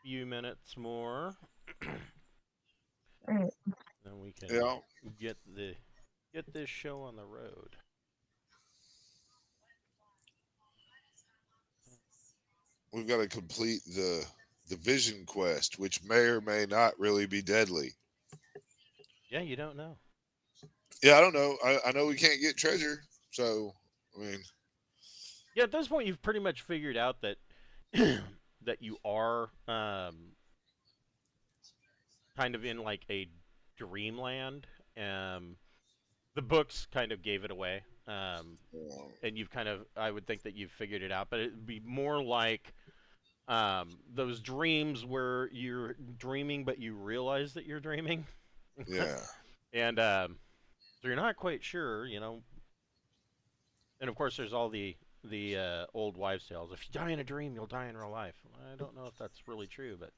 few minutes more, Right. then we can Yeah, get the get this show on the road. we've got to complete the vision quest, which may or may not really be deadly. Yeah, you don't know. Yeah, I don't know. I know we can't get treasure, so I mean, Yeah, at this point, you've pretty much figured out that that you are kind of in like a dreamland. Um, the books kind of gave it away, uh, and you've kind of I would think that you've figured it out, but it'd be more like those dreams where you're dreaming, but you realize that you're dreaming, yeah. and so you're not quite sure, you know. And of course, there's all the old wives' tales. If you die in a dream, you'll die in real life. I don't know if that's really true, but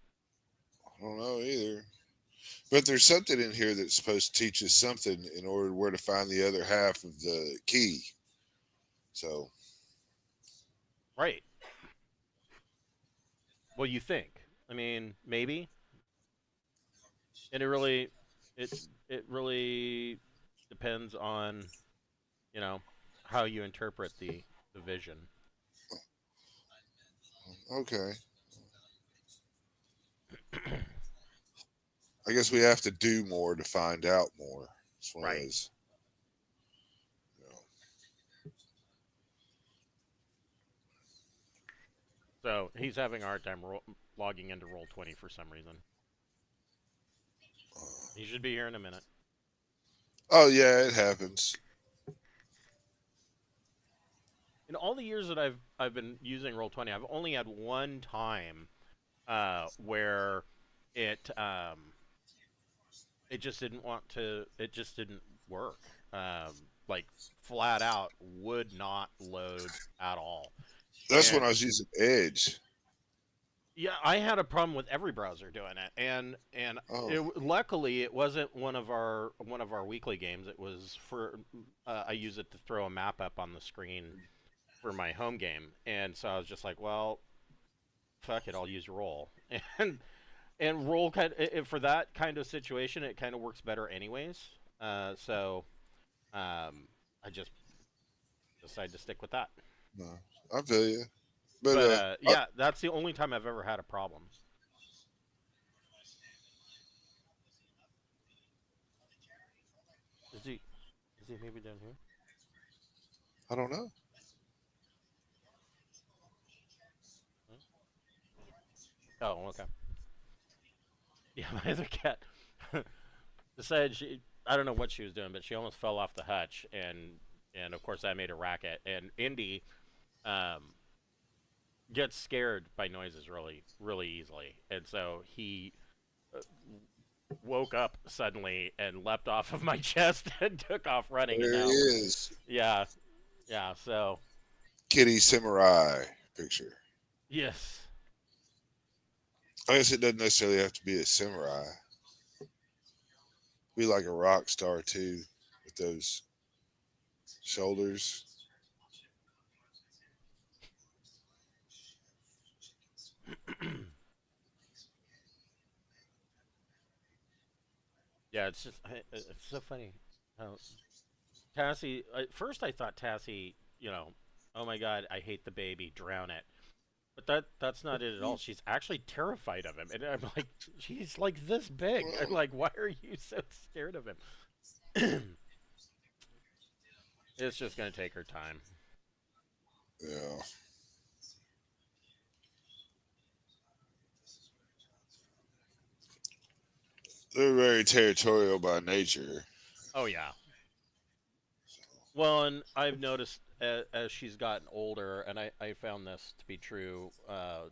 I don't know either. But there's something in here that's supposed to teach us something in order where to find the other half of the key. So right. Well, you think? I mean, maybe. And it it really depends on you know how you interpret the vision. okay, I guess we have to do more to find out more. It's one of Right. those. You know, So he's having a hard time logging into Roll 20 for some reason. He should be here in a minute. oh yeah, it happens. In all the years that I've been using Roll 20, I've only had one time where it it just didn't want to. It just didn't work. Like flat out would not load at all. That's when And I was using Edge. yeah, I had a problem with every browser doing it, and Oh, luckily it wasn't one of our weekly games. It was for I use it to throw a map up on the screen for my home game, and so I was just like, well, fuck it, I'll use roll, and and roll for that kind of situation, it kind of works better anyways. So I just decided to stick with that. no, I feel you. But But I, yeah, that's the only time I've ever had a problem. Is he is he maybe down here? I don't know. Oh, okay. Yeah, my other cat decided she. I don't know what she was doing, but she almost fell off the hutch, and of course that made a racket. And Indy um, gets scared by noises really easily, and so he uh, woke up suddenly and leapt off of my chest and took off running. And There he now, is, yeah, yeah. So Kitty Samurai picture. yes, I guess it doesn't necessarily have to be a samurai. Be like a rock star too, with those shoulders. yeah. It's just it's so funny. How Tassie. At first, I thought Tassie. You know, oh my god, I hate the baby. Drown it. But that's not it at all. She's actually terrified of him, and I'm like, he's like this big. I'm like, why are you so scared of him? It's just gonna take her time. Yeah, they're very territorial by nature. Oh yeah. Well, and I've noticed as she's gotten older, and I found this to be true,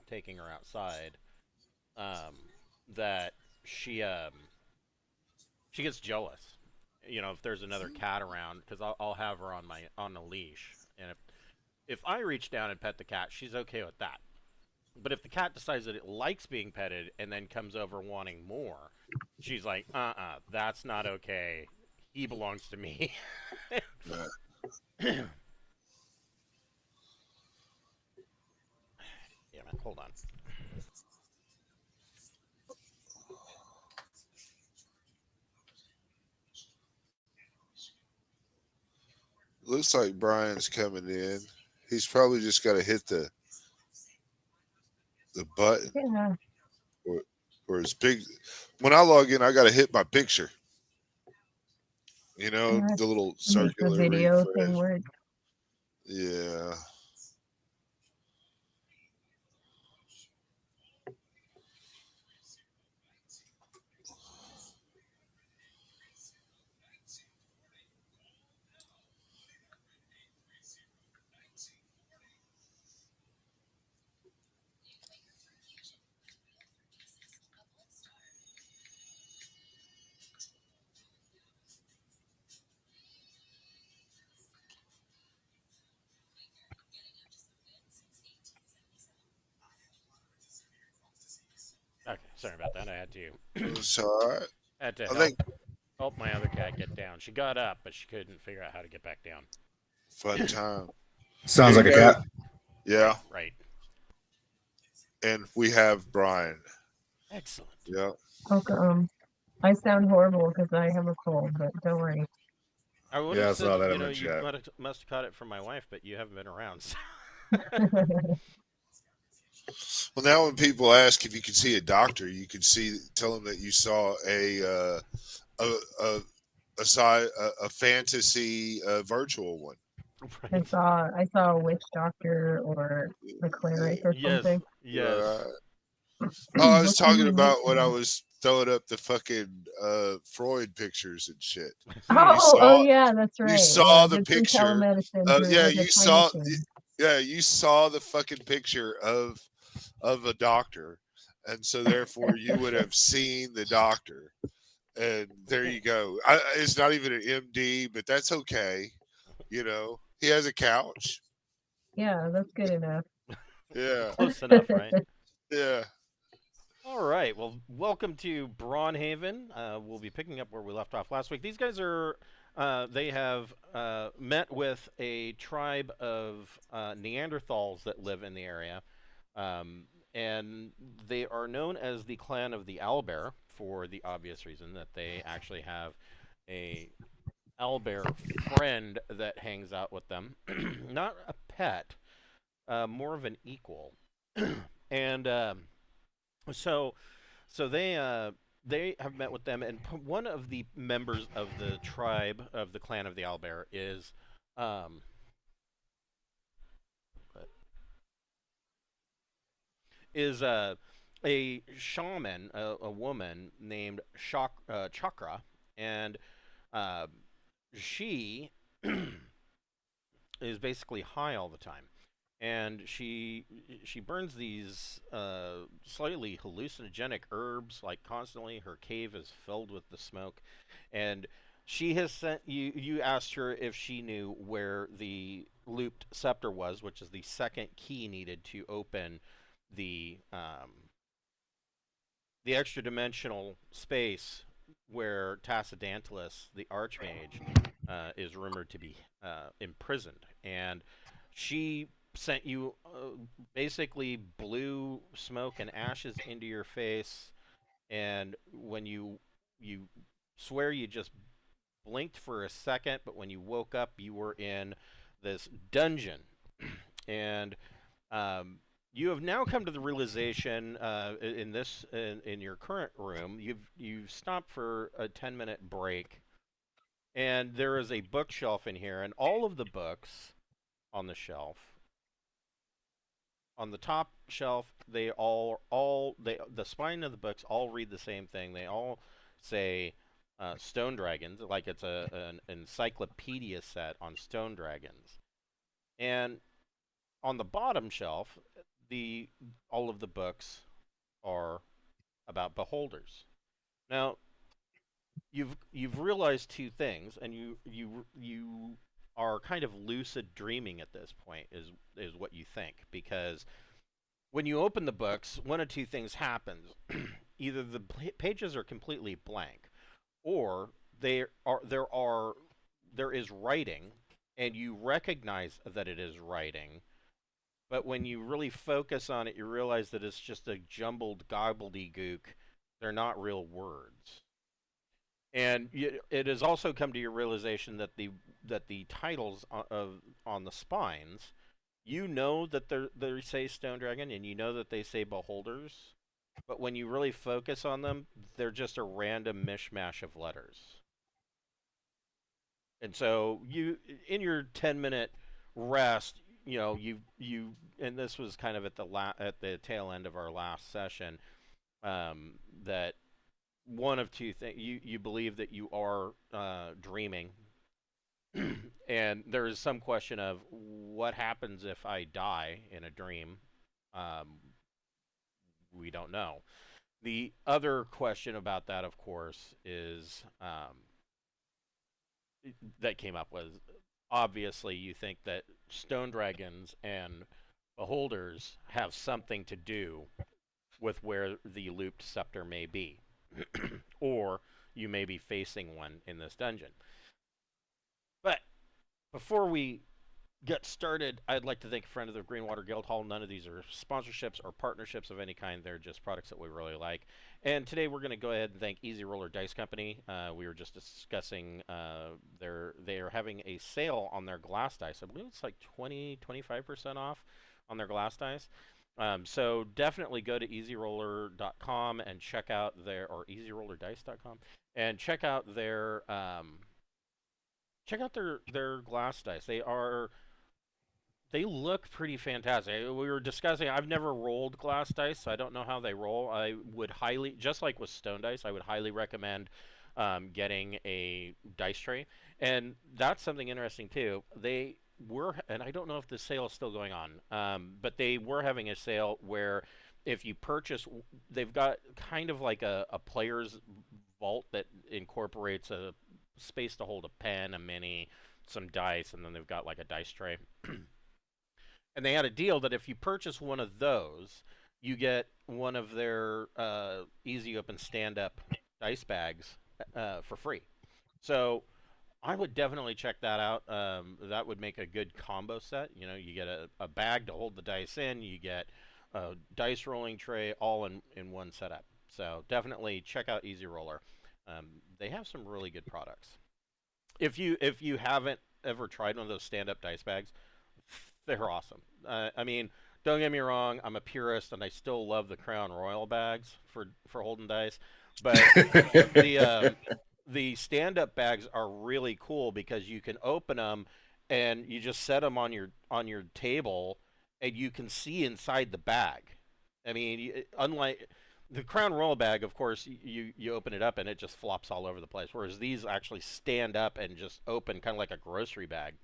taking her outside, um, that she um, she gets jealous. You know, if there's another cat around, because I'll have her on a leash, and if I reach down and pet the cat, she's okay with that. But if the cat decides that it likes being petted and then comes over wanting more, she's like, that's not okay. He belongs to me. Yeah. Damn it, hold on. looks like Brian's coming in. He's probably just got to hit the button Yeah, or his big. When I log in, I got to hit my picture. You know, that the little makes the circular video thing refresh. work. Yeah. Okay, sorry about that. I had to It's all right. had to I think help my other cat get down. She got up, but she couldn't figure out how to get back down. fun time. Sounds like a Anybody? cat. Yeah. Right. And we have Brian. Excellent. Yeah. Okay, I sound horrible because I have a cold, but don't worry. I would Yeah, have I said, saw that you in know, the you chat. must have caught it from my wife, but you haven't been around. So. Well, now when people ask if you can see a doctor, you can tell them that you saw a a a fantasy virtual one. I Right. saw I saw a witch doctor or a cleric or Yes. something. Yes. Right. Oh, I was What can talking you about witch when I do? was throwing up the fucking Freud pictures and shit. You Oh saw yeah, that's you right. saw the Did some picture. telemedicine through Yeah, like a you time saw. machine. Yeah, you saw the fucking picture of a doctor, and so therefore you would have seen the doctor. And there you go. It's not even an MD, but that's okay. You know, he has a couch. Yeah, that's good enough. Yeah, Close enough, right? yeah. All right. Well, welcome to Braunhaven. We'll be picking up where we left off last week. These guys are. They have met with a tribe of Neanderthals that live in the area, um, and they are known as the clan of the Owlbear for the obvious reason that they actually have a owlbear friend that hangs out with them. Not a pet, more of an equal. and so so they have met with them, and one of the members of the tribe of the clan of the Owlbear um, is a shaman, a woman named Chukra, and uh, she is basically high all the time, and she burns these slightly hallucinogenic herbs like constantly. Her cave is filled with the smoke, and she has sent you. You asked her if she knew where the looped scepter was, which is the second key needed to open the the extra dimensional space where Tassadantilus, the Archmage, is rumored to be imprisoned. And she sent you basically blew smoke and ashes into your face. And when you swear you just blinked for a second, but when you woke up, you were in this dungeon. And um, you have now come to the realization in your current room. You've stopped for a 10-minute break, and there is a bookshelf in here, and all of the books on the shelf, on the top shelf, they all they the spine of the books all read the same thing. They all say stone dragons, like it's an encyclopedia set on stone dragons. And on the bottom shelf, the all of the books are about beholders. Now, you've realized two things, and you are kind of lucid dreaming at this point, is what you think, because when you open the books, one of two things happens: either the pages are completely blank, or there is writing, and you recognize that it is writing, but when you really focus on it, you realize that it's just a jumbled gobbledygook. They're not real words. And it has also come to your realization that the titles on the spines, you know that they say Stone Dragon, and you know that they say Beholders, but when you really focus on them, they're just a random mishmash of letters. And so you, in your 10-minute rest, and this was kind of at the tail end of our last session, that one of two things, you believe that you are dreaming, and there is some question of what happens if I die in a dream. Um, we don't know. The other question about that, of course, is that came up was obviously you think that stone dragons and beholders have something to do with where the looped scepter may be, or you may be facing one in this dungeon. But before we get started, I'd like to thank a friend of the Greenwater Guildhall. None of these are sponsorships or partnerships of any kind. They're just products that we really like. And today we're going to go ahead and thank Easy Roller Dice Company. We were just discussing they are having a sale on their glass dice. I believe it's like 25% off on their glass dice. So definitely go to easyroller.com and check out or easyrollerdice.com, and check out their glass dice. They look pretty fantastic. We were discussing, I've never rolled glass dice, so I don't know how they roll. I would highly, just like with stone dice, I would highly recommend getting a dice tray. And that's something interesting too. They were, and I don't know if the sale is still going on, but they were having a sale where if you purchase, they've got kind of like a player's vault that incorporates a space to hold a pen, a mini, some dice, and then they've got like a dice tray. And they had a deal that if you purchase one of those, you get one of their easy open stand up dice bags for free. So I would definitely check that out. That would make a good combo set. You get a bag to hold the dice in, you get a dice rolling tray, all in one setup. So definitely check out Easy Roller. They have some really good products. If you haven't ever tried one of those stand up dice bags, they're awesome. I mean, don't get me wrong. I'm a purist, and I still love the Crown Royal bags for holding dice. But the the stand-up bags are really cool because you can open them, and you just set them on your table, and you can see inside the bag. I mean, unlike the Crown Royal bag, of course, you open it up and it just flops all over the place. Whereas these actually stand up and just open, kind of like a grocery bag.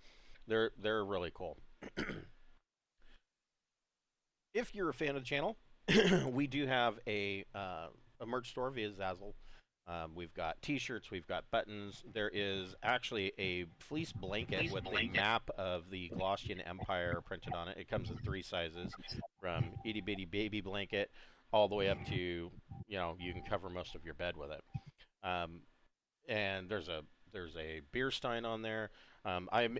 They're really cool. If you're a fan of the channel, we do have a merch store via Zazzle. We've got T-shirts, we've got buttons. There is actually a fleece blanket with a map of the Glossian Empire printed on it. It comes in 3 sizes, from itty bitty baby blanket all the way up to you can cover most of your bed with it. And there's a beer stein on there. I'm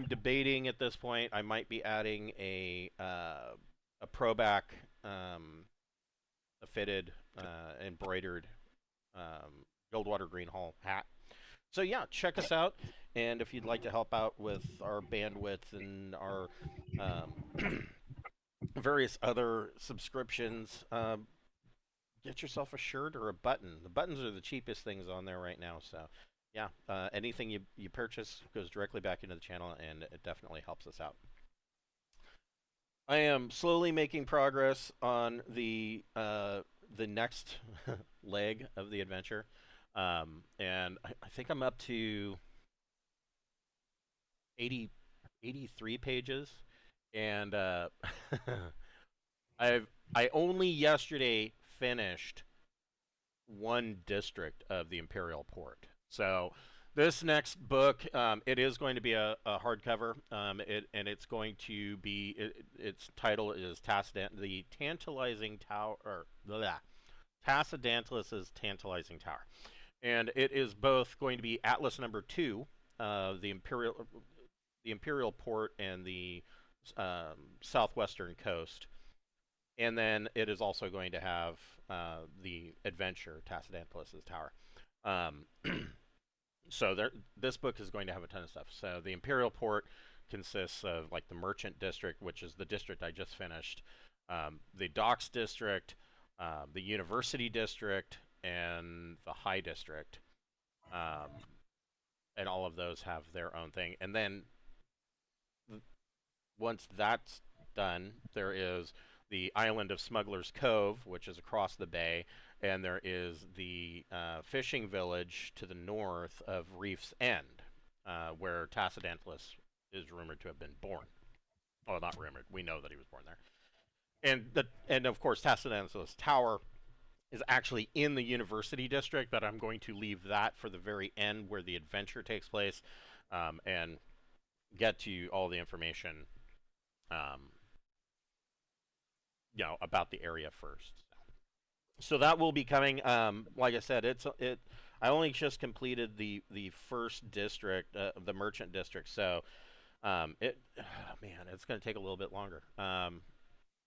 debating at this point. I might be adding a Proback, a fitted, embroidered Guildwater Greenhall hat. So yeah, check us out, and if you'd like to help out with our bandwidth and our various other subscriptions, get yourself a shirt or a button. The buttons are the cheapest things on there right now, so yeah, anything you purchase goes directly back into the channel, and it definitely helps us out. I am slowly making progress on the next leg of the adventure, and I think I'm up to 83 pages, and I only yesterday finished one district of the Imperial Port. So this next book, it is going to be a hardcover, and it's going to be its title is the Tantalizing Tower, or Tassadantalus's Tantalizing Tower, and it is both going to be Atlas #2, the Imperial Port and the southwestern coast. And then it is also going to have the adventure, Tassadantalus's Tower. Um, so this book is going to have a ton of stuff. So the Imperial Port consists of like the Merchant District, which is the district I just finished, the Docks District, the University District, and the High District. Um, and all of those have their own thing. And then once that's done, there is the island of Smuggler's Cove, which is across the bay, and there is the fishing village to the north of Reef's End, where Tacidantlus is rumored to have been born. Well, not rumored. We know that he was born there. And of course, Tacidantlus Tower is actually in the University District, but I'm going to leave that for the very end where the adventure takes place, and get to all the information um, about the area first. So that will be coming. Like I said, it. I only just completed the first district, the merchant district. So man, it's going to take a little bit longer.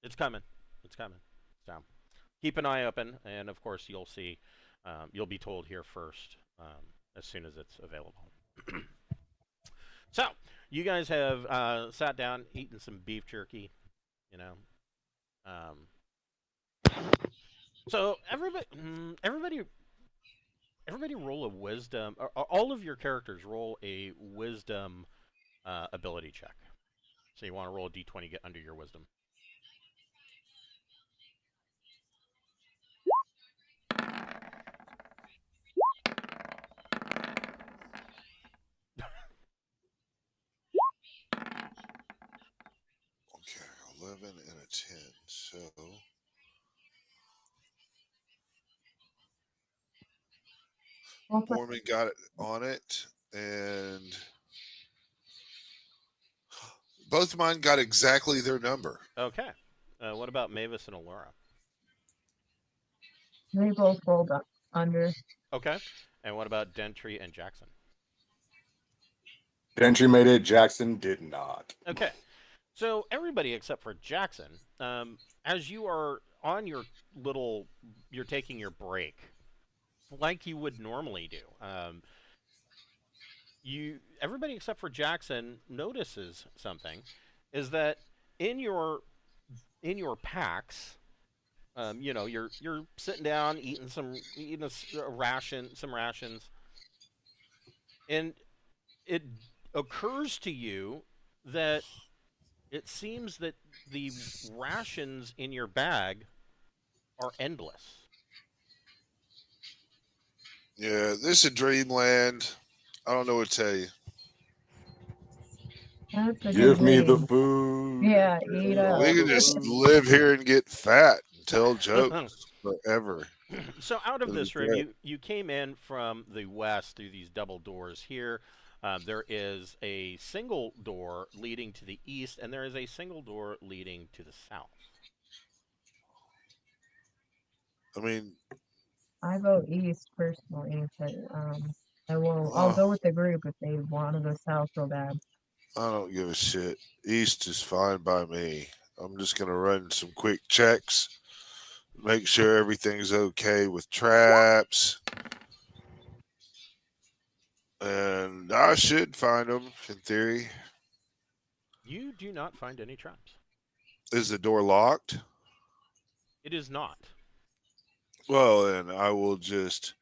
It's coming. It's coming. So keep an eye open, and of course you'll see. You'll be told here first as soon as it's available. So you guys have sat down, eaten some beef jerky, you know. So everybody roll a wisdom. Or all of your characters roll a wisdom ability check. So you want to roll a d20, get under your wisdom. Okay, 11 and a 10. So Borman got it on it, and both of mine got exactly their number. Okay. What about Mavis and Alora? They both rolled up under. Okay. And what about Dentry and Jackson? Dentry made it. Jackson did not. Okay. So everybody except for Jackson, as you are on your you're taking your break, like you would normally do. Everybody except for Jackson notices something, is that in your packs, you're sitting down eating a ration, some rations, and it occurs to you that it seems that the rations in your bag are endless. Yeah, this is dreamland. I don't know what to tell you. That's a Give good me the name. food. Yeah, Give eat me up. all We the can just food. live here and get fat and tell jokes forever. So out of It'll be this room, great. you came in from the west through these double doors here. There is a single door leading to the east, and there is a single door leading to the south. I mean, I vote east personally, but I'll go with the group if they want to go south so bad. I don't give a shit. East is fine by me. I'm just gonna run some quick checks, make sure everything's okay with traps, and I should find them in theory. You do not find any traps. Is the door locked? It is not. Well, then I will just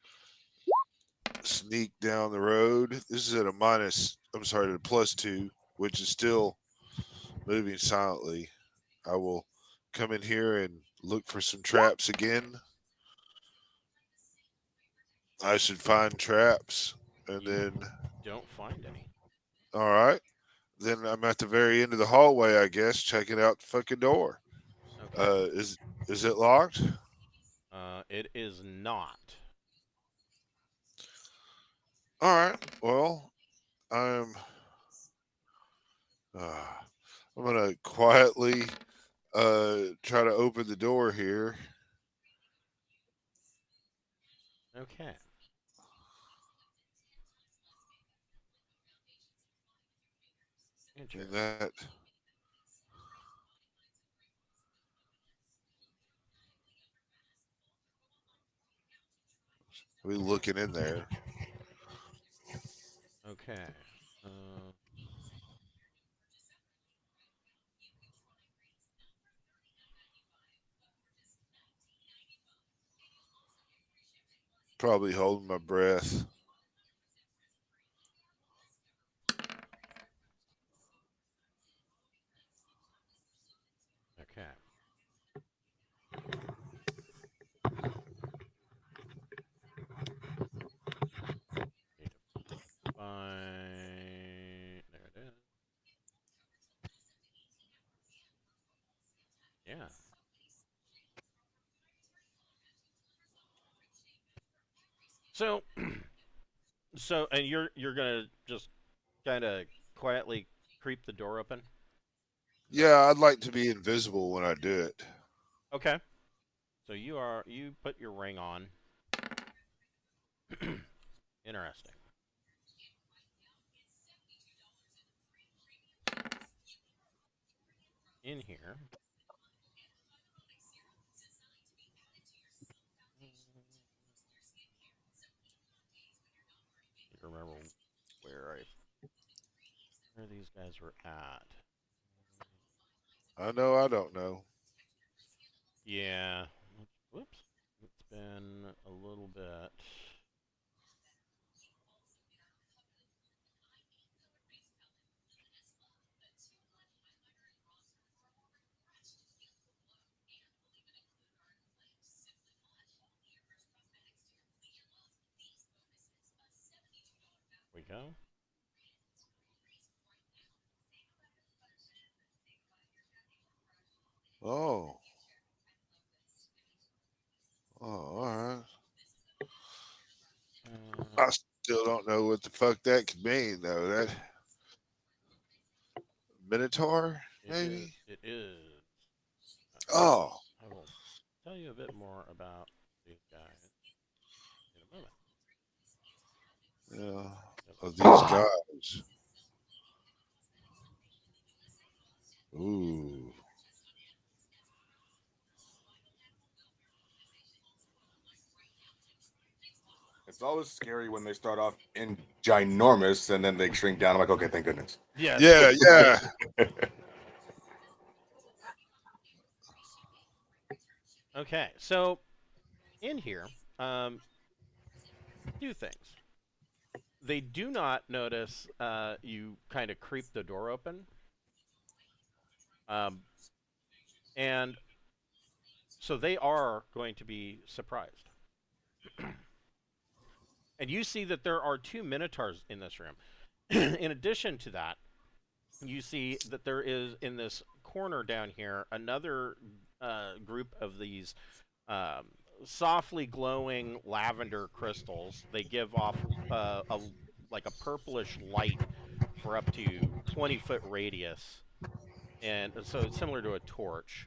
sneak down the road. This is at a minus. I'm sorry, at a +2, which is still moving silently. I will come in here and look for some traps again. I should find traps, and then Don't find any. all right. Then I'm at the very end of the hallway, I guess, checking out the fucking door. Okay. Is it locked? It is not. All right. Well, I'm uh, I'm gonna quietly try to open the door here. Okay. And Interesting. that We looking in there. Okay. Probably holding my breath. Okay. Need to find. There it is. Yeah. So, and you're gonna just kind of quietly creep the door open. Yeah, I'd like to be invisible when I do it. Okay. So you put your ring on. Interesting. In here. I remember where these guys were at. I know I don't know. Yeah. Whoops. It's been a little bit. We go. Oh. Oh, all right. I still don't know what the fuck that could mean, though. That Minotaur, maybe? It is. Oh. I will tell you a bit more about these guys in a moment. Yeah. Yep. Of these guys. Ooh. It's always scary when they start off in ginormous and then they shrink down. I'm like, okay, thank goodness. Yes. Yeah, yeah. Okay. So in here, two things. They do not notice you kind of creep the door open, um, and so they are going to be surprised. And you see that there are two minotaurs in this room. In addition to that, you see that there is in this corner down here another group of these um, softly glowing lavender crystals. They give off like a purplish light for up to 20-foot radius, and so it's similar to a torch.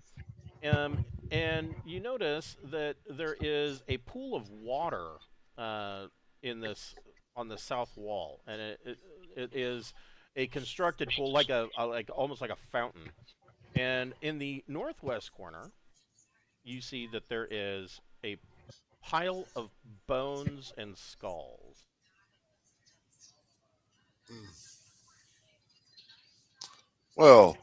Um, and you notice that there is a pool of water uh, in this on the south wall, and it is a constructed pool, like a like almost like a fountain. And in the northwest corner, you see that there is a pile of bones and skulls. Well,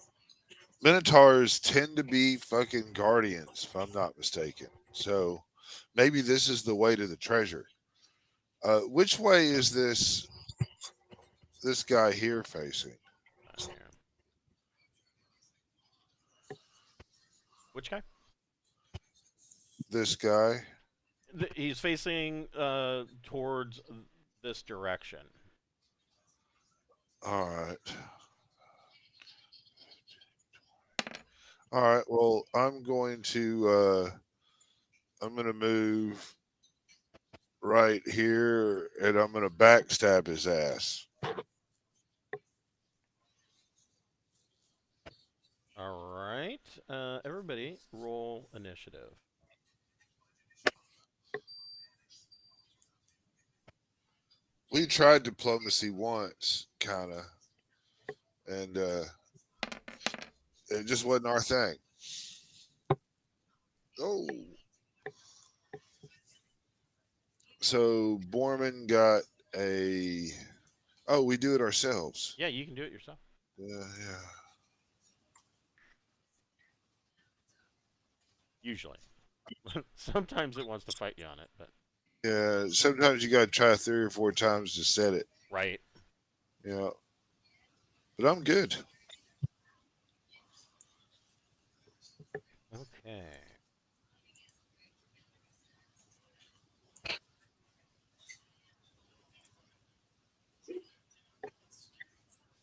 Minotaurs tend to be fucking guardians, if I'm not mistaken. So maybe this is the way to the treasure. Which way is this guy here facing? Here. Which guy? This guy? He's facing towards this direction. All right. All right. Well, I'm going to move right here and I'm going to backstab his ass. All right. Everybody, roll initiative. We tried diplomacy once, kind of, and it just wasn't our thing. Oh. So Borman got a. Oh, we do it ourselves. Yeah, you can do it yourself. Yeah. Usually. Sometimes it wants to fight you on it, but Yeah. Sometimes you got to try 3 or 4 times to set it. right. Yeah. But I'm good. Okay.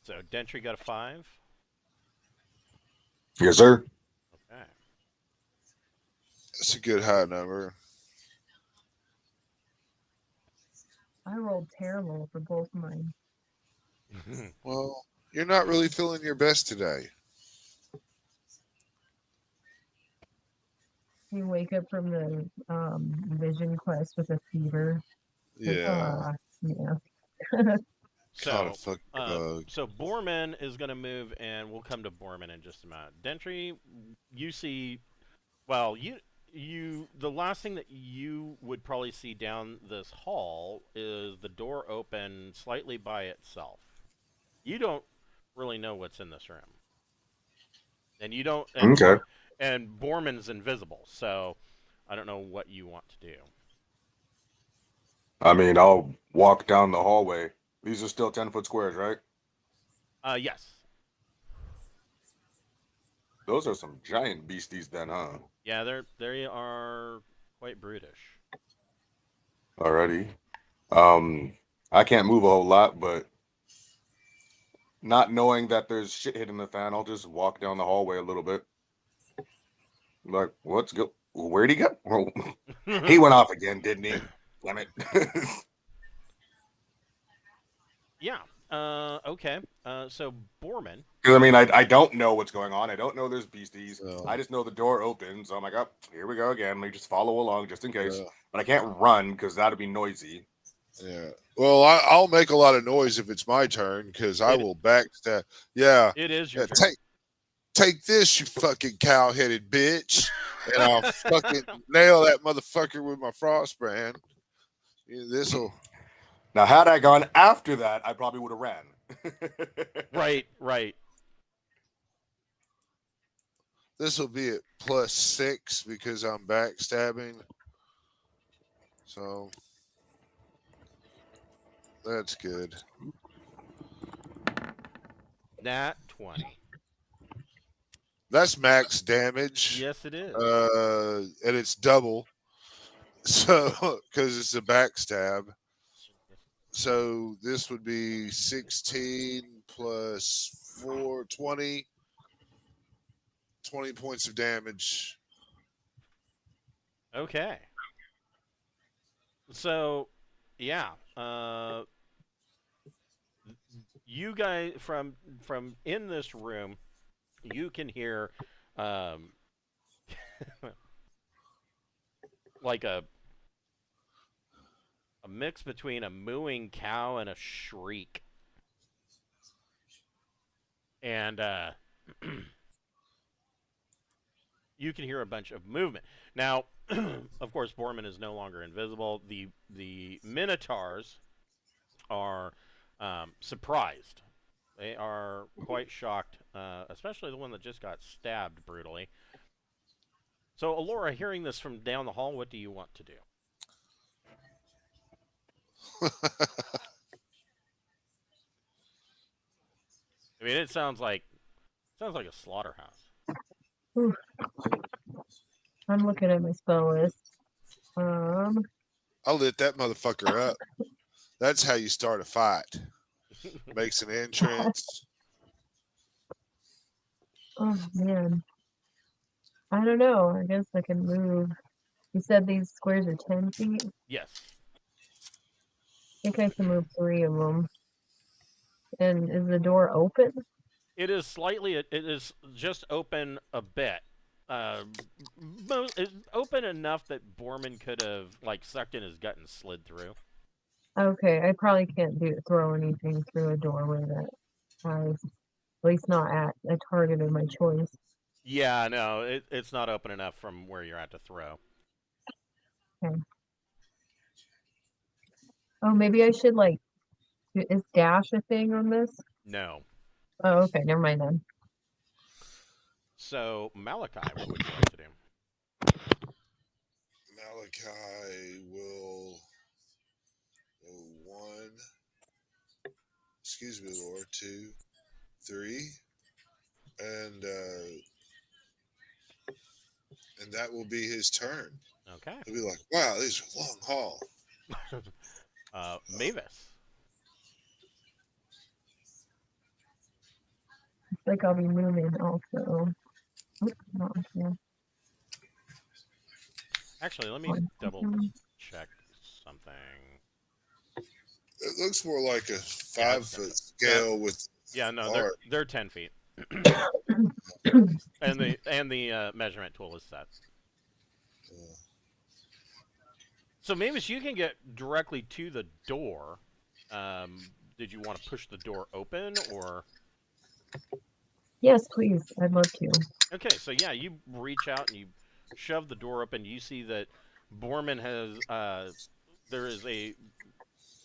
So Dentry got a 5. Yes, sir. Okay. That's a good high number. I rolled terrible for both mine. Well, you're not really feeling your best today. You wake up from the vision quest with a fever. Like, Yeah. yeah. Caught a So, fucking bug. so Borman is going to move, and we'll come to Borman in just a minute. Dentry, you see, well, the last thing that you would probably see down this hall is the door open slightly by itself. You don't really know what's in this room, and you don't, Okay. and Borman's invisible, so I don't know what you want to do. I mean, I'll walk down the hallway. These are still 10-foot squares, right? Yes. Those are some giant beasties then, huh? Yeah, they are quite brutish. Alrighty. I can't move a whole lot, but not knowing that there's shit hitting the fan, I'll just walk down the hallway a little bit. Like, what's go? Where'd he go? Well, he went off again, didn't he? Damn it. Yeah. Okay. So Borman. Because I mean, I don't know what's going on. I don't know there's beasties. No. I just know the door opens. So I'm like, oh, here we go again. Let me just follow along just in case. Yeah. But I can't run because that'd be noisy. Yeah. Well, I'll make a lot of noise if it's my turn because I will backstab. Yeah. It is your Yeah. turn. Take this, you fucking cow-headed bitch, and I'll fucking nail that motherfucker with my frost brand. This'll. Now, had I gone after that, I probably would have ran. Right. This will be at +6 because I'm backstabbing. So that's good. Nat 20. That's max damage. Yes, it is. And it's double. So because it's a backstab. So this would be 16 plus 4, 20. 20 points of damage. Okay. So, yeah. You guys from in this room, you can hear like a mix between a mooing cow and a shriek. And you can hear a bunch of movement. Now, of course, Borman is no longer invisible. The Minotaurs are surprised. They are quite shocked, especially the one that just got stabbed brutally. So, Alora, hearing this from down the hall, what do you want to do? I mean, it sounds like a slaughterhouse. Ooh. I'm looking at my spell list. I lit that motherfucker up. That's how you start a fight. Makes an entrance. Oh man. I don't know. I guess I can move. You said these squares are 10 feet? Yes. I think I can move 3 of them. And is the door open? It is slightly. It is just open a bit. It's open enough that Borman could have like sucked in his gut and slid through. Okay, I probably can't throw anything through a doorway that has, at least not at a target of my choice. Yeah, no, it's not open enough from where you're at to throw. Okay. Oh, maybe I should like. Is dash a thing on this? No. Oh, okay. Never mind then. So, Malachi, what would you like to do? Malachi will go 1. Excuse me, Lord. 2, 3, and that will be his turn. Okay. He'll be like, "Wow, this is a long haul." Mavis. It's like I'll be moving also. Oops, not here. Actually, let me One double second. check something. It looks more like a Yeah, 5 it's 10 foot foot. No, scale with yeah, no, art. they're 10 feet, and the measurement tool is set. So Mavis, you can get directly to the door. Did you want to push the door open, or? Yes, please. I'd love to. Okay, so yeah, you reach out and you shove the door open. You see that Borman has there is a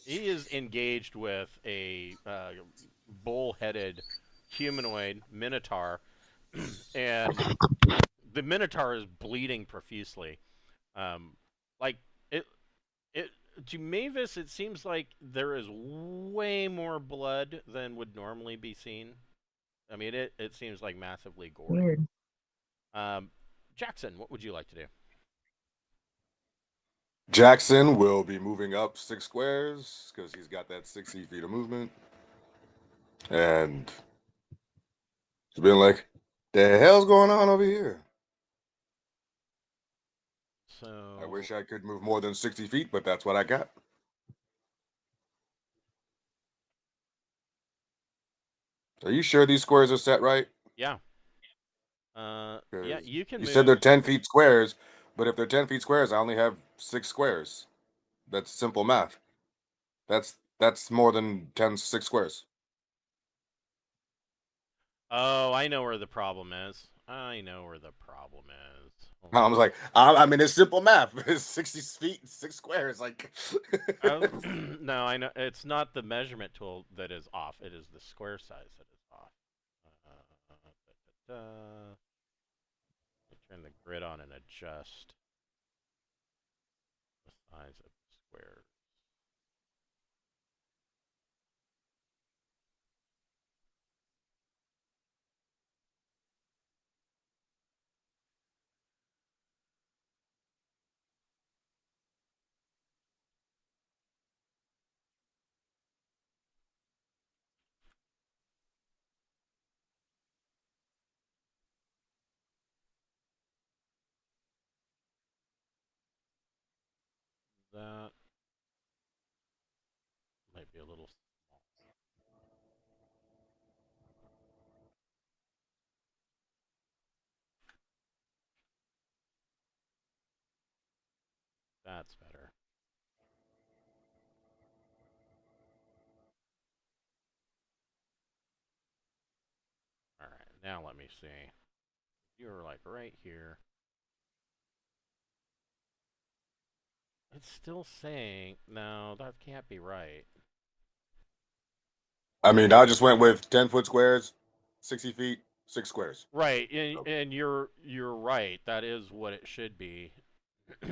he is engaged with a bull-headed humanoid minotaur, and the minotaur is bleeding profusely. Um, like it, it to Mavis, it seems like there is way more blood than would normally be seen. I mean, it seems like massively gory. Weird. Jackson, what would you like to do? Jackson will be moving up 6 squares because he's got that 60 feet of movement. And he's been like, the hell's going on over here? So I wish I could move more than 60 feet, but that's what I got. Are you sure these squares are set right? yeah, yeah, 'Cause you can you said they're move. 10 feet squares, but if they're 10 feet squares, I only have 6 squares. That's simple math. That's more than 6 squares. Oh, I know where the problem is. I know where the problem is. Hold I was like, I mean, it's simple math. It's 60 feet, 6 squares. Like, no, I know it's not the measurement tool that is off. It is the square size that is off. Da, da, da. Let me turn the grid on and adjust the size of the square. That might be a little small. That's better. All right, now let me see. You're like right here. It's still saying no. That can't be right. I mean, I just went with 10-foot squares, 60 feet, 6 squares. Right, and you're right. That is what it should be. But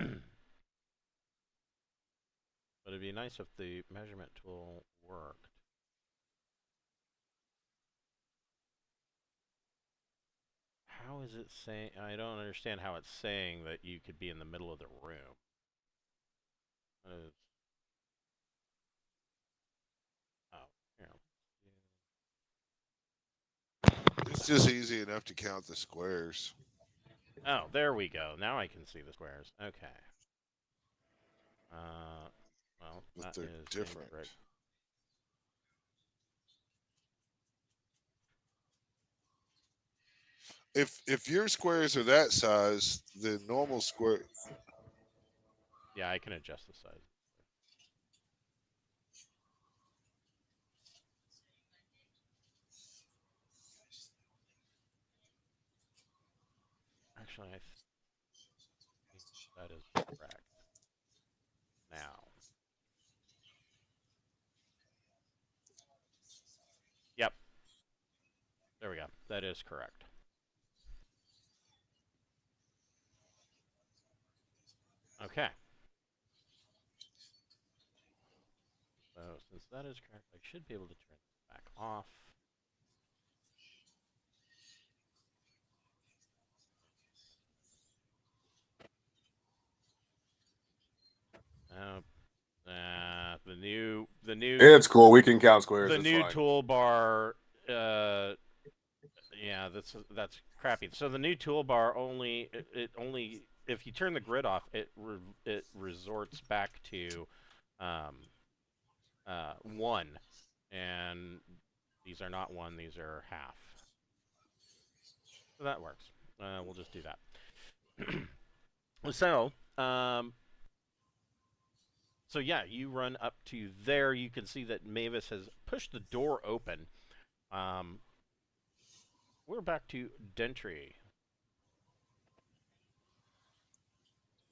it'd be nice if the measurement tool worked. How is it saying? I don't understand how it's saying that you could be in the middle of the room. Oh, here. It's just easy enough to count the squares. Oh, there we go. Now I can see the squares. Okay. Well, But that they're is different. incorrect. If your squares are that size, the normal square. Yeah, I can adjust the size. Actually, I think that is correct. Now, that is correct. Okay. So since that is correct, I should be able to turn this back off. The new It's cool. We can count squares. the It's new fine. toolbar. Yeah, that's crappy. So the new toolbar only if you turn the grid off, it resorts back to 1, and these are not 1; these are half. So that works. We'll just do that. So, so yeah, you run up to there. You can see that Mavis has pushed the door open. We're back to Dentry.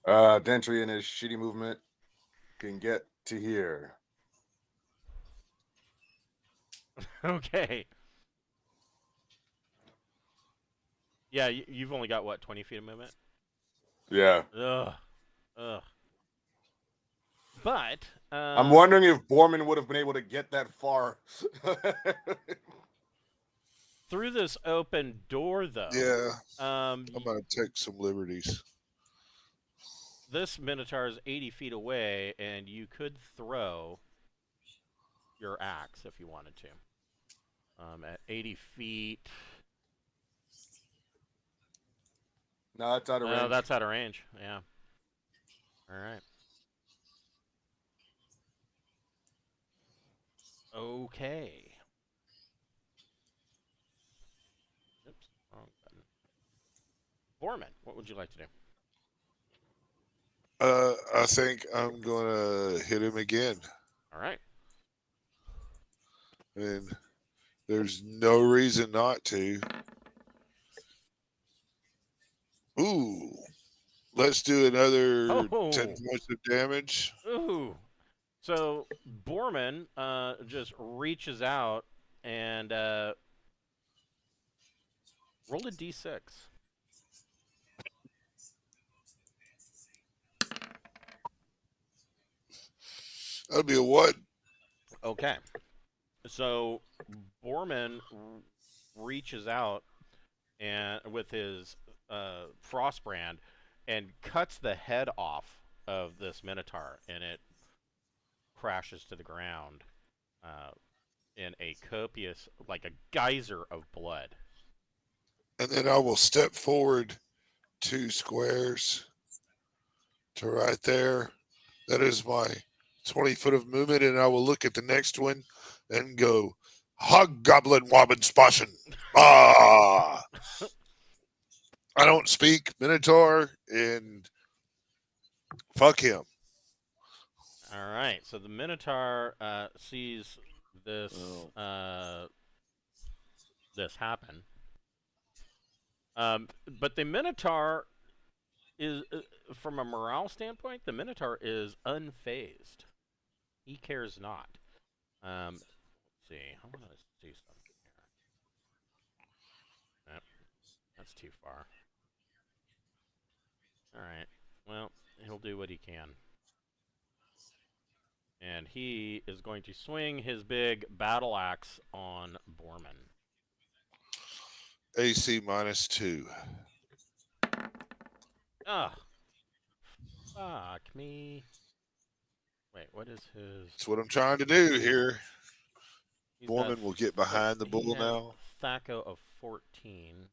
Dentry and his shitty movement can get to here. Okay. Yeah, you've only got, what, 20 feet of movement? Yeah. Ugh. Ugh. But, I'm wondering if Borman would have been able to get that far. through this open door, though, Yeah, I'm gonna take some liberties. this Minotaur is 80 feet away, and you could throw your axe if you wanted to. At 80 feet... No, that's out of range. No, that's out of range, yeah. Alright. Okay. Oops, wrong button. Borman, what would you like to do? I think I'm gonna hit him again. Alright. And there's no reason not to. Ooh. Let's do another 10 points of damage. Ooh. So Borman just reaches out and roll a d6. That'll be a what? Okay. So Borman reaches out and with his frostbrand and cuts the head off of this Minotaur, and it crashes to the ground in a copious, like a geyser of blood. And then I will step forward 2 squares to right there. That is my 20 foot of movement, and I will look at the next one and go, Hog Goblin Wobbin Spashin. Ah! I don't speak Minotaur, and fuck him. All right, so the Minotaur sees this this happen, but the Minotaur is, from a morale standpoint, the Minotaur is unfazed. He cares not. Let's see. I want to see something here. Nope, that's too far. All right. Well, he'll do what he can. And he is going to swing his big battle axe on Borman. AC -2. Ah, fuck me. Wait, what is his? That's what I'm trying to do here. He's Borman will get behind the bull now. THAC0 of 14.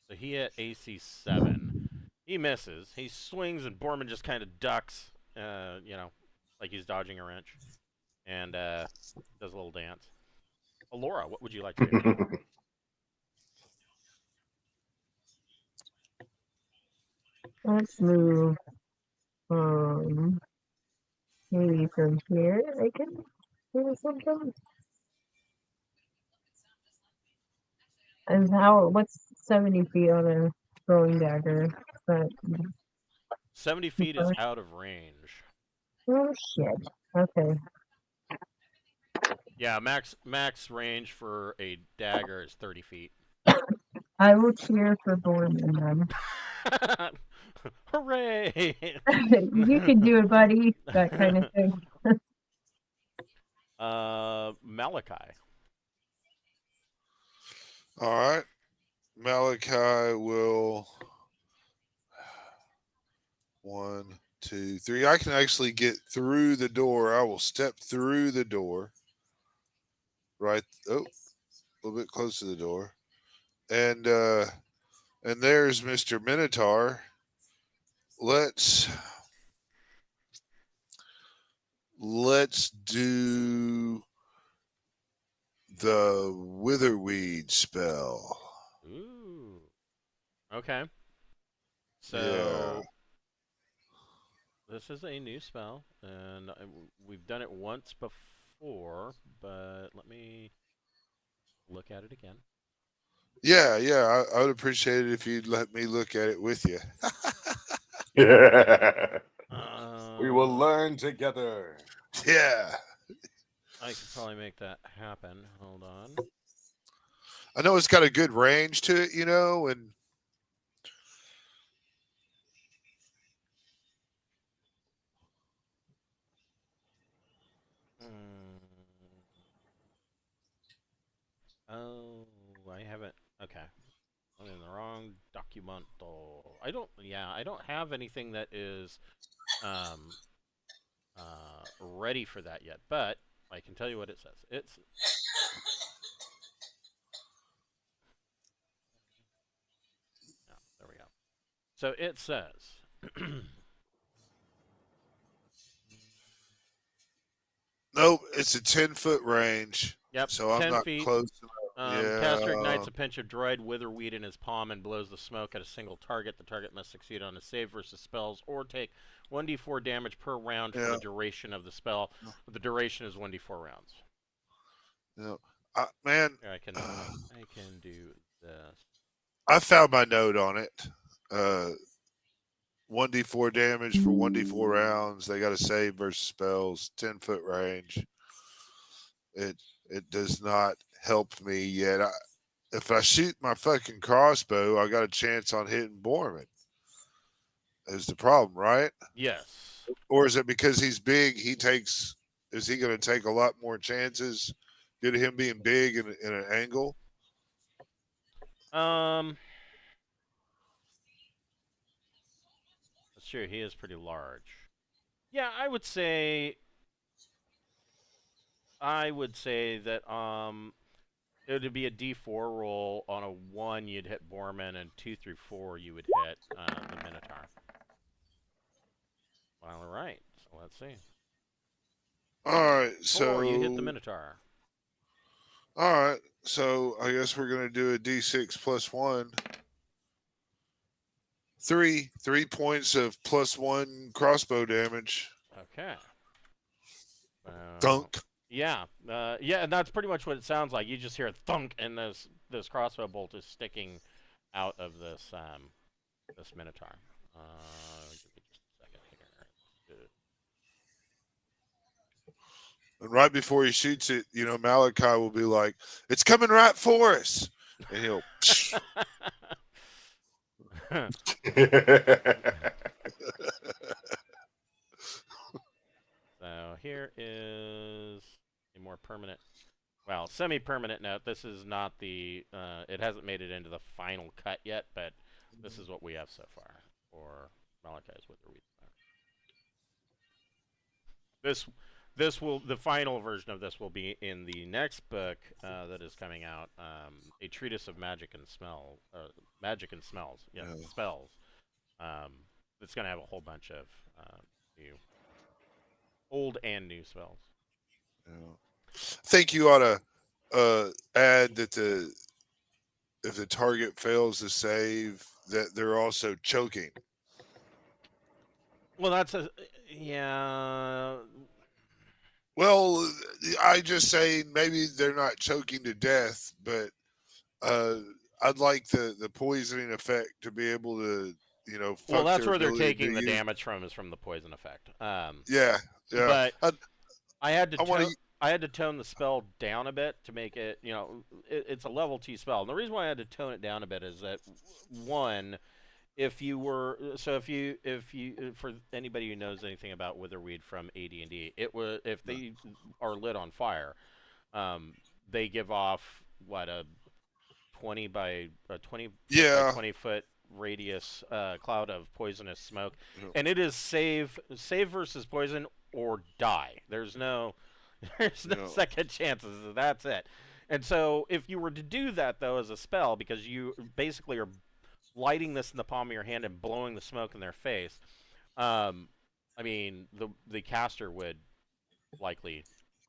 So he hit AC 7. He misses. He swings, and Borman just kind of ducks, you know, like he's dodging a wrench, and does a little dance. Alora, what would you like to do? Let's move. Maybe from here I can do something. And what's 70 feet on a throwing dagger? But 70 feet is out of range. oh shit. Okay. Yeah, max range for a dagger is 30 feet. I will cheer for Borman then. Hooray! You can do it, buddy. That kind of thing. Malachi. All right. Malachi will 1, 2, 3. I can actually get through the door. I will step through the door. Right. Oh, a little bit close to the door. And there's Mr. Minotaur. Let's do the Witherweed spell. Ooh. Okay. So Yeah. this is a new spell, and we've done it once before, but let me look at it again. Yeah, yeah. I would appreciate it if you'd let me look at it with you. We will learn together. Yeah. I could probably make that happen. Hold on. I know it's got a good range to it, and Oh, I haven't. Okay. I'm in the wrong document. I don't. Yeah, I don't have anything that is um, ready for that yet. But I can tell you what it says. It's oh, there we go. So it says. nope, it's a 10-foot range. Yep, So I'm 10 not feet. close enough. Caster ignites Yeah. a pinch of dried witherweed in his palm and blows the smoke at a single target. The target must succeed on a save versus spells or take 1d4 damage per round for Yeah. the duration of the spell. The duration is 1d4 rounds. Yeah. Man, Here, I can do this. I found my note on it. 1d4 damage for 1d4 rounds. They got a save versus spells. 10-foot range. It does not help me yet. If I shoot my fucking crossbow, I got a chance on hitting Borman. Is the problem, right? Yes. Or is it because he's big? Is he going to take a lot more chances due to him being big in an angle? That's true. He is pretty large. Yeah, I would say that it would be a D4 roll. On a 1, you'd hit Borman, and 2 through 4, you would hit the Minotaur. All right, so let's see. All right, 4, you hit the Minotaur. All right, so I guess we're gonna do a D6 plus 1. 3 points of plus 1 crossbow damage. Okay. Thunk. Yeah, yeah, and that's pretty much what it sounds like. You just hear a thunk, and this crossbow bolt is sticking out of this this Minotaur. Give me just a second here. And right before he shoots it, Malachi will be like, "It's coming right for us," and he'll. So here is a more permanent, well, semi-permanent note. This is not the, it hasn't made it into the final cut yet, but this is what we have so far for Malachi's Witherweed. The final version of this will be in the next book that is coming out, a treatise of magic and smells. Yeah, spells. It's going to have a whole bunch of new, old and new spells. Yeah. I think you ought to add that if the target fails to save, that they're also choking. Well, that's yeah. Well, I just say maybe they're not choking to death, but I'd like the poisoning effect to be able to, fuck well, that's their where they're ability taking to the use. damage from, is from the poison effect. Yeah, yeah. But I had to. I had to tone the spell down a bit to make it, it's a level 2 spell. And the reason why I had to tone it down a bit is that one, if you for anybody who knows anything about witherweed from AD&D, it was if they are lit on fire, um, they give off what a 20 foot by Yeah. 20 foot radius cloud of poisonous smoke, and it is save versus poison or die. There's no there's no second chances. That's it. And so if you were to do that though as a spell, because you basically are lighting this in the palm of your hand and blowing the smoke in their face, I mean the caster would likely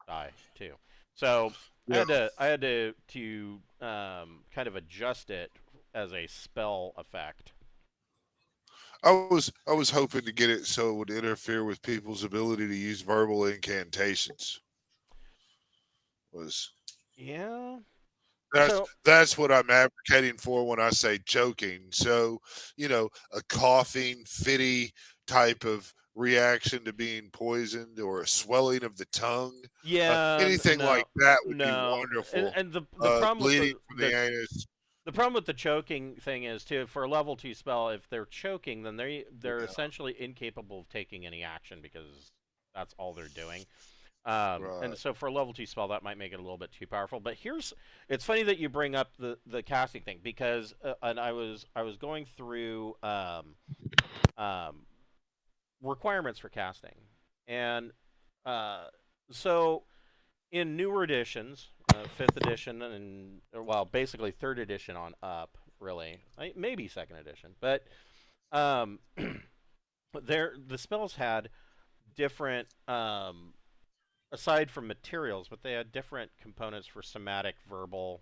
die too. So Yeah. I had to kind of adjust it as a spell effect. I was hoping to get it so it would interfere with people's ability to use verbal incantations. Yeah. That's So that's what I'm advocating for when I say choking. So, a coughing, fitty type of reaction to being poisoned, or a swelling of the tongue, yeah, anything like no, that would be no, wonderful. and the problem with Bleeding from the anus. the problem with the choking thing is too, for a level 2 spell, if they're choking, then they're Yeah. essentially incapable of taking any action because that's all they're doing. And Right. so for a level 2 spell, that might make it a little bit too powerful. But it's funny that you bring up the casting thing, because and I was going through um, requirements for casting, and so in newer editions, 5th edition, and well, basically 3rd edition on up, really, maybe 2nd edition, but um, the spells had different. Aside from materials, but they had different components for somatic, verbal,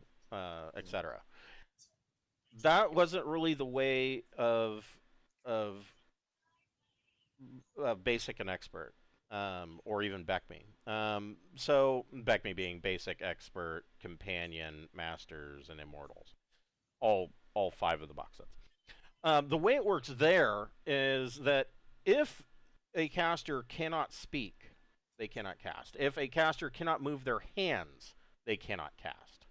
etc. That wasn't really the way of basic and expert, or even Beckme. So Beckme being basic, expert, companion, masters, and immortals, all 5 of the box sets. The way it works there is that if a caster cannot speak, they cannot cast. If a caster cannot move their hands, they cannot cast.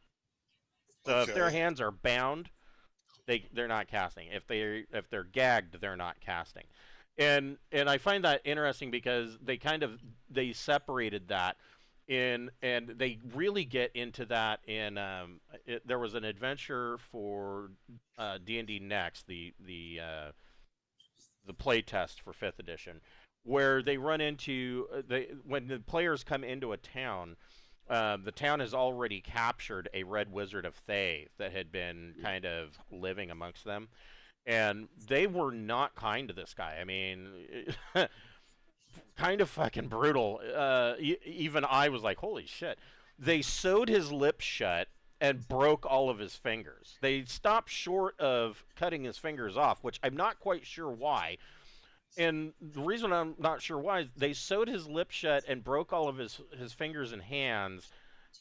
So if their hands are bound, they're not casting. If they're gagged, they're not casting. And I find that interesting because they separated that and they really get into that in there was an adventure for D&D Next, the play test for 5th edition, where they run into when the players come into a town. The town has already captured a red wizard of Thay that had been kind of living amongst them, and they were not kind to this guy. I mean, kind of fucking brutal. Even I was like, holy shit. They sewed his lips shut and broke all of his fingers. They stopped short of cutting his fingers off, which I'm not quite sure why. And the reason I'm not sure why is they sewed his lips shut and broke all of his fingers and hands,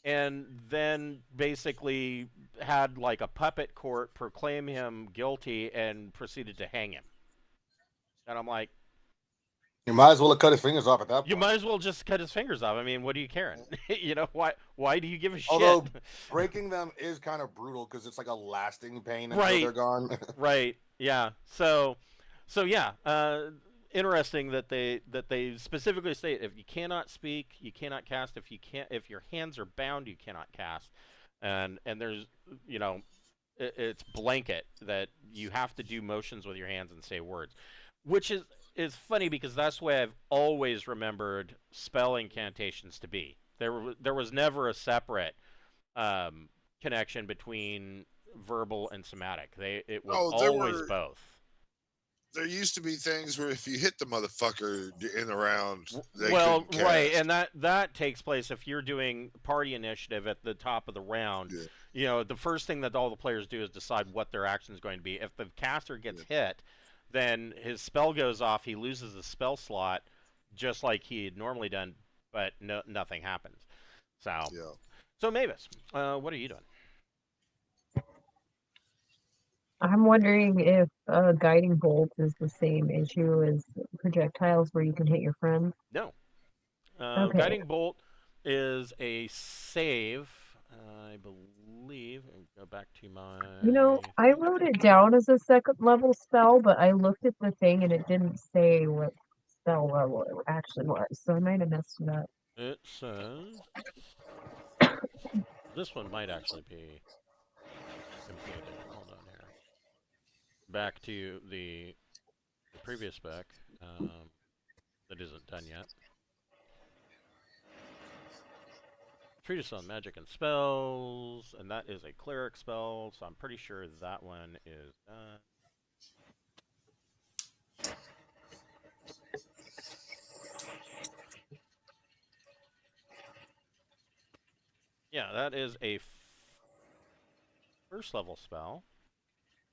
and then basically had like a puppet court proclaim him guilty and proceeded to hang him. And I'm like, You might as well have cut his fingers off at that point. you might as well just cut his fingers off. I mean, what are you caring? Why do you give a shit? Although breaking them is kind of brutal because it's like a lasting pain until they're gone. Right. Yeah. So yeah. Interesting that they specifically state if you cannot speak, you cannot cast. If your hands are bound, you cannot cast. And there's it's blanket that you have to do motions with your hands and say words, which is funny because that's the way I've always remembered spell incantations to be. There was never a separate connection between verbal and somatic. It was always both. There used to be things where if you hit the motherfucker in the round, they well, couldn't cast. right, and that takes place if you're doing party initiative at the top of the round. Yeah. The first thing that all the players do is decide what their action is going to be. If the caster gets hit, then his spell goes off. He loses a spell slot, just like he had normally done, but nothing happens. So Mavis, what are you doing? I'm wondering if guiding bolt is the same issue as projectiles where you can hit your friends. No. Okay. Guiding bolt is a save. I believe. Go back to my. You know, I wrote it down as a second level spell, but I looked at the thing and it didn't say what spell level it actually was, so I might have messed it up. It says this one might actually be completed. Hold on here. Back to the previous spec that isn't done yet. Treatise on magic and spells, and that is a cleric spell, so I'm pretty sure that one is done. Yeah, that is a first level spell.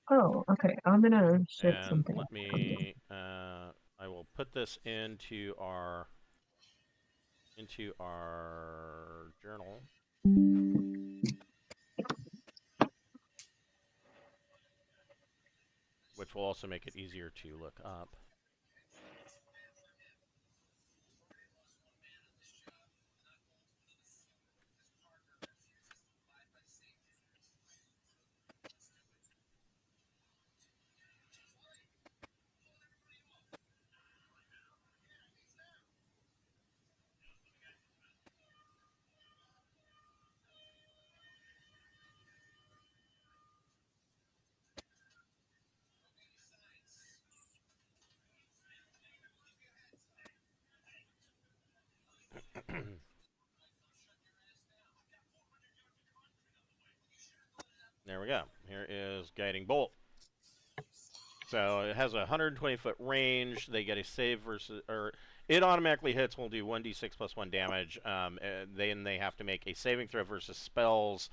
Oh, okay. I'm gonna ship And something. let me, I will put this into our journal. Which will also make it easier to look up. There we go. Here is Guiding Bolt. So it has a 120-foot range. They get a save versus, or it automatically hits. Will do 1d6 plus 1 damage. Then they have to make a saving throw versus spells.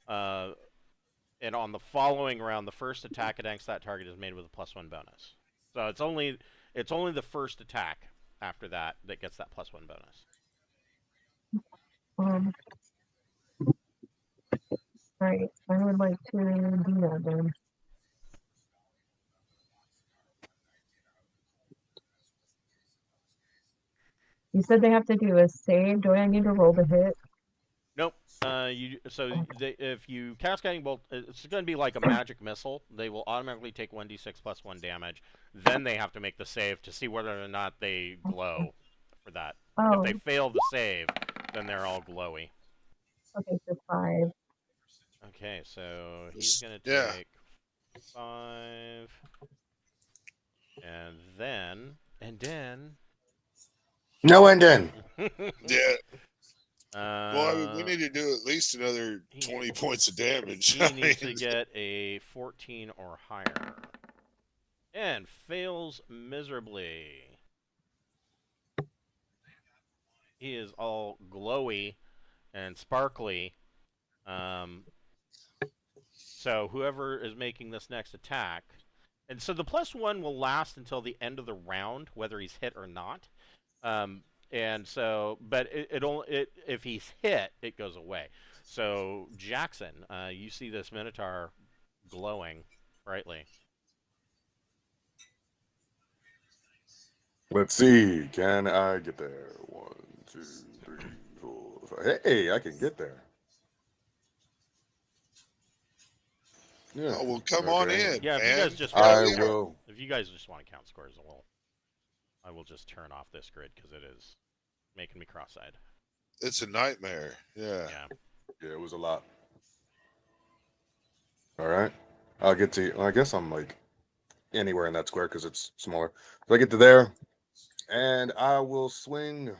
And on the following round, the first attack against that target is made with a +1 bonus. So it's only the first attack after that that gets that +1 bonus. Right. I would like to do that then. You said they have to do a save. Do I need to roll the hit? Nope. If you cast Guiding Bolt, it's going to be like a magic missile. They will automatically take 1d6 plus 1 damage. Then they have to make the save to see whether or not they glow for that. Oh. If they fail the save, then they're all glowy. Okay, so 5. Okay, so he's going to take 5. And then... No ending. Yeah. Well, I mean, we need to do at least another 20 points of damage. He needs to get a 14 or higher. And fails miserably. He is all glowy and sparkly. So whoever is making this next attack... And so the +1 will last until the end of the round, whether he's hit or not. And so, but if he's hit, it goes away. So Jackson, you see this Minotaur glowing brightly. Let's see. Can I get there? 1, 2, 3, 4, 5. Hey, I can get there. Yeah. Oh, well, come on in. Yeah, if you guys just will. If you guys just want to count scores, I will just turn off this grid because it is making me cross-eyed. It's a nightmare. Yeah. Yeah, it was a lot. All right. I'll get to. I guess I'm like anywhere in that square because it's smaller. So I get to there, and I will swing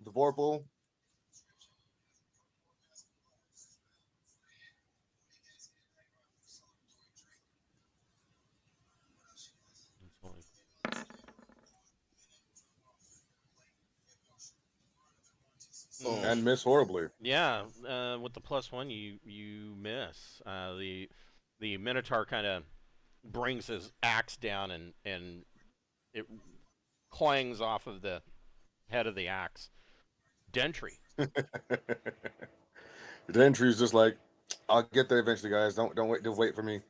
the Vorpal. And miss horribly. Yeah, with the +1, you miss. The Minotaur kind of brings his axe down and it clangs off of the head of the axe. Dentry. Dentry's just like, I'll get there eventually, guys. Don't wait for me.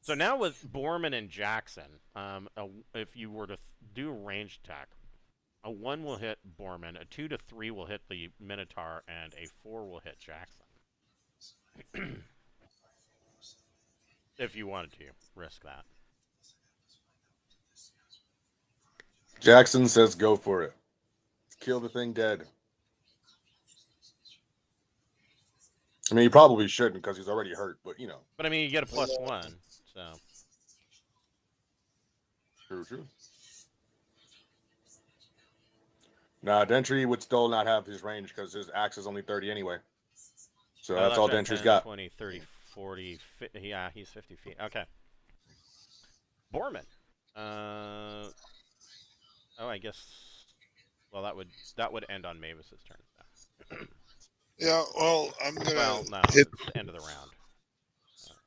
So now with Borman and Jackson, if you were to do a ranged attack, A 1 will hit Borman, a 2 to 3 will hit the Minotaur, and a 4 will hit Jackson. If you wanted to risk that. Jackson says go for it. Kill the thing dead. I mean, he probably shouldn't because he's already hurt, but you know. But I mean, you get a +1, so. True. Nah, Dentry would still not have his range because his axe is only 30 anyway. So that's all Dentry's 10, got. 20, 30, 40, yeah, he's 50 feet. Okay. Borman. Oh, I guess. Well, that would end on Mavis's turn. So. Yeah, well, I'm gonna Well, no, hit. it's the end of the round.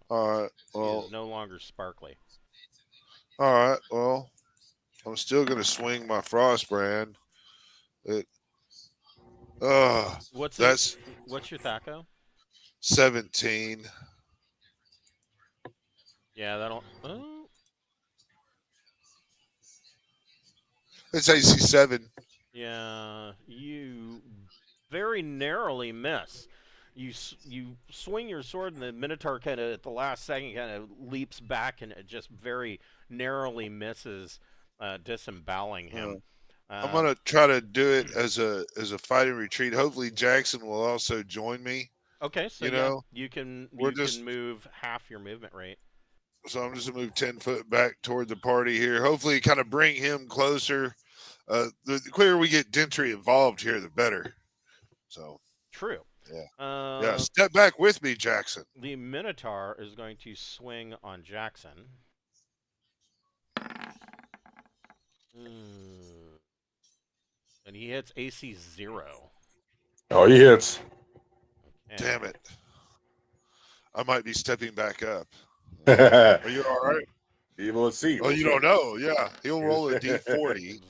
All right, He well, is no longer sparkly. all right, well, I'm still gonna swing my Frostbrand. That's What's your Thaco? 17. Yeah, that'll. Oh, It's AC 7. yeah, you very narrowly miss. You swing your sword, and the Minotaur kind of at the last second kind of leaps back, and it just very narrowly misses, disemboweling him. I'm gonna try to do it as a fighting retreat. Hopefully, Jackson will also join me. Okay, so You yeah, know, you can we're just move half your movement rate. so I'm just gonna move 10 foot back toward the party here. Hopefully, kind of bring him closer. The quicker we get Dentry involved here, the better. So True. yeah. Step back with me, Jackson. The Minotaur is going to swing on Jackson. And he hits AC 0. Oh, he hits. Okay. Damn it! I might be stepping back up. Are you all right? Evil at sea. Oh, you don't know. Yeah, he'll roll a D40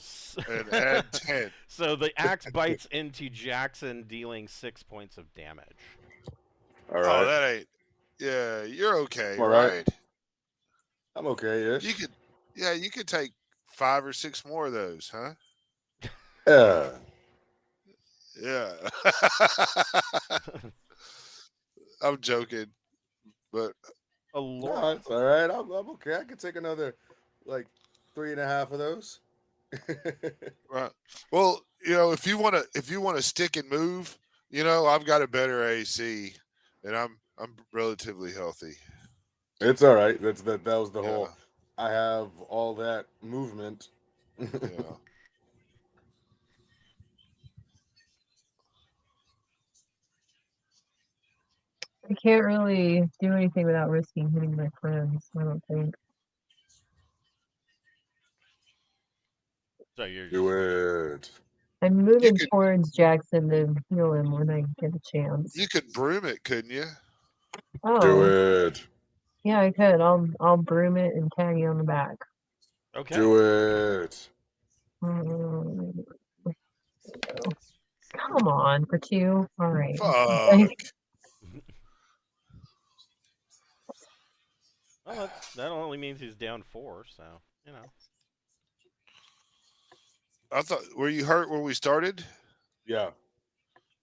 and add 10. So the axe bites into Jackson, dealing 6 points of damage. All right. Oh, that ain't. Yeah, you're okay, All right? right. I'm okay-ish. You could take 5 or 6 more of those, huh? Yeah. Yeah. I'm joking, but Alora. No, it's all right. I'm okay. I could take another, like, 3.5 of those. right. Well, if you want to stick and move, I've got a better AC, and I'm relatively healthy. It's all right. That was the Yeah. whole. I have all that movement. Yeah. I can't really do anything without risking hitting my friends, I don't think. So you're Do just, it. I'm moving towards Jackson to heal him when I get a chance. You could broom it, couldn't you? Oh, Do it. yeah, I could. I'll broom it and tag you on the back. Okay. Do it. Come on, for 2. All right. Fuck. Well, that only means he's down 4, so, I thought, were you hurt when we started? Yeah.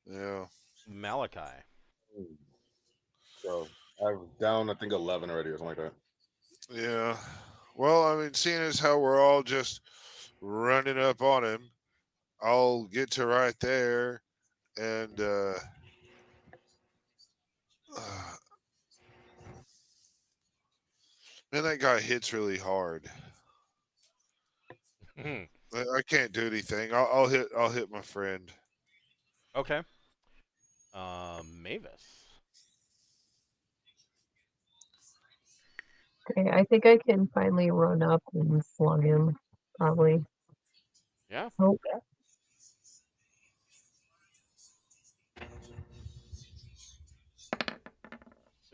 Yeah. Malachi. So I'm down, I think 11 already or something like that. Yeah. Well, I mean, seeing as how we're all just running up on him, I'll get to right there, and man, that guy hits really hard. I can't do anything. I'll hit my friend. Okay. Mavis. Okay, I think I can finally run up and slug him, probably. Yeah. Oh,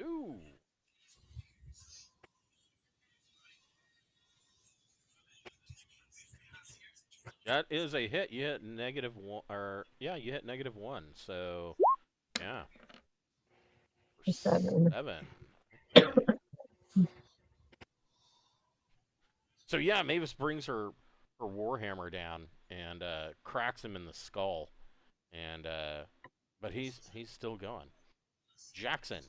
Ooh. That is a hit. You hit -1, or yeah, you hit -1. So, yeah. For 7. 7. Okay. So yeah, Mavis brings her her warhammer down and cracks him in the skull. And but he's still going. Jackson.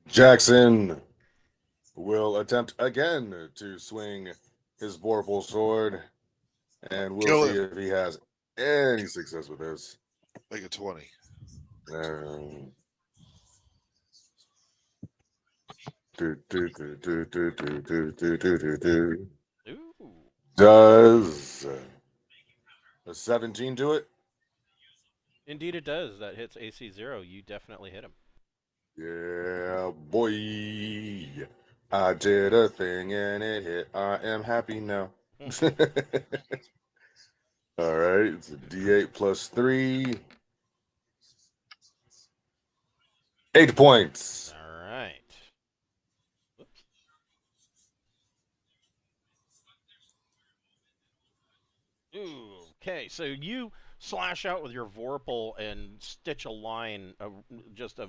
Jackson will attempt again to swing his vorpal sword, and we'll Kill see him. if he has any success with this. Make a 20. Um, do, do, do, do, do, do, do, do, do, do. Ooh. Does a 17 do it? Indeed, it does. That hits AC 0. You definitely hit him. Yeah, boy. I did a thing and it hit. I am happy now. All right, it's a D8 plus 3. 8 points. All right. Whoops. Ooh. Okay, so you slash out with your vorpal and stitch a line, just a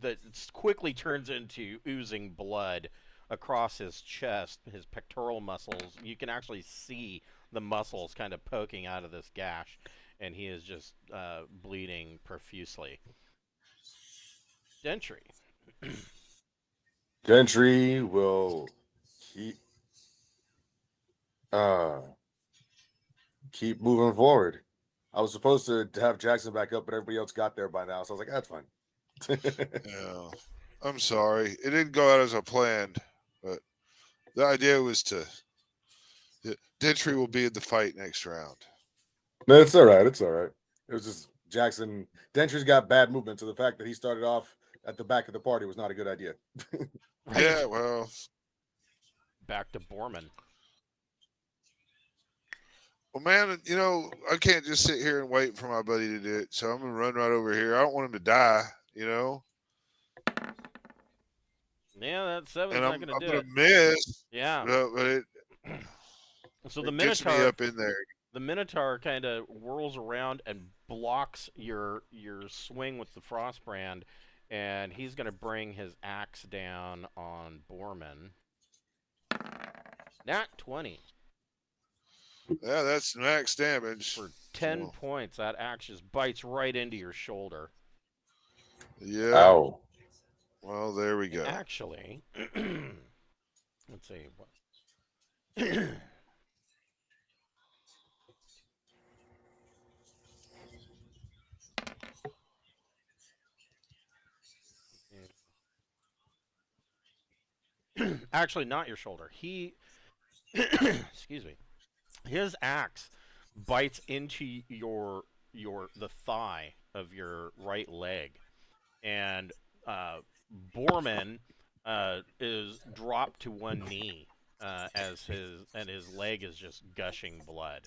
that quickly turns into oozing blood across his chest, his pectoral muscles. You can actually see the muscles kind of poking out of this gash, and he is just bleeding profusely. Gentry. Gentry will keep uh keep moving forward. I was supposed to have Jackson back up, but everybody else got there by now, so I was like, that's fine. Yeah. I'm sorry. It didn't go out as I planned, but the idea was to. Dentry will be in the fight next round. No, it's all right. It's all right. It was just Jackson. Gentry's got bad movement, so the fact that he started off at the back of the party was not a good idea. Right. Yeah, well, Back to Borman. man, I can't just sit here and wait for my buddy to do it. So I'm gonna run right over here. I don't want him to die, Yeah, that 7's and not I'm going to do gonna it. miss. Yeah. But it So the gets me Minotaur, up in there. the Minotaur kind of whirls around and blocks your swing with the Frostbrand, and he's going to bring his axe down on Borman. Nat 20 Yeah, that's max damage. for 10 So, points. That axe just bites right into your shoulder. yeah. Ow. Well, there we And go. actually, let's see. What? Actually, not your shoulder. He, excuse me. His axe bites into the thigh of your right leg, and Borman is dropped to one knee as his leg is just gushing blood.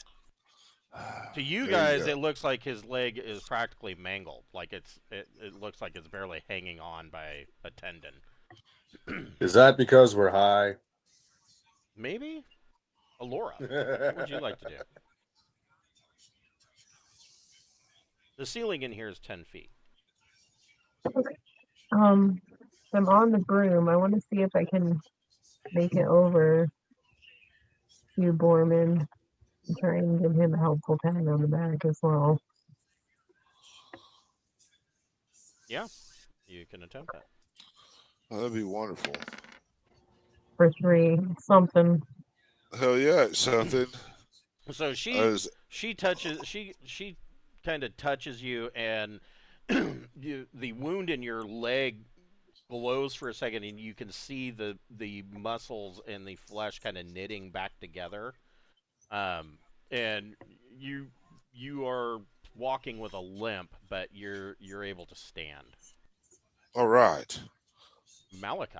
To you There you guys, go. it looks like his leg is practically mangled. Like it looks like it's barely hanging on by a tendon. Is that because we're high? Maybe? Alora, what would you like to do? The ceiling in here is 10 feet. So I'm on the broom. I want to see if I can make it over to Borman and try and give him a helpful pat on the back as well. Yeah, you can attempt that. Oh, that'd be wonderful. For 3 something. Hell yeah, it's something. So she kind of touches you, and the wound in your leg glows for a second, and you can see the muscles and the flesh kind of knitting back together. And you are walking with a limp, but you're able to stand. All right. Malachi.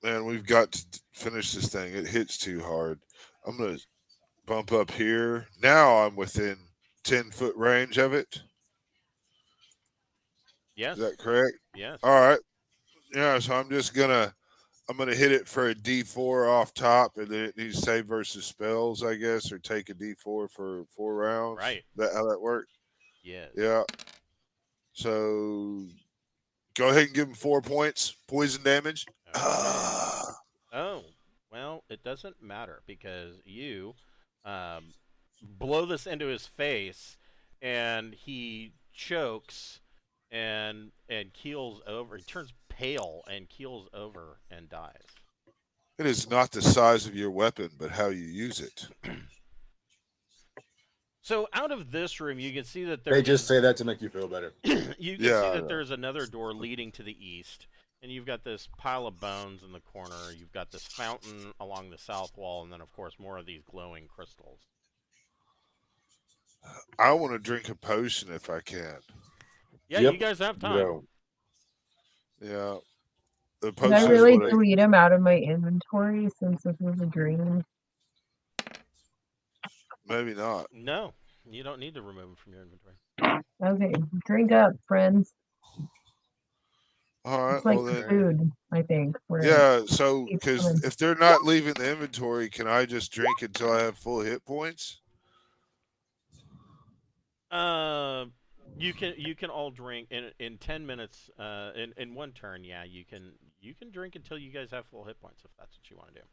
Man, we've got to finish this thing. It hits too hard. I'm going to bump up here. Now I'm within 10-foot range of it. Yes. Is that correct? Yes. All right. Yeah, so I'm gonna hit it for a D4 off top, and then it needs save versus spells, I guess, or take a D4 for 4 rounds. Right. That how that works? Yes. Yeah. So Go ahead and give him 4 points. Poison damage. Okay. Oh, well, it doesn't matter because you um, blow this into his face, and he chokes and keels over. He turns pale and keels over and dies. It is not the size of your weapon, but how you use it. So out of this room, you can see that They there's just say that to make you feel better. you can see Yeah. that there's another door leading to the east, and you've got this pile of bones in the corner. You've got this fountain along the south wall, and then of course more of these glowing crystals. I want to drink a potion if I can. Yeah, Yep. you guys have time. No. Yeah. The Did I potion is really what I. delete him out of my inventory since this was a dream? Maybe not. No, you don't need to remove them from your inventory. Okay, drink up, friends. All right. It's like Well then. food, I think. Where it Yeah. So, keeps because coming. if they're not leaving the inventory, can I just drink until I have full hit points? Uh, you can all drink in 10 minutes. In one turn. Yeah, you can drink until you guys have full hit points if that's what you want to do.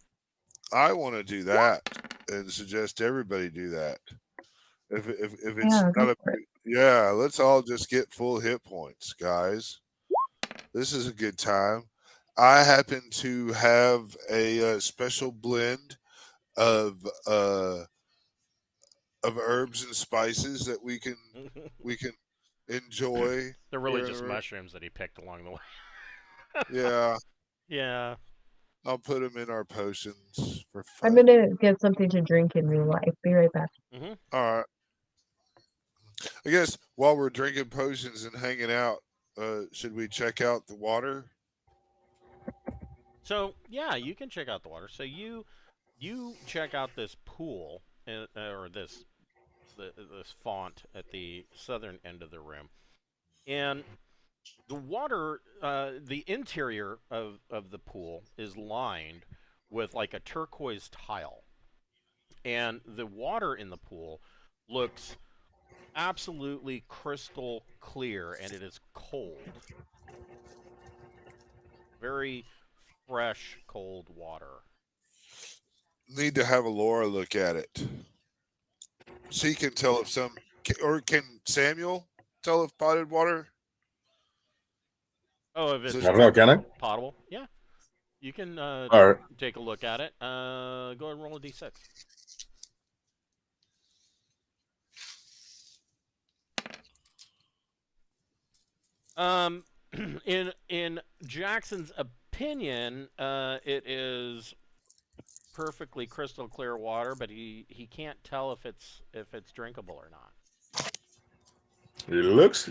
I want to do that and suggest everybody do that. If it's Yeah, not go a for it. yeah, let's all just get full hit points, guys. This is a good time. I happen to have a special blend of uh, of herbs and spices that we can enjoy They're really here in just the room. mushrooms that he picked along the way. Yeah, Yeah. I'll put them in our potions for I'm fun. gonna get something to drink in real life. Be right back. Mm-hmm. All right. I guess while we're drinking potions and hanging out, should we check out the water? So yeah, you can check out the water. So you check out this pool or this font at the southern end of the room, and the water, the interior of the pool is lined with like a turquoise tile, and the water in the pool looks absolutely crystal clear, and it is cold, very fresh, cold water. Need to have a Laura look at it. She can tell if some, or can Samuel tell if potted water? Oh, if Is it's this I don't know, can I? potable, yeah, you can All right. take a look at it. Go ahead and roll a d6. Um, in Jackson's opinion, it is perfectly crystal clear water, but he can't tell if it's drinkable or not. It looks.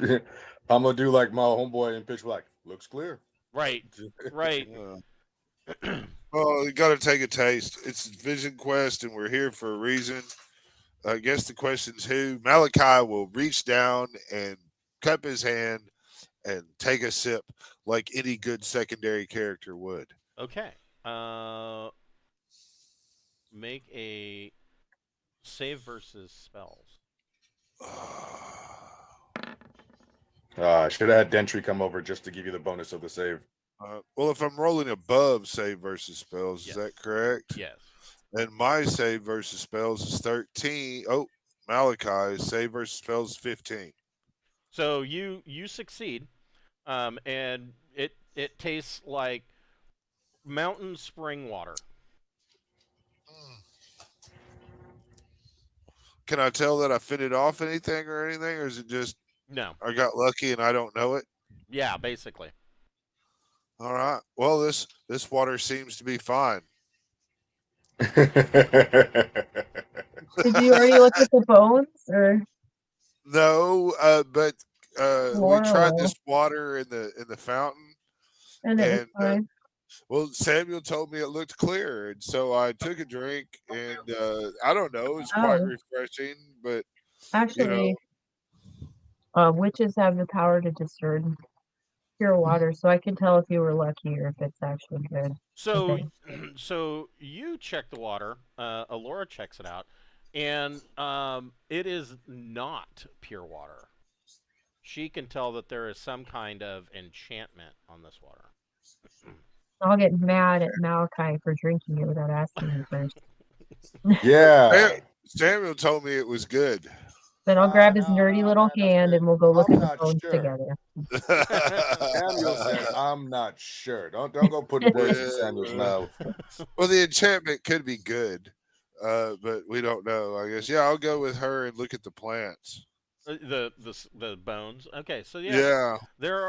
I'm gonna do like my homeboy in Pitch Black. Looks clear. Right, right. Well, you got to take a taste. It's Vision Quest, and we're here for a reason. I guess the question's who. Malachi will reach down and cup his hand and take a sip like any good secondary character would. Okay. Make a save versus spells. I should have had Dentry come over just to give you the bonus of the save. Well, if I'm rolling above save versus spells, Yes. is that correct? Yes. And my save versus spells is 13. Oh, Malachi's save versus spells is 15. So you succeed, and it tastes like mountain spring water. Can I tell that I fitted off anything, or is it just No. I got lucky and I don't know it? Yeah, basically. All right. Well, this water seems to be fine. Did you already look at the bones or No, but we tried floral? this water in the fountain, And it was and fine. well, Samuel told me it looked clear, and so I took a drink, and I don't know, it's quite Oh, refreshing, but you know, actually, witches have the power to discern pure water, so I can tell if you were lucky or if it's actually good. So Okay. so you check the water. Alora checks it out, and it is not pure water. she can tell that there is some kind of enchantment on this water. I'll get mad at Malachi for drinking it without asking him first. Yeah. Samuel told me it was good. Then I'll grab his No, nerdy little that's hand great. and we'll go look I'm at the not bones sure. together. Samuel said, "I'm not sure." Don't go putting words in Samuel's mouth. Well, the enchantment could be good, but we don't know. I guess. Yeah, I'll go with her and look at the plants. The bones. Okay, so Yeah. there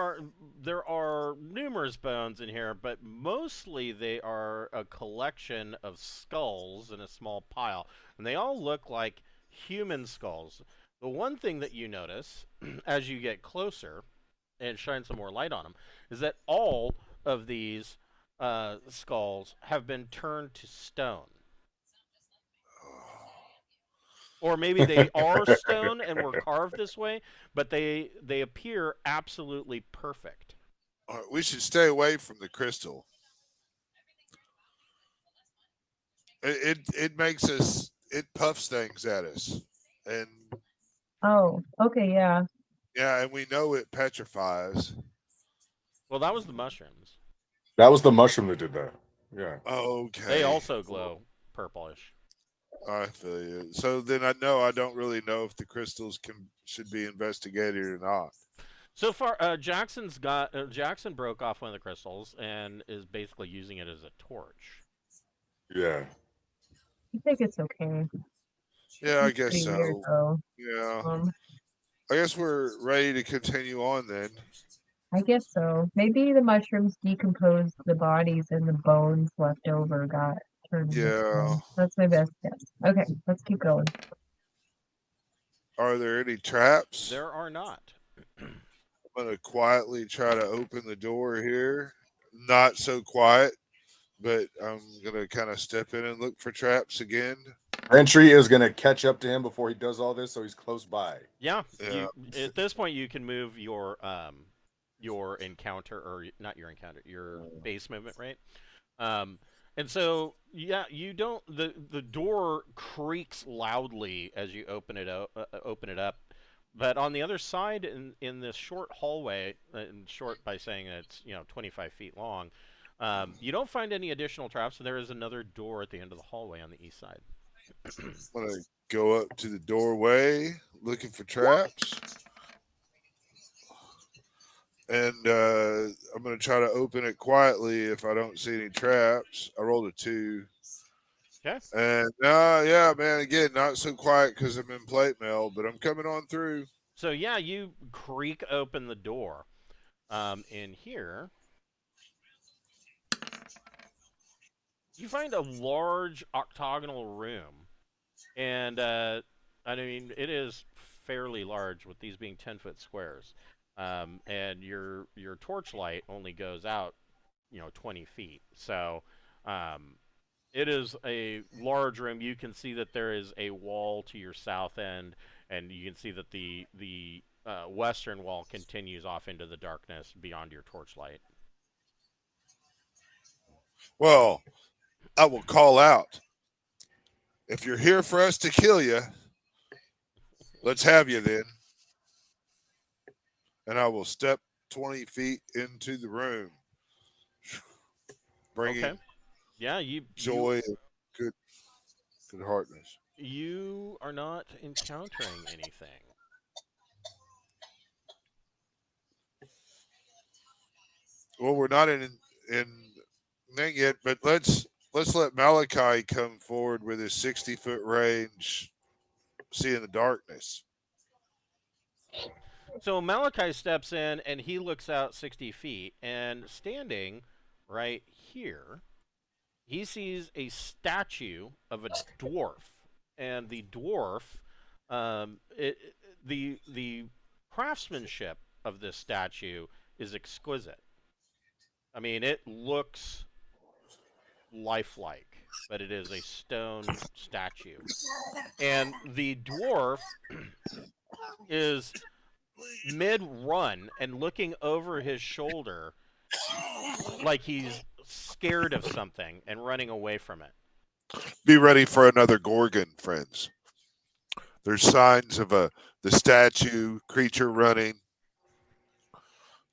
are numerous bones in here, but mostly they are a collection of skulls in a small pile, and they all look like human skulls. The one thing that you notice as you get closer and shine some more light on them is that all of these skulls have been turned to stone. Or maybe they are stone and were carved this way, but they appear absolutely perfect. All right, we should stay away from the crystal. It makes us. It puffs things at us, and Oh, okay, yeah. yeah, and we know it petrifies. Well, that was the mushrooms. That was the mushroom that did that. Yeah. Okay. They also glow purplish. I feel you. So then I know I don't really know if the crystals should be investigated or not. So far, Jackson broke off one of the crystals and is basically using it as a torch. Yeah. I think it's okay. Yeah, I It's guess pretty so. weird though. Yeah. Um, I guess we're ready to continue on then. I guess so. Maybe the mushrooms decomposed the bodies and the bones left over got turned into Yeah. stone. That's my best guess. Okay, let's keep going. Are there any traps? There are not. I'm going to quietly try to open the door here. Not so quiet, but I'm going to kind of step in and look for traps again. Entry is gonna catch up to him before he does all this, so he's close by. Yeah, Yeah. at this point you can move your encounter, or not your encounter, your base movement, right? And so yeah, you don't the door creaks loudly as you open it up. But on the other side, in this short hallway, and short by saying it's 25 feet long, you don't find any additional traps. So there is another door at the end of the hallway on the east side. I'm going to go up to the doorway looking for traps. And I'm going to try to open it quietly if I don't see any traps. I rolled a 2. Okay. And yeah, man, again, not so quiet because I'm in plate mail, but I'm coming on through. So yeah, you creak open the door. In here, you find a large octagonal room, and I mean it is fairly large with these being 10-foot squares. And your torchlight only goes out 20 feet. So it is a large room. You can see that there is a wall to your south end, and you can see that the western wall continues off into the darkness beyond your torchlight. Well, I will call out. If you're here for us to kill you, let's have you then. And I will step 20 feet into the room, bringing Okay. Yeah, joy and good heartedness. You are not encountering anything. Well, we're not in thing yet, but let's let Malachi come forward with his 60-foot range, see in the darkness. So Malachi steps in and he looks out 60 feet, and standing right here, he sees a statue of a dwarf. And the dwarf, the craftsmanship of this statue is exquisite. I mean, it looks lifelike, but it is a stone statue. And the dwarf is mid-run and looking over his shoulder like he's scared of something and running away from it. Be ready for another Gorgon, friends. There's signs of the statue creature running.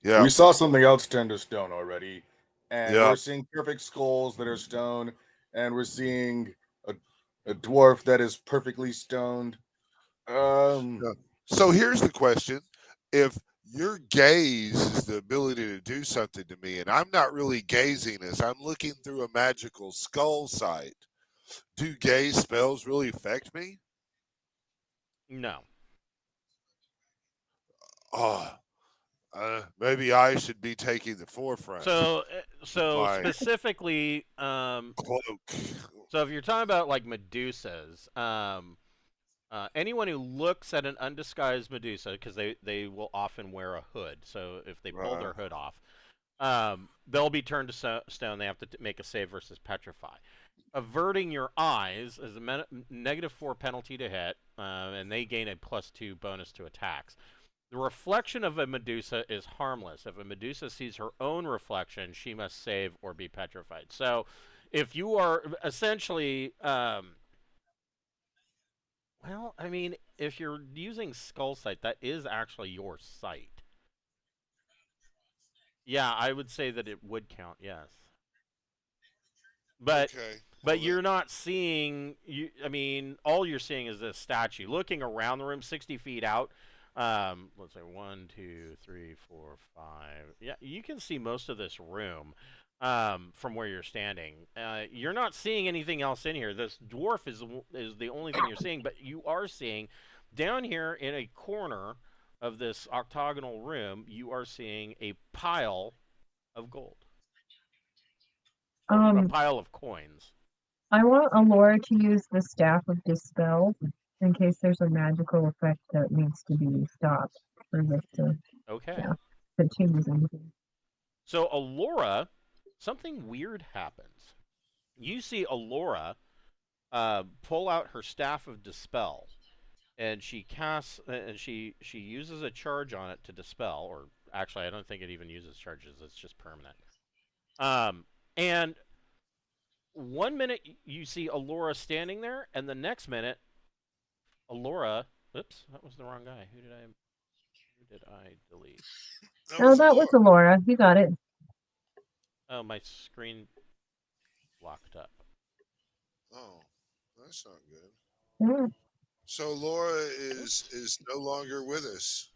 Yeah. We saw something else turn to stone already, and Yeah. we're seeing perfect skulls that are stone, and we're seeing a dwarf that is perfectly stoned. Yeah. So here's the question: if your gaze is the ability to do something to me, and I'm not really gazing as I'm looking through a magical skull sight, do gaze spells really affect me? No. Oh, maybe I should be taking the forefront So with so my specifically, cloak. so if you're talking about like Medusas, anyone who looks at an undisguised Medusa, because they will often wear a hood, so if they pull their hood off, they'll be turned to stone. They have to make a save versus petrify. Averting your eyes is a -4 penalty to hit, and they gain a +2 bonus to attacks. The reflection of a Medusa is harmless. If a Medusa sees her own reflection, she must save or be petrified. So, if you are essentially, well, I mean, if you're using Skull Sight, that is actually your sight. Yeah, I would say that it would count. Yes, but Okay. but you're not seeing. I mean, all you're seeing is this statue. Looking around the room, 60 feet out. Let's say 1, 2, 3, 4, 5. Yeah, you can see most of this room from where you're standing. You're not seeing anything else in here. This dwarf is the only thing you're seeing, but you are seeing down here in a corner of this octagonal room. You are seeing a pile of gold, or a pile of coins. I want Alora to use the Staff of Dispel in case there's a magical effect that needs to be stopped for this to Okay. continue anything. So Alora, something weird happens. You see Alora pull out her staff of dispel, and she casts and she uses a charge on it to dispel. Or actually, I don't think it even uses charges; it's just permanent. And one minute you see Alora standing there, and the next minute, Alora. Oops, that was the wrong guy. Who did I delete? That Oh, was that was Alora. You got it. Oh, my screen locked up. Oh, that's not good. Yeah. So Laura is no longer with us.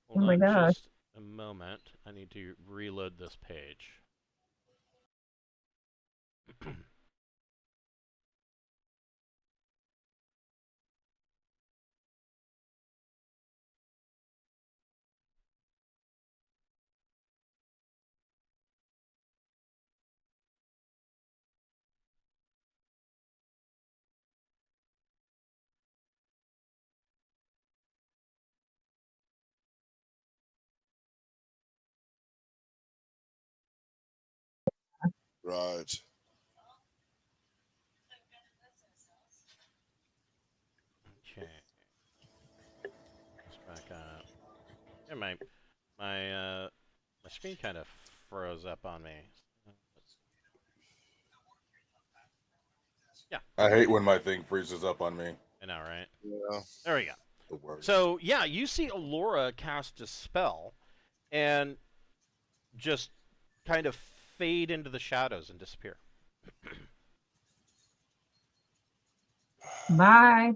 Hold my on gosh. just a moment. I need to reload this page. Right. Okay. Let's back up. Yeah, my screen kind of froze up on me. Yeah. I hate when my thing freezes up on me. I know, right? Yeah. There we go. The worst. So yeah, you see Alora cast a spell and just kind of fade into the shadows and disappear. Bye.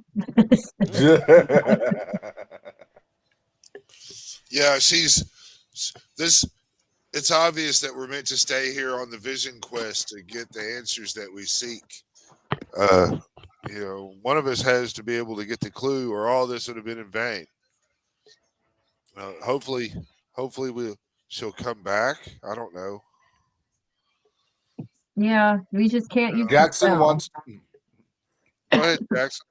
Yeah, she's this. It's obvious that we're meant to stay here on the vision quest to get the answers that we seek. Uh, one of us has to be able to get the clue, or all this would have been in vain. Hopefully, she'll come back. I don't know. Yeah, we just can't use the Jackson spell. wants Go ahead, Jackson.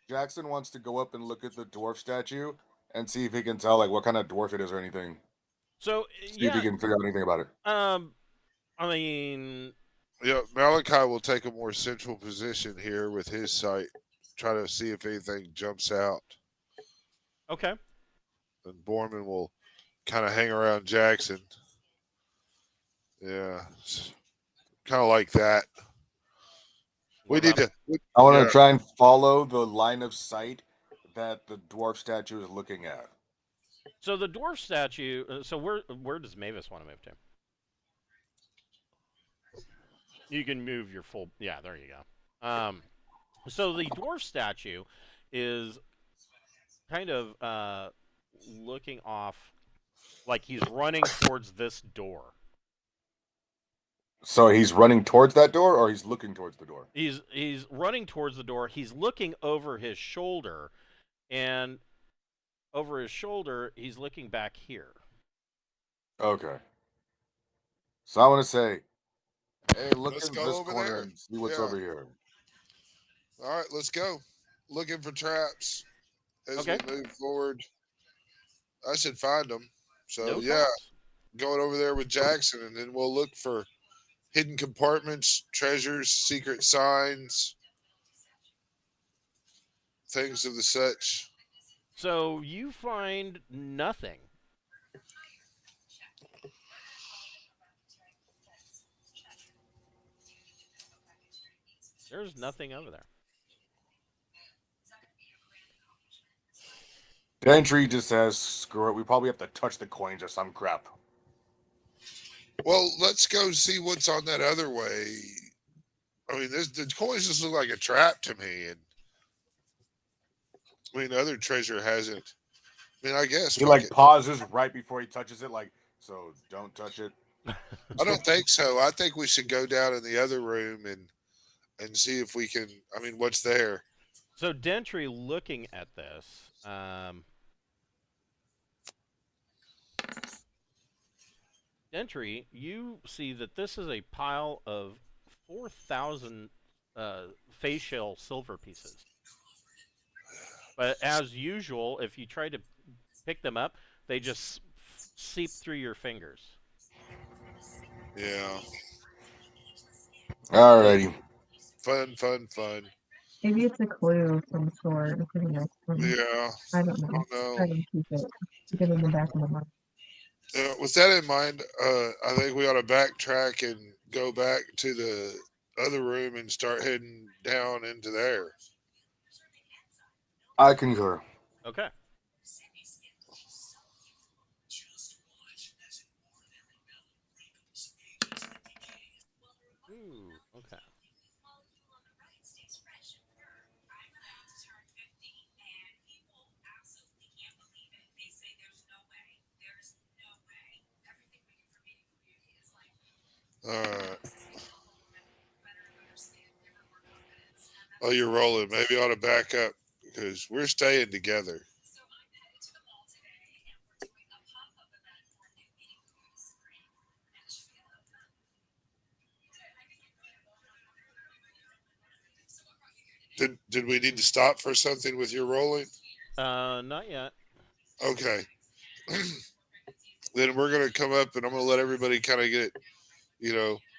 Jackson wants to go up and look at the dwarf statue and see if he can tell like what kind of dwarf it is or anything. So See if he can figure out anything about it. I mean, Yeah, Malachi will take a more central position here with his sight. Try to see if anything jumps out. okay. And Borman will kind of hang around Jackson. Yeah, kind of like that. We need to. I want to try and follow the line of sight that the dwarf statue is looking at. So the dwarf statue. So where does Mavis want to move to? You can move your full. Yeah, there you go. So the dwarf statue is kind of looking off, like he's running towards this door. So he's running towards that door, or he's looking towards the door? He's running towards the door. He's looking over his shoulder, and over his shoulder, he's looking back here. Okay. So I want to say, hey, look Let's in go this over corner there. and see what's Yeah. over here. All right, let's go. Looking for traps as Okay. we move forward. I should find them. So No yeah, traps. going over there with Jackson, and then we'll look for hidden compartments, treasures, secret signs, things of the such. So you find nothing. There's nothing over there. The entry just says, screw it, we probably have to touch the coins or some crap. Well, let's go see what's on that other way. I mean, the coins just look like a trap to me, and I mean, the other treasure hasn't. I mean, I guess He fuck like it. pauses right before he touches it, like, so don't touch it. I don't think so. I think we should go down in the other room and see if we can. I mean, what's there? So Dentry, looking at this, Dentry, you see that this is a pile of 4,000 facial silver pieces. But as usual, if you try to pick them up, they just seep through your fingers. Yeah. Alrighty. Fun. Maybe it's a clue of some sort for the next one. Yeah. I don't know. Try to keep it in the back of my mind. With that in mind, I think we ought to backtrack and go back to the other room and start heading down into there. I concur. Okay. Ooh, okay. Oh, you're rolling. Maybe I ought to back up because we're staying together. Did we need to stop for something with your rolling? Not yet. Okay. Then we're gonna come up and I'm gonna let everybody kind of get,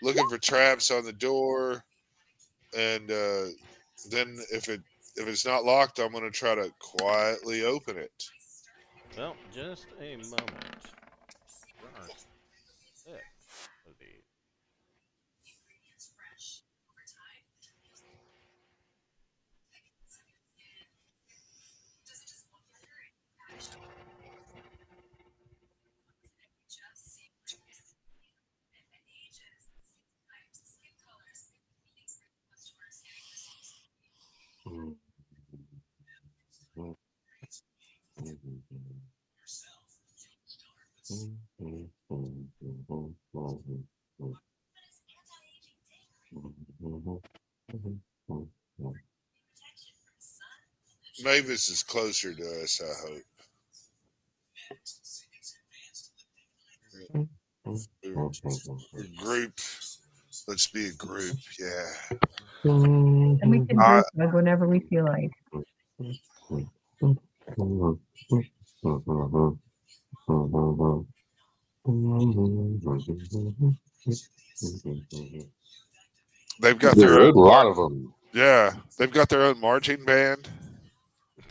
looking for traps on the door, and then if it's not locked, I'm gonna try to quietly open it. Well, just a moment. There are 6 of these. Mavis is closer to us, I hope. We're group. Let's be a group. Yeah. And we can group hug whenever we feel like. They've got There's their a own. lot of them. Yeah, they've got their own marching band.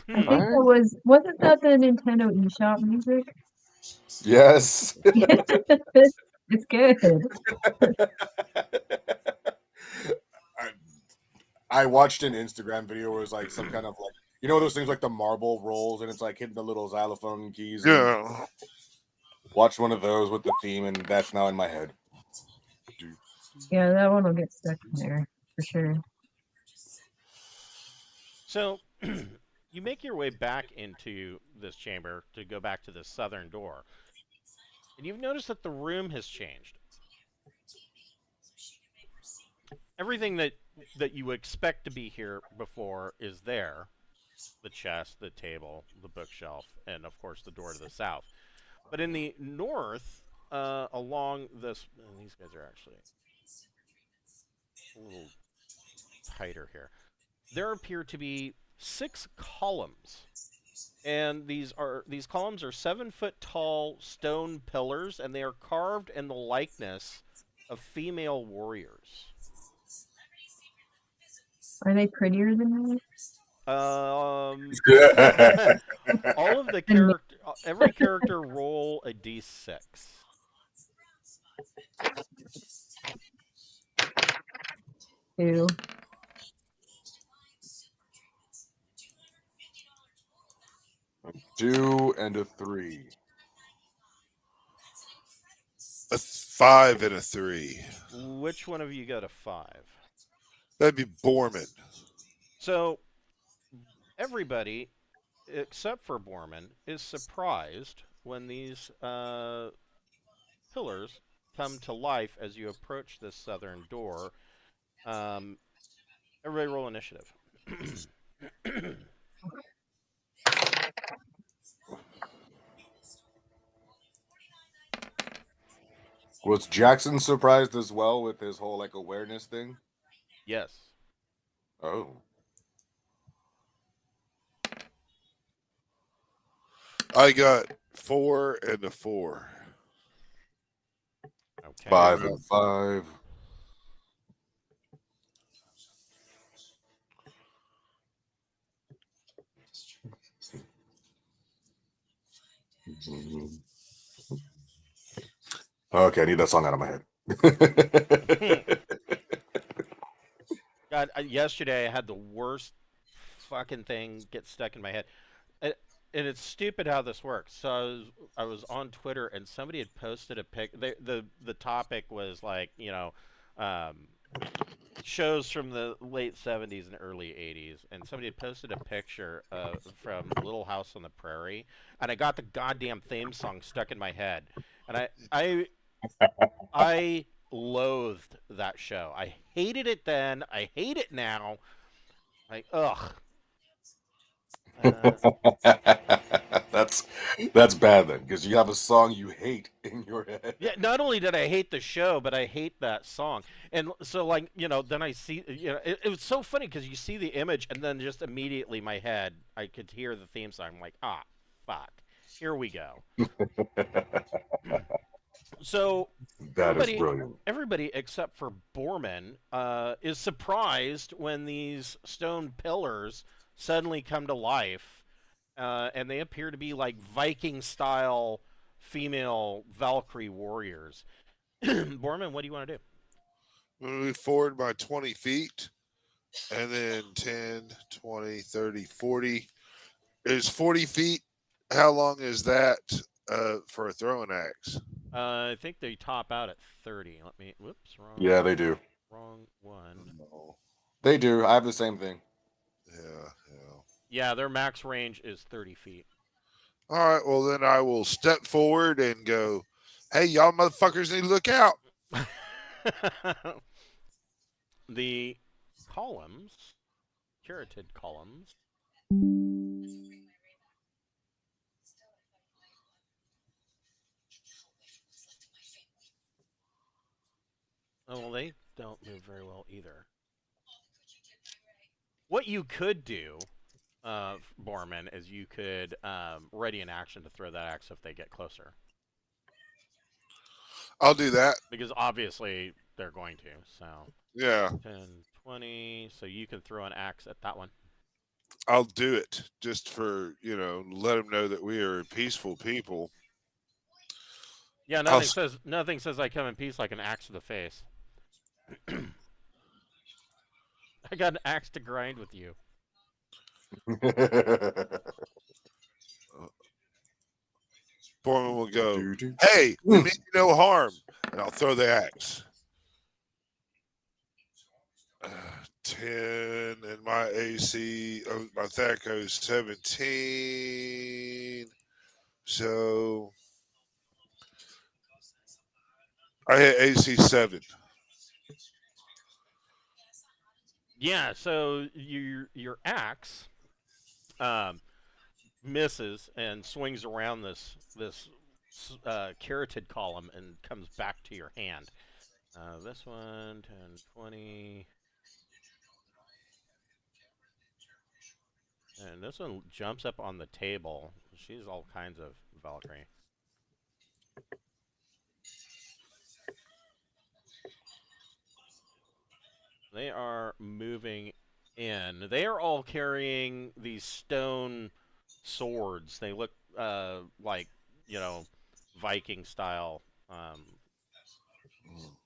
I think that wasn't that the Nintendo eShop music? Yes. It's good. I watched an Instagram video where it was like some kind of like You know those things like the marble rolls, and it's like hitting the little xylophone keys. And Yeah. watch one of those with the theme, and that's now in my head. Yeah, that one will get stuck in there for sure. So you make your way back into this chamber to go back to the southern door, and you've noticed that the room has changed. Everything that you expect to be here before is there. The chest, the table, the bookshelf, and of course the door to the south. But in the north, along this, and these guys are actually a little tighter here. There appear to be 6 columns, and these columns are 7-foot tall stone pillars, and they are carved in the likeness of female warriors. Are they prettier than me? All of the And character, every character roll a d6. 2. 2 and a 3. A 5 and a 3. Which one of you got a 5? That'd be Borman. So everybody except for Borman is surprised when these pillars come to life as you approach this southern door. Everybody roll initiative. Was Jackson surprised as well with his whole like awareness thing? Yes. Oh. I got 4 and a 4. Okay. 5 and 5. Okay, I need that song out of my head. God, yesterday I had the worst fucking thing get stuck in my head. And it's stupid how this works. So I was on Twitter and somebody had posted a pic. The topic was like, shows from the late 70s and early 80s, and somebody had posted a picture from Little House on the Prairie, and I got the goddamn theme song stuck in my head. And I loathed that show. I hated it then. I hate it now. Like, ugh. That's bad then, because you have a song you hate in your head. Yeah, not only did I hate the show, but I hate that song. And so, like, then I see, it was so funny because you see the image, and then just immediately my head, I could hear the theme song. I'm like, ah, fuck. Here we go. So That is brilliant. Everybody except for Borman is surprised when these stone pillars suddenly come to life, and they appear to be like Viking-style female Valkyrie warriors. Borman, what do you want to do? I'm going to move forward by 20 feet, and then 10, 20, 30, 40. Is 40 feet, how long is that for a throwing axe? I think they top out at 30. Let me. Whoops, wrong. Yeah, they do. Wrong one. No. They do. I have the same thing. Yeah. Yeah, their max range is 30 feet. All right, well, then I will step forward and go, hey, y'all motherfuckers need to look out. The columns, curated columns. Oh, well, they don't move very well either. What you could do, Borman, is you could ready an action to throw that axe if they get closer. I'll do that. Because obviously they're going to, so. Yeah. 10, 20, so you can throw an axe at that one. I'll do it just for, let them know that we are peaceful people. Yeah, nothing says I come in peace like an axe to the face. I got an axe to grind with you. Borman will go, Do-do-do. "Hey, we mean you no harm," and I'll throw the axe. 10 and my AC, my THACO is 17. So I hit AC 7. Yeah, so your axe misses and swings around this carotid column and comes back to your hand. This one, 10, 20. And this one jumps up on the table. She's all kinds of Valkyrie. They are moving in. They are all carrying these stone swords. They look like, Viking style.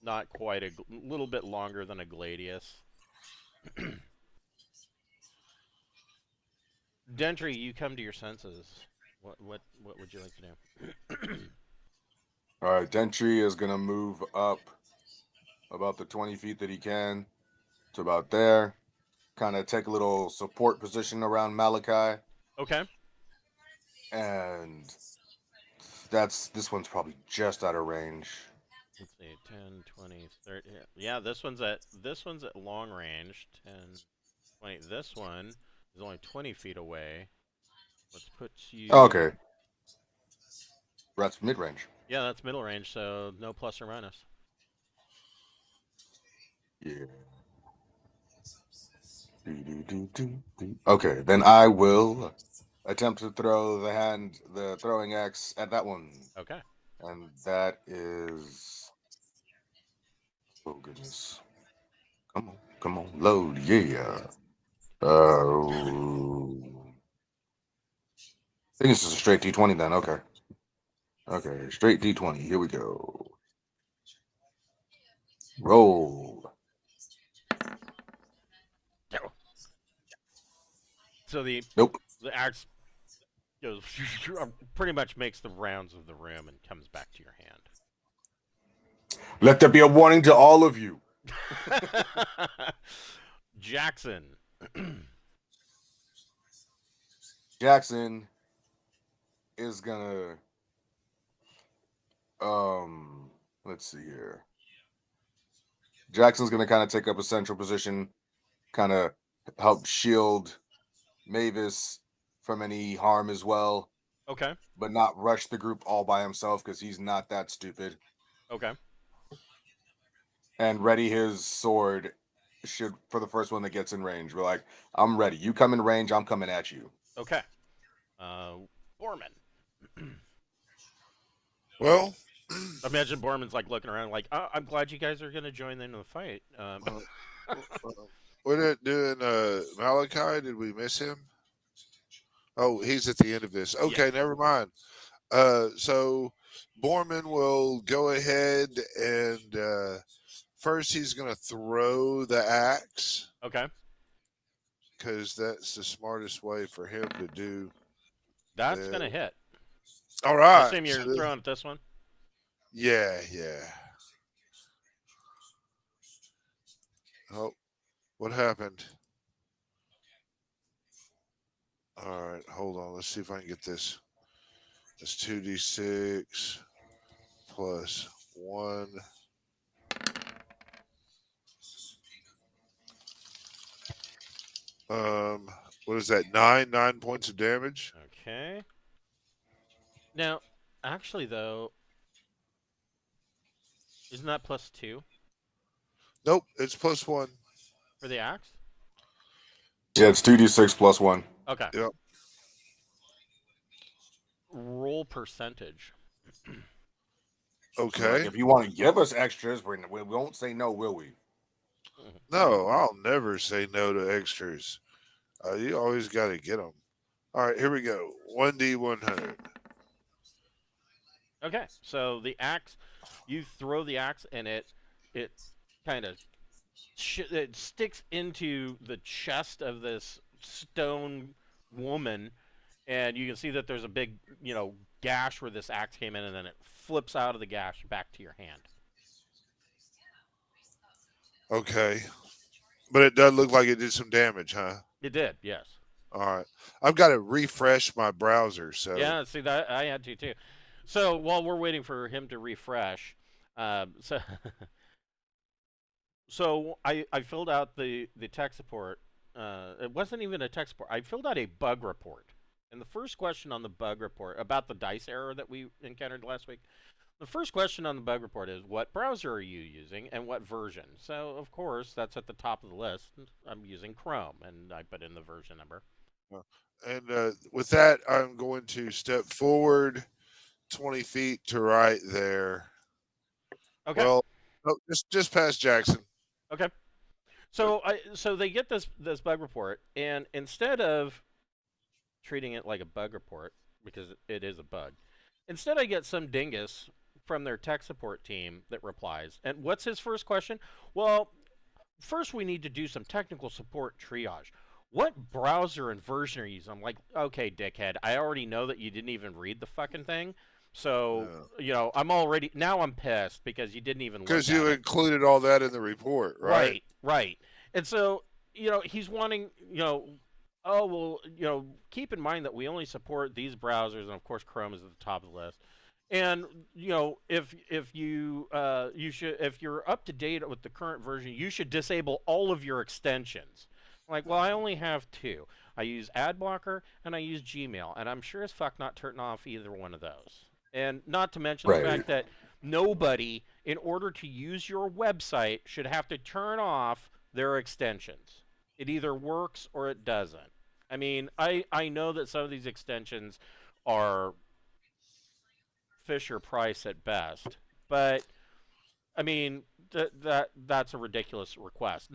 Not quite a little bit longer than a gladius. Dentry, you come to your senses. What would you like to do? All right, Dentry is gonna move up about the 20 feet that he can to about there. Kind of take a little support position around Malachi, Okay. and this one's probably just out of range. Let's see, 10, 20, 30. Yeah, this one's at long range. 10, 20. This one is only 20 feet away. Let's put you. Okay, that's mid range. Yeah, that's middle range, so no plus or minus. Yeah. Okay, then I will attempt to throw the throwing axe at that one. Okay. And that is, oh goodness. Come on, load, yeah. I think this is a straight D20 then, okay. Okay, straight D20, here we go. Roll. So the Nope. axe goes pretty much makes the rounds of the room and comes back to your hand. Let there be a warning to all of you. Jackson. Jackson is gonna let's see here. Jackson's gonna kind of take up a central position, kind of help shield Mavis from any harm as well, Okay. but not rush the group all by himself because he's not that stupid. Okay. And ready his sword for the first one that gets in range. We're like, I'm ready. You come in range, I'm coming at you. Okay. Borman. Well, Imagine Borman's like looking around, like, I'm glad you guys are gonna join in the fight. what are doing Malachi? Did we miss him? Oh, he's at the end of this. Okay, never mind. So Borman will go ahead and first he's going to throw the axe. Okay. Because that's the smartest way for him to do. That's gonna hit. All right. I assume you're throwing at this one. Yeah. Oh, what happened? All right, hold on. Let's see if I can get this. It's 2d6 plus 1. What is that? 9 points of damage. Okay. Now, actually, though, isn't that +2 Nope, it's plus 1. for the axe? Yeah, it's 2d6 plus 1. Okay. Yep. Roll percentage. Okay. Like, if you want to give us extras, we won't say no, will we? No, I'll never say no to extras. You always got to get them. All right, here we go. 1d100. Okay, so the axe, you throw the axe and it kind of it sticks into the chest of this stone woman, and you can see that there's a big, gash where this axe came in, and then it flips out of the gash back to your hand. Okay. But it does look like it did some damage, huh? It did, yes. All right. I've got to refresh my browser, so Yeah, see that I had to too. So while we're waiting for him to refresh, so so I filled out the tech support. It wasn't even a tech support. I filled out a bug report, and the first question on the bug report about the dice error that we encountered last week. The first question on the bug report is, what browser are you using and what version? So, of course, that's at the top of the list. I'm using Chrome, and I put in the version number. and with that, I'm going to step forward 20 feet to right there. Okay. Well, no, just past Jackson. Okay. So they get this bug report, and instead of treating it like a bug report, because it is a bug, instead I get some dingus from their tech support team that replies. And what's his first question? Well, first we need to do some technical support triage. What browser and version are you using? I'm like, okay, dickhead, I already know that you didn't even read the fucking thing. So, I'm pissed because you didn't even look Because at you it. included all that in the report, right? Right. And so, he's wanting, keep in mind that we only support these browsers, and of course Chrome is at the top of the list. And if you're up to date with the current version, you should disable all of your extensions. I'm like, well, I only have 2. I use Adblocker and I use Gmail, and I'm sure as fuck not turning off either one of those. And not to mention the fact that nobody, in order to use your website, should have to turn off their extensions. It either works or it doesn't. I mean, I know that some of these extensions are Fisher Price at best, but I mean that's a ridiculous request.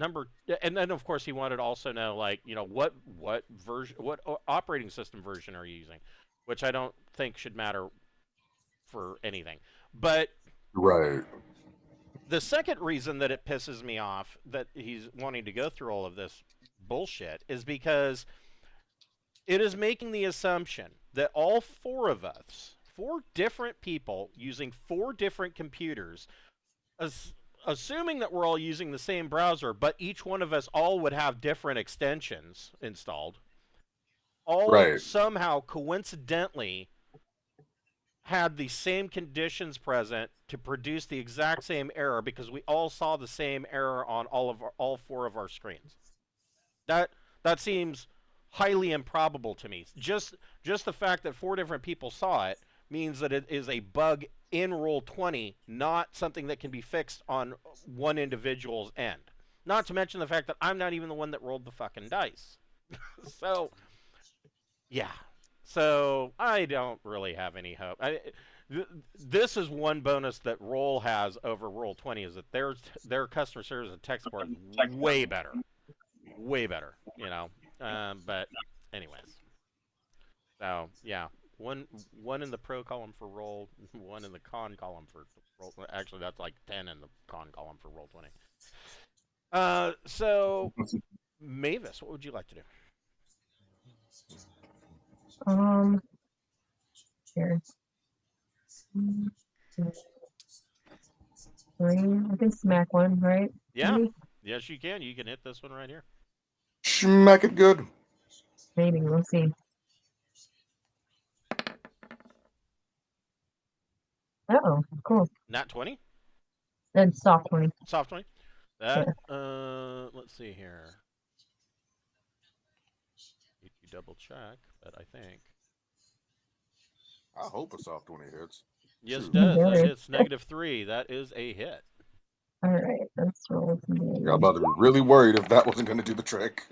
And then of course he wanted to also know, like, what version, what operating system version are you using, which I don't think should matter for anything. But Right. the second reason that it pisses me off that he's wanting to go through all of this bullshit is because it is making the assumption that all 4 of us, 4 different people using 4 different computers, assuming that we're all using the same browser, but each one of us all would have different extensions installed, all somehow coincidentally had the same conditions present to produce the exact same error, because we all saw the same error on all 4 of our screens. That seems highly improbable to me. Just the fact that 4 different people saw it means that it is a bug in Roll20, not something that can be fixed on one individual's end. Not to mention the fact that I'm not even the one that rolled the fucking dice. So, yeah. So, I don't really have any hope. This is one bonus that Roll has over Roll20, is that their customer service and tech support is way better. Way better, but anyways. So, yeah. One in the pro column for Roll, 1 in the con column for Roll. Actually, that's like 10 in the con column for Roll20. So, Mavis, what would you like to do? Here. 3. I can smack one, right? Yeah. Maybe? Yes, you can. You can hit this one right here. Smack it good. Maybe. We'll see. Oh, cool. Nat 20? And soft 20. Soft 20? That, let's see here. Need to double check, but I think. I hope a soft 20 hits. Yes, it does. That hits -3. That is a hit. All right, let's roll some damage. I'm about to be really worried if that wasn't going to do the trick.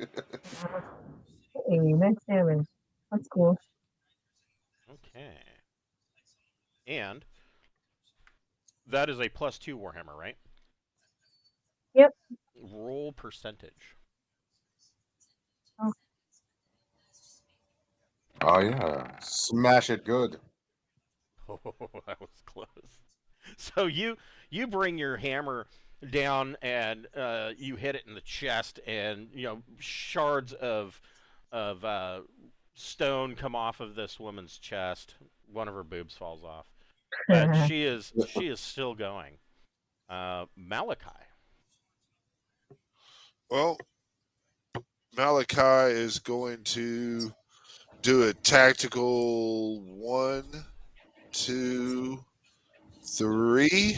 Hey, max damage. That's cool. Okay. And that is a +2 Warhammer, right? Yep. Roll percentage. Oh, yeah. Smash it good. Oh, that was close. So you bring your hammer down and you hit it in the chest, and shards of of stone come off of this woman's chest. One of her boobs falls off, but she is still going. Malachi. Well, Malachi is going to do a tactical 1, 2, 3,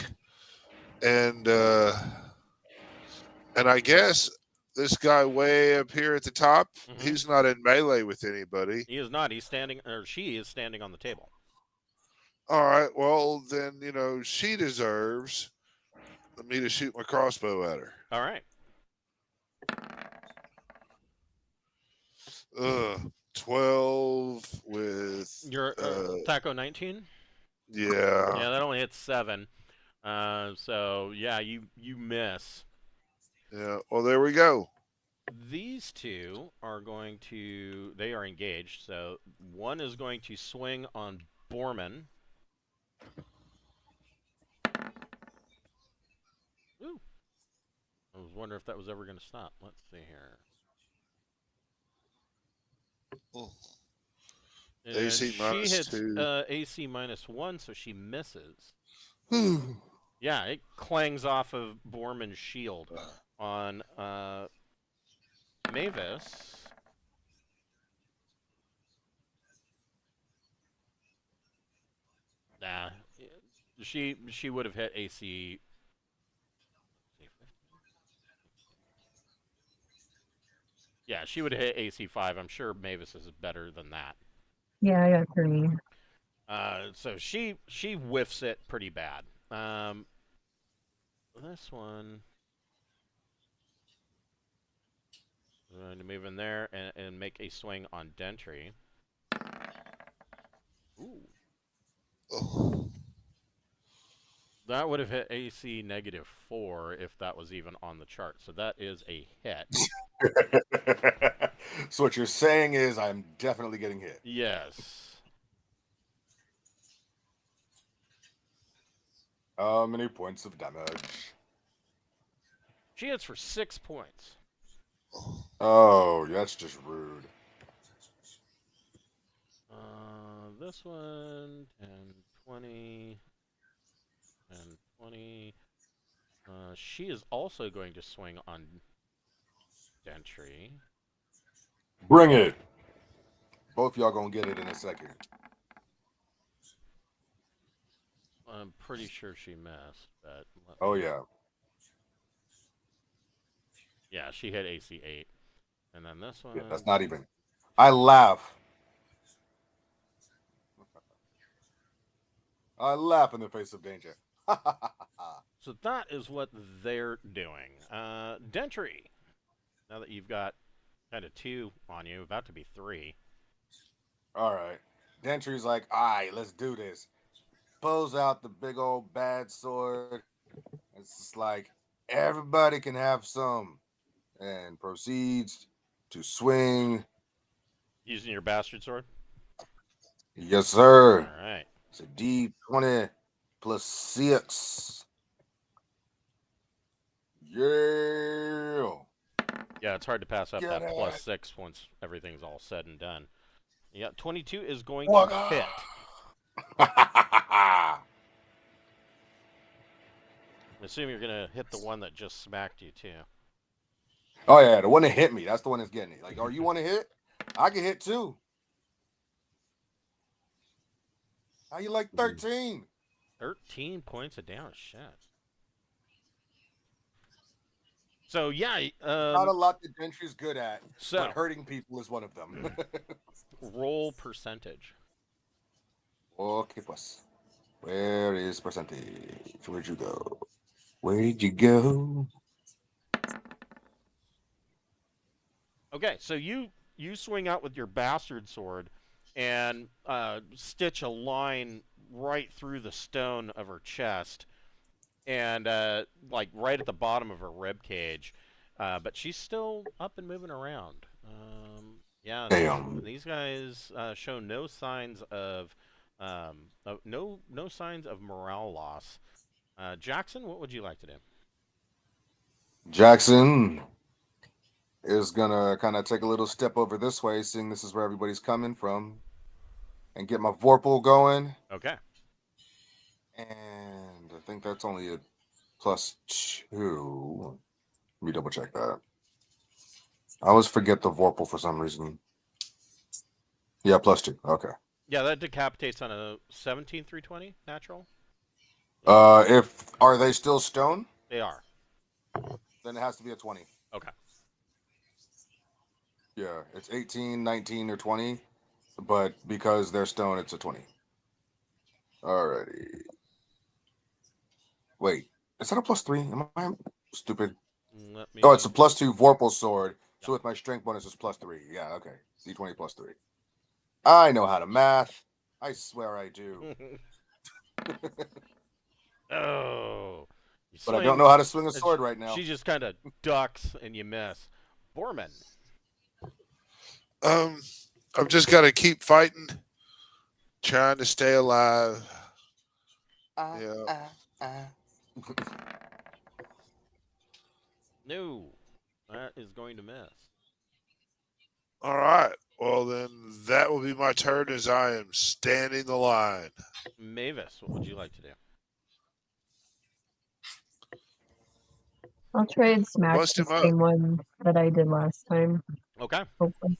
and I guess this guy way up here at the top, Mm-hmm. he's not in melee with anybody. He is not. He's standing, or she is standing on the table. All right, well then she deserves me to shoot my crossbow at her. All right. 12 with Your Taco 19. yeah. Yeah, that only hits 7. So yeah, you miss. Yeah. Well, there we go. These two are going to. They are engaged. So one is going to swing on Borman. Ooh. I was wondering if that was ever going to stop. Let's see here. And AC she minus hits 2. AC -1, so she misses. Whew. Yeah, it clangs off of Borman's shield on Mavis. Nah, she would have hit AC. Yeah, she would have hit AC 5. I'm sure Mavis is better than that. Yeah, I got 3. So she whiffs it pretty bad. This one. I'm going to move in there and make a swing on Dentry. Ooh. Oh. That would have hit AC -4 if that was even on the chart. So that is a hit. So what you're saying is I'm definitely getting hit. Yes. How many points of damage? She hits for 6 points. Oh, that's just rude. This one, 10, 20, 10, 20. She is also going to swing on Dentry. Bring it. Both y'all gonna get it in a second. I'm pretty sure she missed, but Oh yeah. Yeah, she hit AC 8. And then this one. Yeah, that's not even. I laugh. I laugh in the face of danger. So that is what they're doing. Dentry. Now that you've got kind of 2 on you, about to be 3. All right. Dentry's like, all right, let's do this. Pulls out the big old bad sword. It's just like, everybody can have some. And proceeds to swing. Using your bastard sword? Yes, sir. All right. It's a D20 plus 6. Yeah. Yeah, it's hard to pass up Get that it. +6 once everything's all said and done. Yeah, 22 is going to hit. I assume you're going to hit the one that just smacked you, too. Oh, yeah, the one that hit me. That's the one that's getting it. Like, oh, you want to hit? I can hit too. How you like 13? 13 points of damage. Shit. So, yeah. Not a lot that Gentry's good at, So, but hurting people is one of them. roll percentage. Okay, pues. Where is percentage? Where'd you go? Where did you go? Okay, so you swing out with your bastard sword and stitch a line right through the stone of her chest and like right at the bottom of her rib cage, but she's still up and moving around. Yeah, Damn. these guys show no signs of no signs of morale loss. Jackson, what would you like to do? Jackson is gonna kind of take a little step over this way, seeing this is where everybody's coming from, and get my Vorpal going. Okay. And I think that's only a +2. Let me double check that. I always forget the Vorpal for some reason. Yeah, +2. Okay. Yeah, that decapitates on a 17 320 natural. If are they still stone? They are. Then it has to be a 20. Okay. Yeah, it's 18, 19, or 20, but because they're stone, it's a 20. Alrighty. Wait, is that a +3? Am I stupid? Let Oh, it's a me. +2 Vorpal sword. Yeah. So with my strength bonus, it's +3. Yeah, okay. D20 +3. I know how to math. I swear I do. Oh. You But I don't swing. know how to swing a And sword right now. she just kind of ducks and you miss. Borman. I've just got to keep fighting, trying to stay alive. Yeah. No. That is going to miss. All right. Well, then that will be my turn as I am standing the line. Mavis, what would you like to do? I'll try and smack Bust the him up. same one that I did last time. Okay. Hopefully.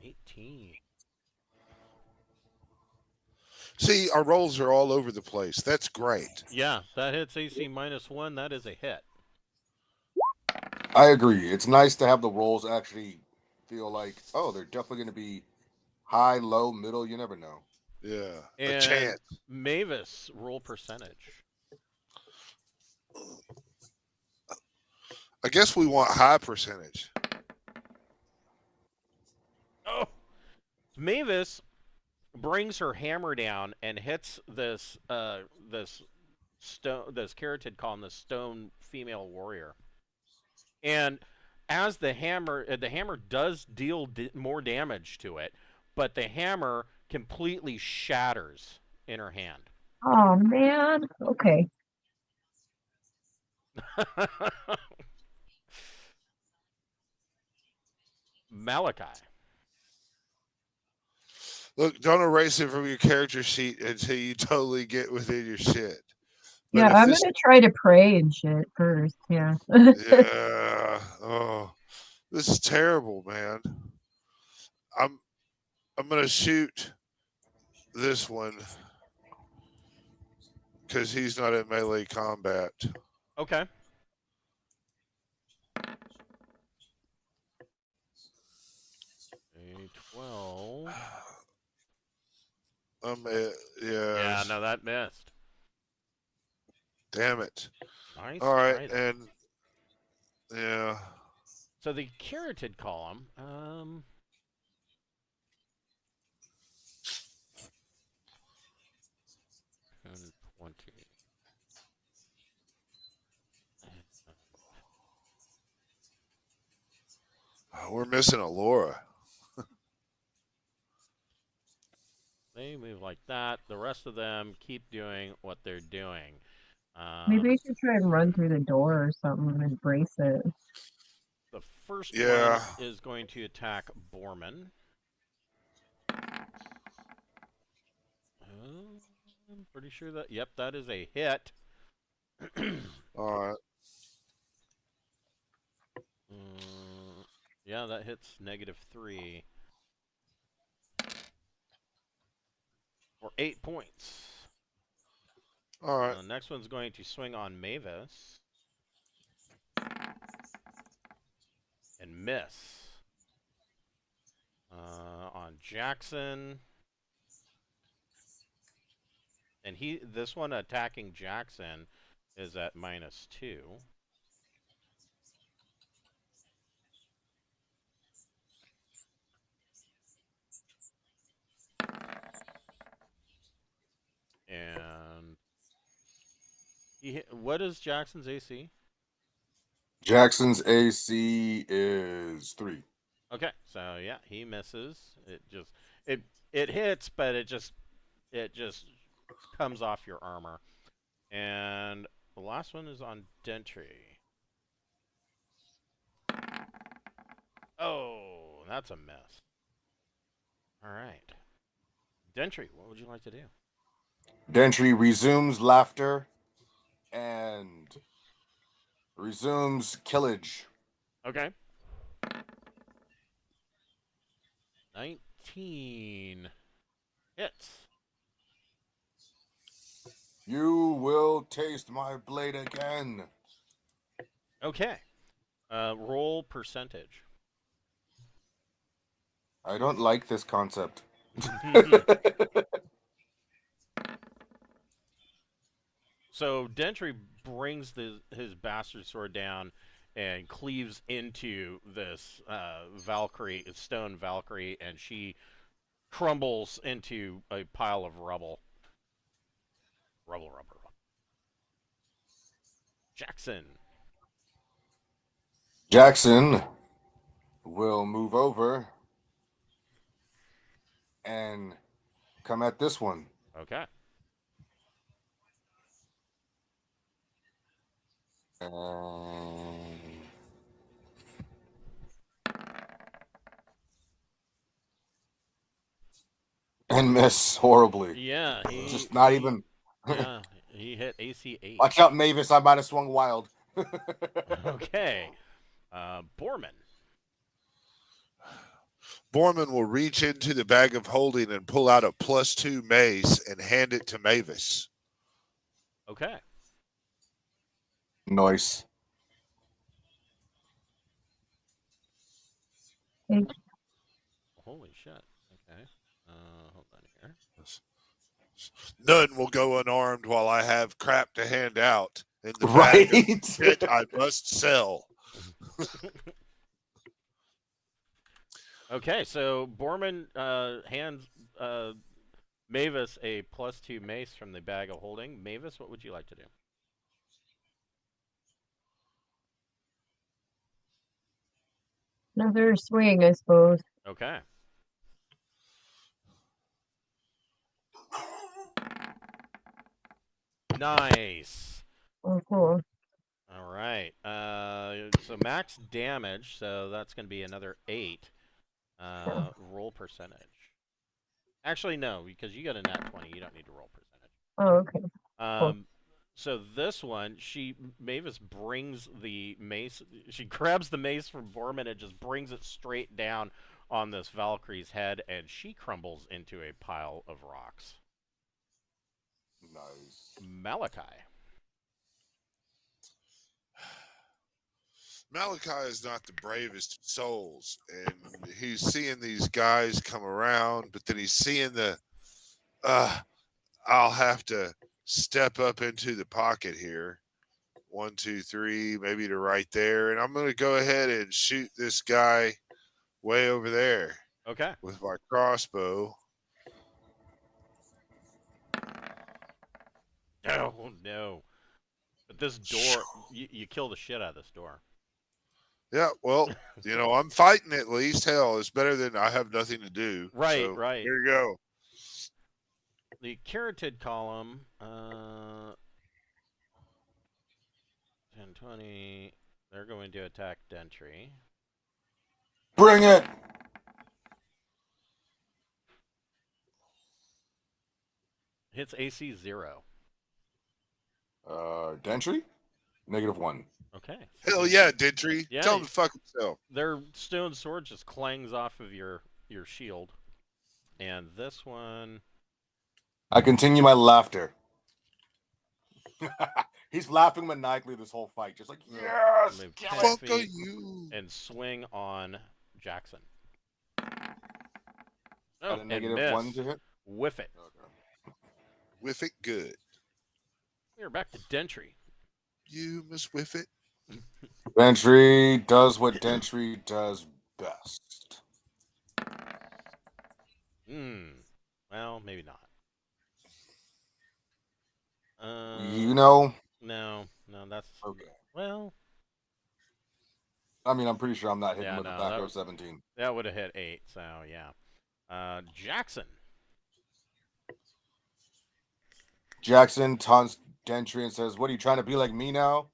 18. See, our rolls are all over the place. That's great. Yeah, that hits AC -1. That is a hit. I agree. It's nice to have the rolls actually feel like, oh, they're definitely going to be high, low, middle. You never know. Yeah. A And chance. Mavis, roll percentage. I guess we want high percentage. Oh! Mavis brings her hammer down and hits this carotid column, this stone female warrior. And as the hammer does deal more damage to it, but the hammer completely shatters in her hand. Oh man. Okay. Malachi. Look, don't erase it from your character sheet until you totally get within your shit. But Yeah, if I'm this, gonna try to pray and shit first. Yeah. yeah, oh, this is terrible, man. I'm I'm gonna shoot this one because he's not in melee combat. Okay. A 12. Yeah, Yeah, no, that missed. damn it. Nice All right, try there. and yeah, So the carotid column, 10, 20. we're missing a Laura. They move like that. The rest of them keep doing what they're doing. Maybe I should try and run through the door or something and brace it. The first one Yeah, is going to attack Borman. I'm pretty sure that, yep, that is a hit. all right. Yeah, that hits -3 for 8 points. All right. The next one's going to swing on Mavis and miss. On Jackson. And this one attacking Jackson is at -2. And what is Jackson's AC? Jackson's AC is 3. Okay, so yeah, he misses. It hits, but it just comes off your armor. And the last one is on Dentry. Oh, that's a mess. All right. Dentry, what would you like to do? Dentry resumes laughter and resumes killage. Okay. 19 hits. You will taste my blade again. Okay. Roll percentage. I don't like this concept. So Dentry brings his bastard sword down and cleaves into this Valkyrie, stone Valkyrie, and she crumbles into a pile of rubble. Rubble. Jackson. Jackson will move over and come at this one. Okay. And miss horribly. Yeah, Just not even. Yeah, he hit AC 8. Watch out, Mavis. I might have swung wild. Okay. Borman. Borman will reach into the bag of holding and pull out a +2 mace and hand it to Mavis. Okay. Nice. Holy shit. Okay. Hold on here. None will go unarmed while I have crap to hand out in the Right? bag of shit I must sell. Okay, so Borman hands Mavis a +2 mace from the bag of holding. Mavis, what would you like to do? Another swing, I suppose. Okay. Nice. Oh, cool. All right. So max damage, so that's going to be another 8. Roll percentage. Actually, no, because you got a nat 20. You don't need to roll percentage. Oh, okay. Cool. So this one, Mavis brings the mace. She grabs the mace from Borman and just brings it straight down on this Valkyrie's head, and she crumbles into a pile of rocks. Nice. Malachi. Malachi is not the bravest of souls, and he's seeing these guys come around, but then he's seeing the, I'll have to step up into the pocket here. 1, 2, 3, maybe to right there, and I'm going to go ahead and shoot this guy way over there. Okay. With my crossbow. Oh, no. But this door, you kill the shit out of this door. Yeah, well, I'm fighting at least. Hell, it's better than I have nothing to do. Right, so, right. Here you go. The carotid column, 10, 20, they're going to attack Dentry. Bring it! Hits AC 0. Dentry? -1. Okay. Hell yeah, Dentry. Yeah, Tell him to fuck himself. Their stone sword just clangs off of your shield. And this one... I continue my laughter. He's laughing maniacally this whole fight. Just like, yes! Fuck you! And swing on Jackson. Oh, a -1 to hit? Whiff it. Okay. Whiff it good. We're back to Dentry. You must whiff it. Dentry does what Dentry does best. Well, maybe not. No, that's okay. Well, I mean, I'm pretty sure I'm not hitting with no, a back row 17. That would have hit 8. So yeah. Jackson. Jackson taunts Dentry and says, "What are you trying to be like me now?"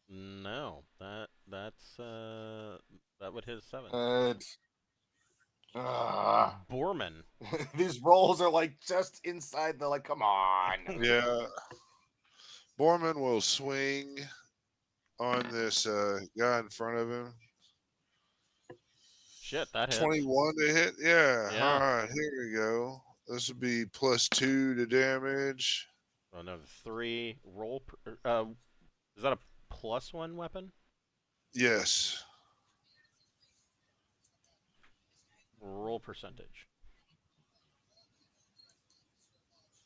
No, that would hit a 7. Borman. These rolls are like just inside the come on. Yeah. Borman will swing on this guy in front of him. Shit, that hits. 21 to hit. Yeah. Yeah. All right. Here we go. This would be +2 to damage. Oh no, 3 roll. Is that a +1 weapon? Yes. Roll percentage.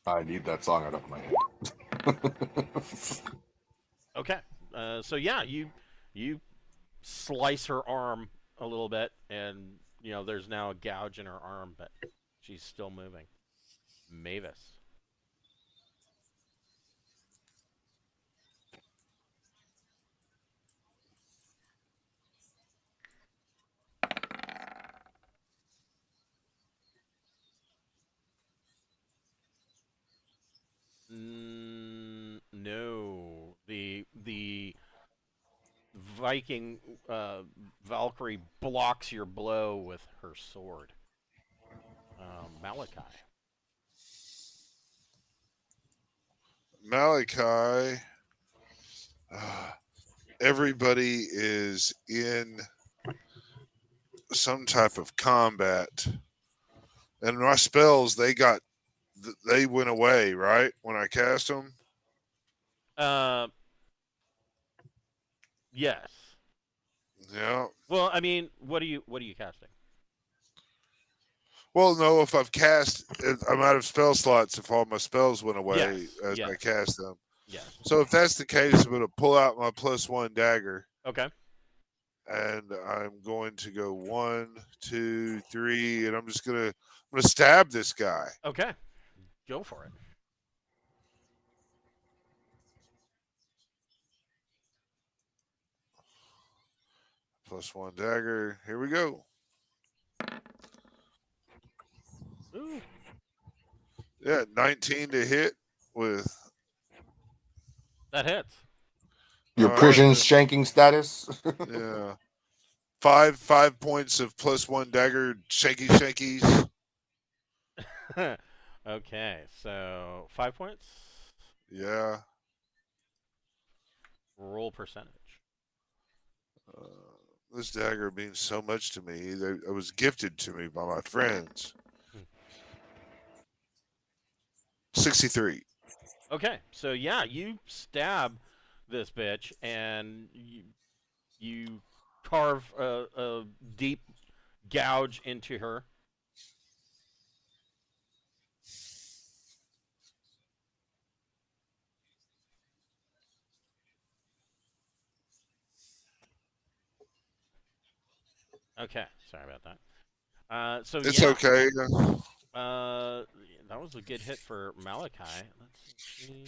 I need that song out of my head. Okay. So yeah, you slice her arm a little bit, and there's now a gouge in her arm, but she's still moving. Mavis. No. The Viking Valkyrie blocks your blow with her sword. Malachi. Malachi. Everybody is in some type of combat. And my spells, they went away, right? When I cast them? Yes. Yeah. Well, I mean, what are you casting? Well, no, if I'm out of spell slots if all my spells went away as Yes. I cast them. Yes. So if that's the case, I'm going to pull out my +1 dagger. Okay. And I'm going to go 1, 2, 3, and I'm gonna stab this guy. Okay. Go for it. +1 dagger. Here we go. Ooh. Yeah, 19 to hit with. That hits. Your All prison right, shanking status. yeah. 5 points of +1 dagger shankies. Okay, so 5 points. Yeah. Roll percentage. This dagger means so much to me. It was gifted to me by my friends. 63. Okay, so yeah, you stab this bitch and you carve a deep gouge into her. Okay, sorry about that. So It's yeah, okay. that was a good hit for Malachi. Let's see.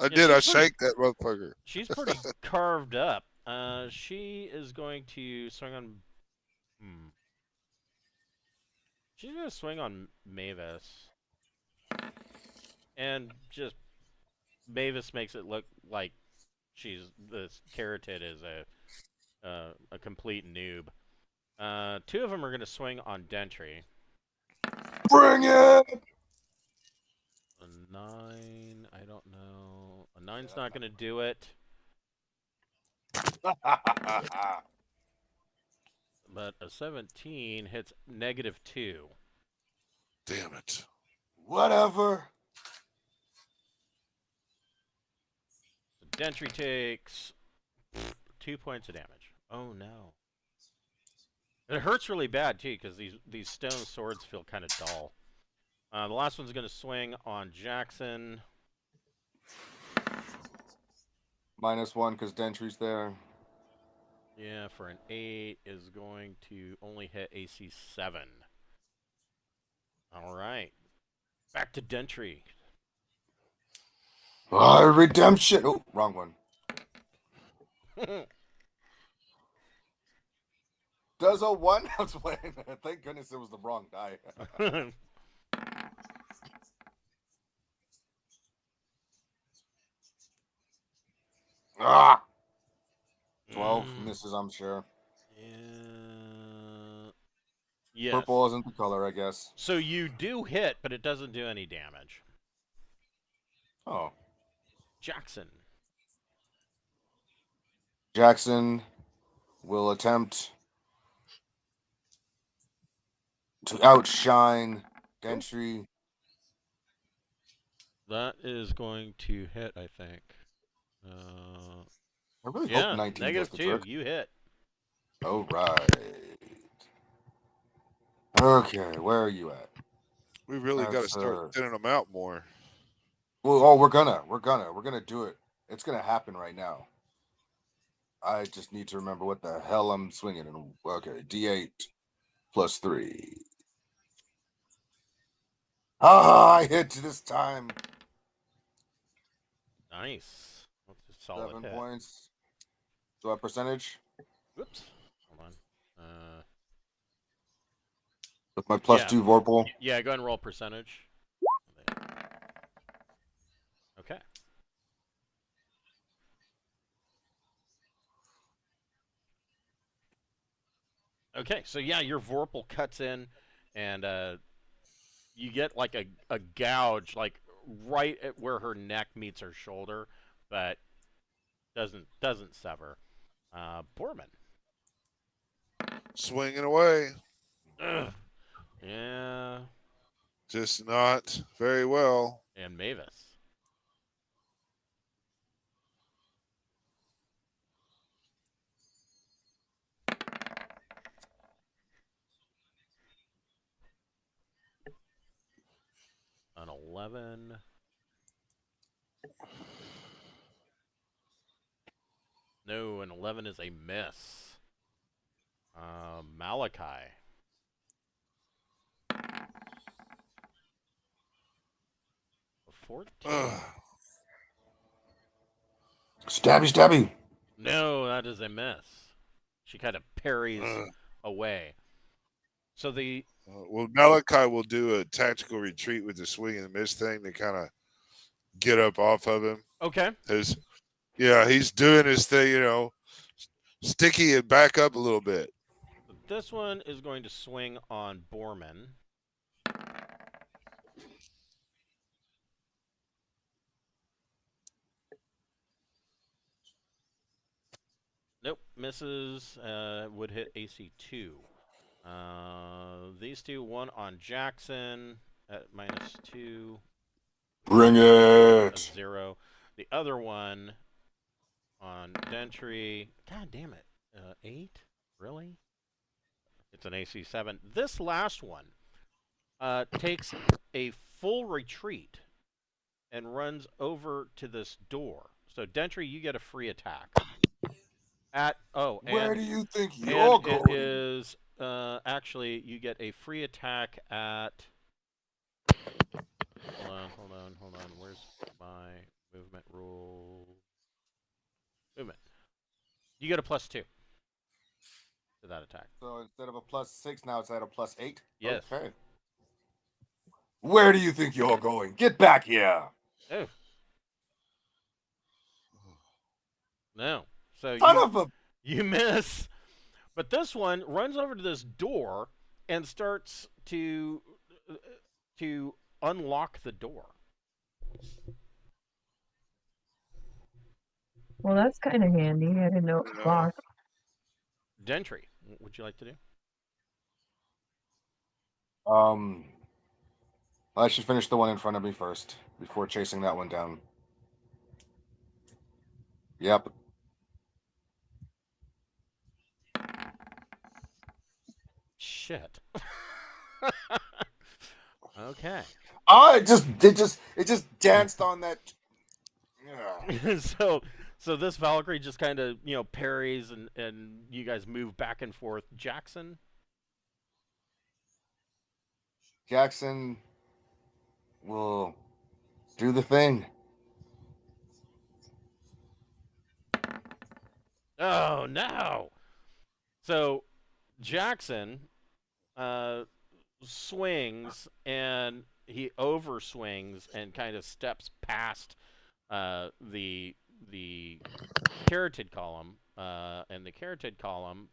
I Yeah, did. I shanked that motherfucker. she's pretty carved up. She is going to swing on. She's gonna swing on Mavis, and just Mavis makes it look like this Carotid is a complete noob. 2 of them are gonna swing on Dentry. Bring it! A 9, I don't know. A 9's not gonna do it. But a 17 hits -2. Damn it. Whatever. Dentry takes 2 points of damage. Oh no. It hurts really bad too, because these stone swords feel kind of dull. The last one's going to swing on Jackson. -1 because Dentry's there. Yeah, for an 8 is going to only hit AC 7. All right. Back to Dentry. Redemption. Oh, wrong one. Does a 1? I was playing. Thank goodness it was the wrong die. Ah! 12 misses, I'm sure. Yes. Purple isn't the color, I guess. So you do hit, but it doesn't do any damage. Oh. Jackson. Jackson will attempt to outshine Gentry. That is going to hit, I think. I really hope Yeah, 19 does the -2. trick. You hit. All right. Okay, where are you at? We really got to That's, start thinning them out more. Well, oh, we're gonna do it. It's gonna happen right now. I just need to remember what the hell I'm swinging. Okay, D8 plus 3. Ah, I hit this time. Nice. That's a solid 7 hit. points. So what percentage? Whoops. Hold on. With my plus Yeah. 2 Vorpal. Yeah, go ahead and roll percentage. Okay. Okay, so yeah, your Vorpal cuts in, and you get like a gouge, like right at where her neck meets her shoulder, but doesn't sever. Borman. Swinging away. Ugh. Yeah. Just not very well. And Mavis. An 11. No, an 11 is a miss. Malachi. A 14. Stabby, stabby. No, that is a miss. She kind of parries away. So the Well, Malachi will do a tactical retreat with the swing and miss thing to kind of get up off of him. okay. Yeah, he's doing his thing, sticky and back up a little bit. This one is going to swing on Borman. Nope, misses. Would hit AC 2. These two, one on Jackson at -2. Bring A it. 0. The other one on Dentry. God damn it. 8? Really? It's an AC 7. This last one takes a full retreat and runs over to this door. So Dentry, you get a free attack. Where do you think you're and going? it is actually you get a free attack at. Hold on. Where's my movement rule? Movement. You get a +2 to that attack. So instead of a +6, now it's at a +8? Yes. Okay. Where do you think you're going? Get back here. Oh. No. So you miss. But this one runs over to this door and starts to unlock the door. Well, that's kind of handy. I didn't know it was locked. Dentry, what would you like to do? I should finish the one in front of me first before chasing that one down. Yep. Shit. Okay. Oh, it just danced on that. Yeah. So this Valkyrie just kind of parries and you guys move back and forth. Jackson. Jackson will do the thing. Oh no! So Jackson swings, and he overswings and kind of steps past the carotid column, and the carotid column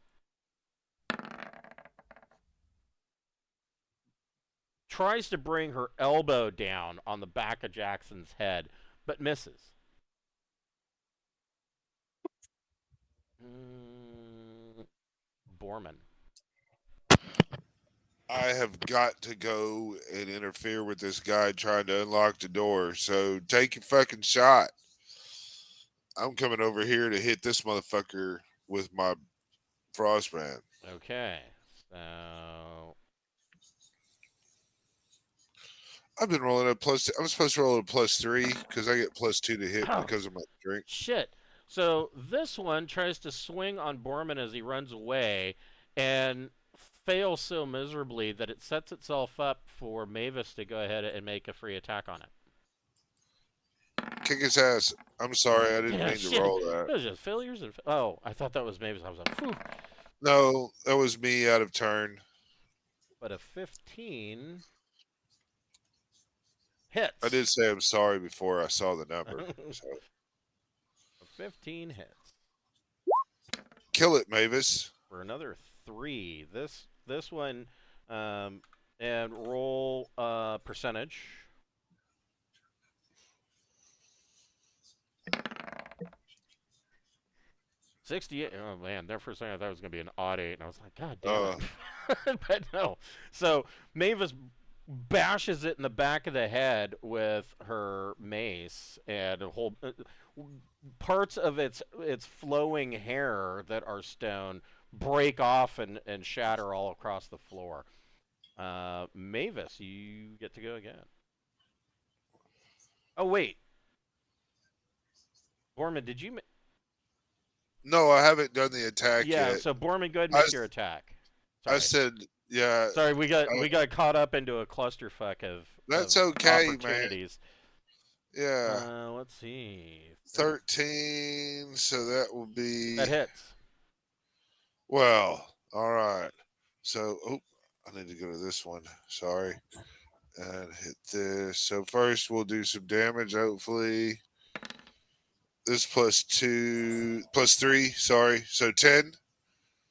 tries to bring her elbow down on the back of Jackson's head, but misses. Borman. I have got to go and interfere with this guy trying to unlock the door. So take your fucking shot. I'm coming over here to hit this motherfucker with my frostbrand. Okay, so I've been rolling a plus. I'm supposed to roll a +3 because I get +2 to hit oh because of my drink. shit. So this one tries to swing on Borman as he runs away, and fails so miserably that it sets itself up for Mavis to go ahead and make a free attack on it. Kick his ass. I'm sorry, I didn't Yeah, mean shit. to roll that. It was just failures and oh, I thought that was Mavis. I was like, whew. No, that was me out of turn. But a 15 hits. I did say I'm sorry before I saw the number. So. A 15 hits. Kill it, Mavis. For another 3. This one, and roll percentage. 68. Oh man, there for a second I thought it was gonna be an odd 8, and I was like, God damn it! But no. So Mavis bashes it in the back of the head with her mace, and a whole parts of its flowing hair that are stone break off and shatter all across the floor. Mavis, you get to go again. Oh wait, Borman, did you? No, I haven't done the attack Yeah, yet. so Borman, go ahead and make your attack. Sorry. I said, yeah. Sorry, we got caught up into a clusterfuck of That's of okay, man. opportunities. Yeah. Let's see. 13, so that will be. That hits. Well, all right. So, I need to go to this one. Sorry. And hit this. So, first, we'll do some damage, hopefully. This +3, sorry. So, 10.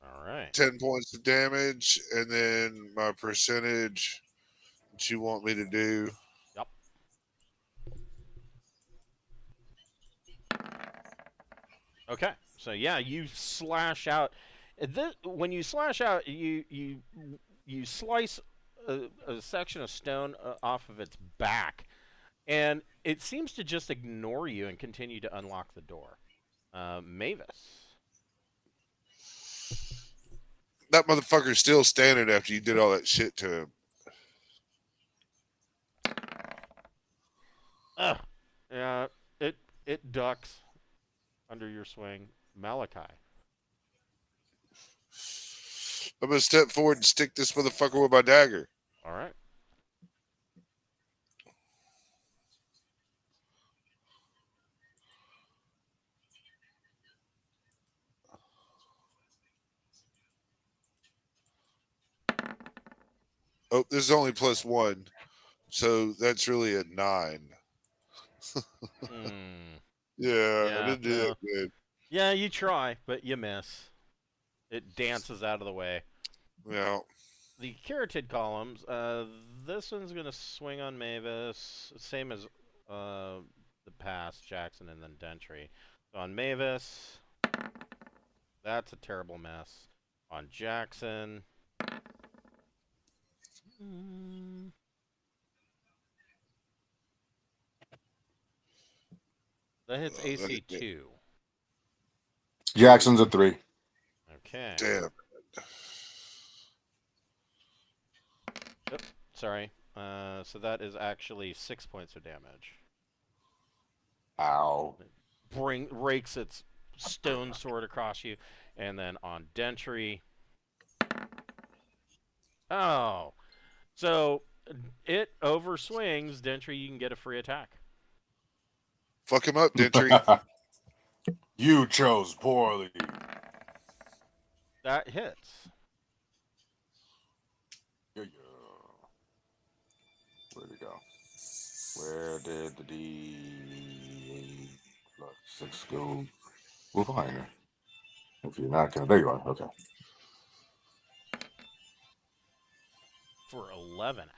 All right. 10 points of damage. And then my percentage that you want me to do. Yep. Okay. So yeah, you slash out. When you slash out, you slice a section of stone off of its back, and it seems to just ignore you and continue to unlock the door. Mavis. That motherfucker's still standing after you did all that shit to him. Yeah, it ducks under your swing. Malachi. I'm going to step forward and stick this motherfucker with my dagger. All right. Oh, this is only +1. So that's really a 9. Yeah, I didn't do that good. Yeah, you try, but you miss. It dances out of the way. Yeah. The carotid columns, this one's going to swing on Mavis, same as the past, Jackson and then Dentry. So on Mavis, that's a terrible mess. On Jackson, that hits AC 2. Jackson's a 3. Okay. Damn. Yep, sorry. So that is actually 6 points of damage. Ow. Rakes its stone sword across you. And then on Dentry. Oh. So it overswings. Dentry, you can get a free attack. Fuck him up, Dentry. You chose poorly. That hits. go. Where did the D8 plus 6 go? We're fine. If you're not gonna, there you are. Okay. For 11.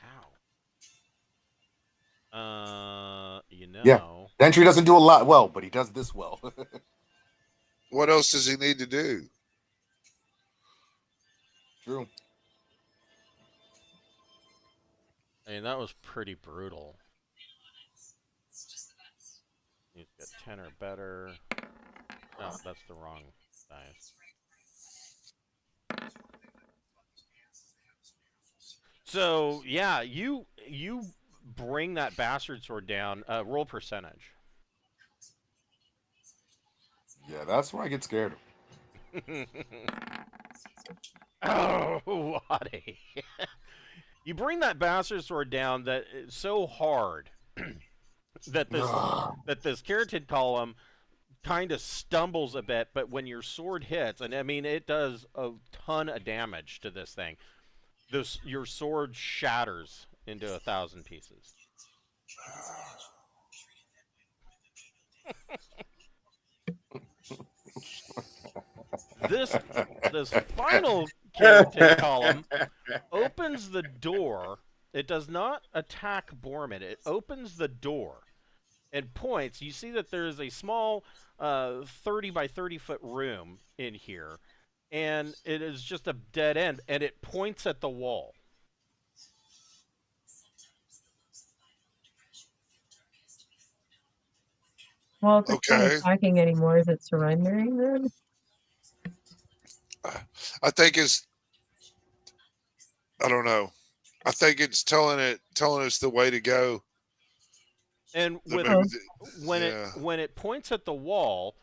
Ow. Yeah. Dentry doesn't do a lot well, but he does this well. What else does he need to do? True. I mean, that was pretty brutal. He's got 10 or better. No, that's the wrong dice. So, yeah, you bring that bastard sword down. Roll percentage. Yeah, that's where I get scared. Oh, Waddy. You bring that bastard sword down that it's so hard that this carotid column kind of stumbles a bit, but when your sword hits, and I mean it does a ton of damage to this thing, your sword shatters into 1,000 pieces. This final carotid column opens the door. It does not attack Borman. It opens the door and points. You see that there is a small 30 by 30 foot room in here, and it is just a dead end, and it points at the wall. Well, if it's not Okay. attacking anymore, is it surrendering then? I think it's. I don't know. I think it's telling us the way to go. And That with maybe when it points at the wall,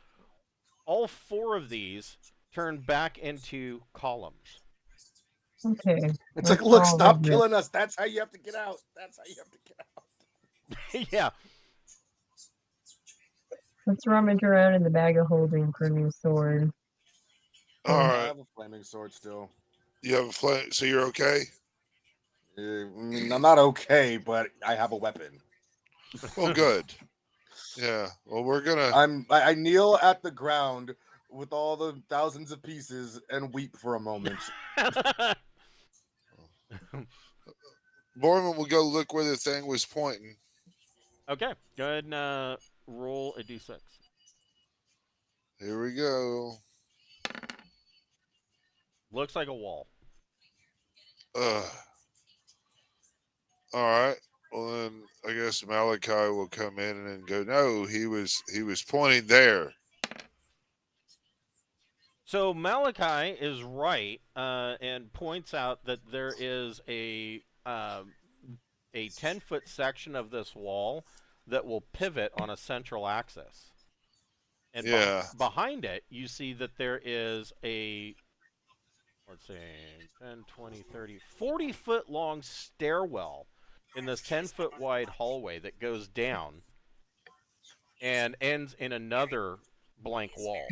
all 4 of these turn back into columns. Okay. It's let's like, look, solve stop this. killing us. That's how you have to get out. That's how you have to get out. Yeah. Let's rummage around in the bag of holding for a new sword. All I right. have a flaming sword still. You have a flame, so you're okay. I mean, I'm not okay, but I have a weapon. Well, good. Yeah. Well, we're gonna. I kneel at the ground with all the thousands of pieces and weep for a moment. Borman will go look where the thing was pointing. Okay. Go ahead and roll a d6. Here we go. Looks like a wall. All right. Well, then I guess Malachi will come in and go. No, he was pointing there. So Malachi is right and points out that there is a 10-foot section of this wall that will pivot on a central axis. And Yeah. behind it, you see that there is a, let's see, 10, 20, 30, 40-foot long stairwell in this 10-foot wide hallway that goes down and ends in another blank wall.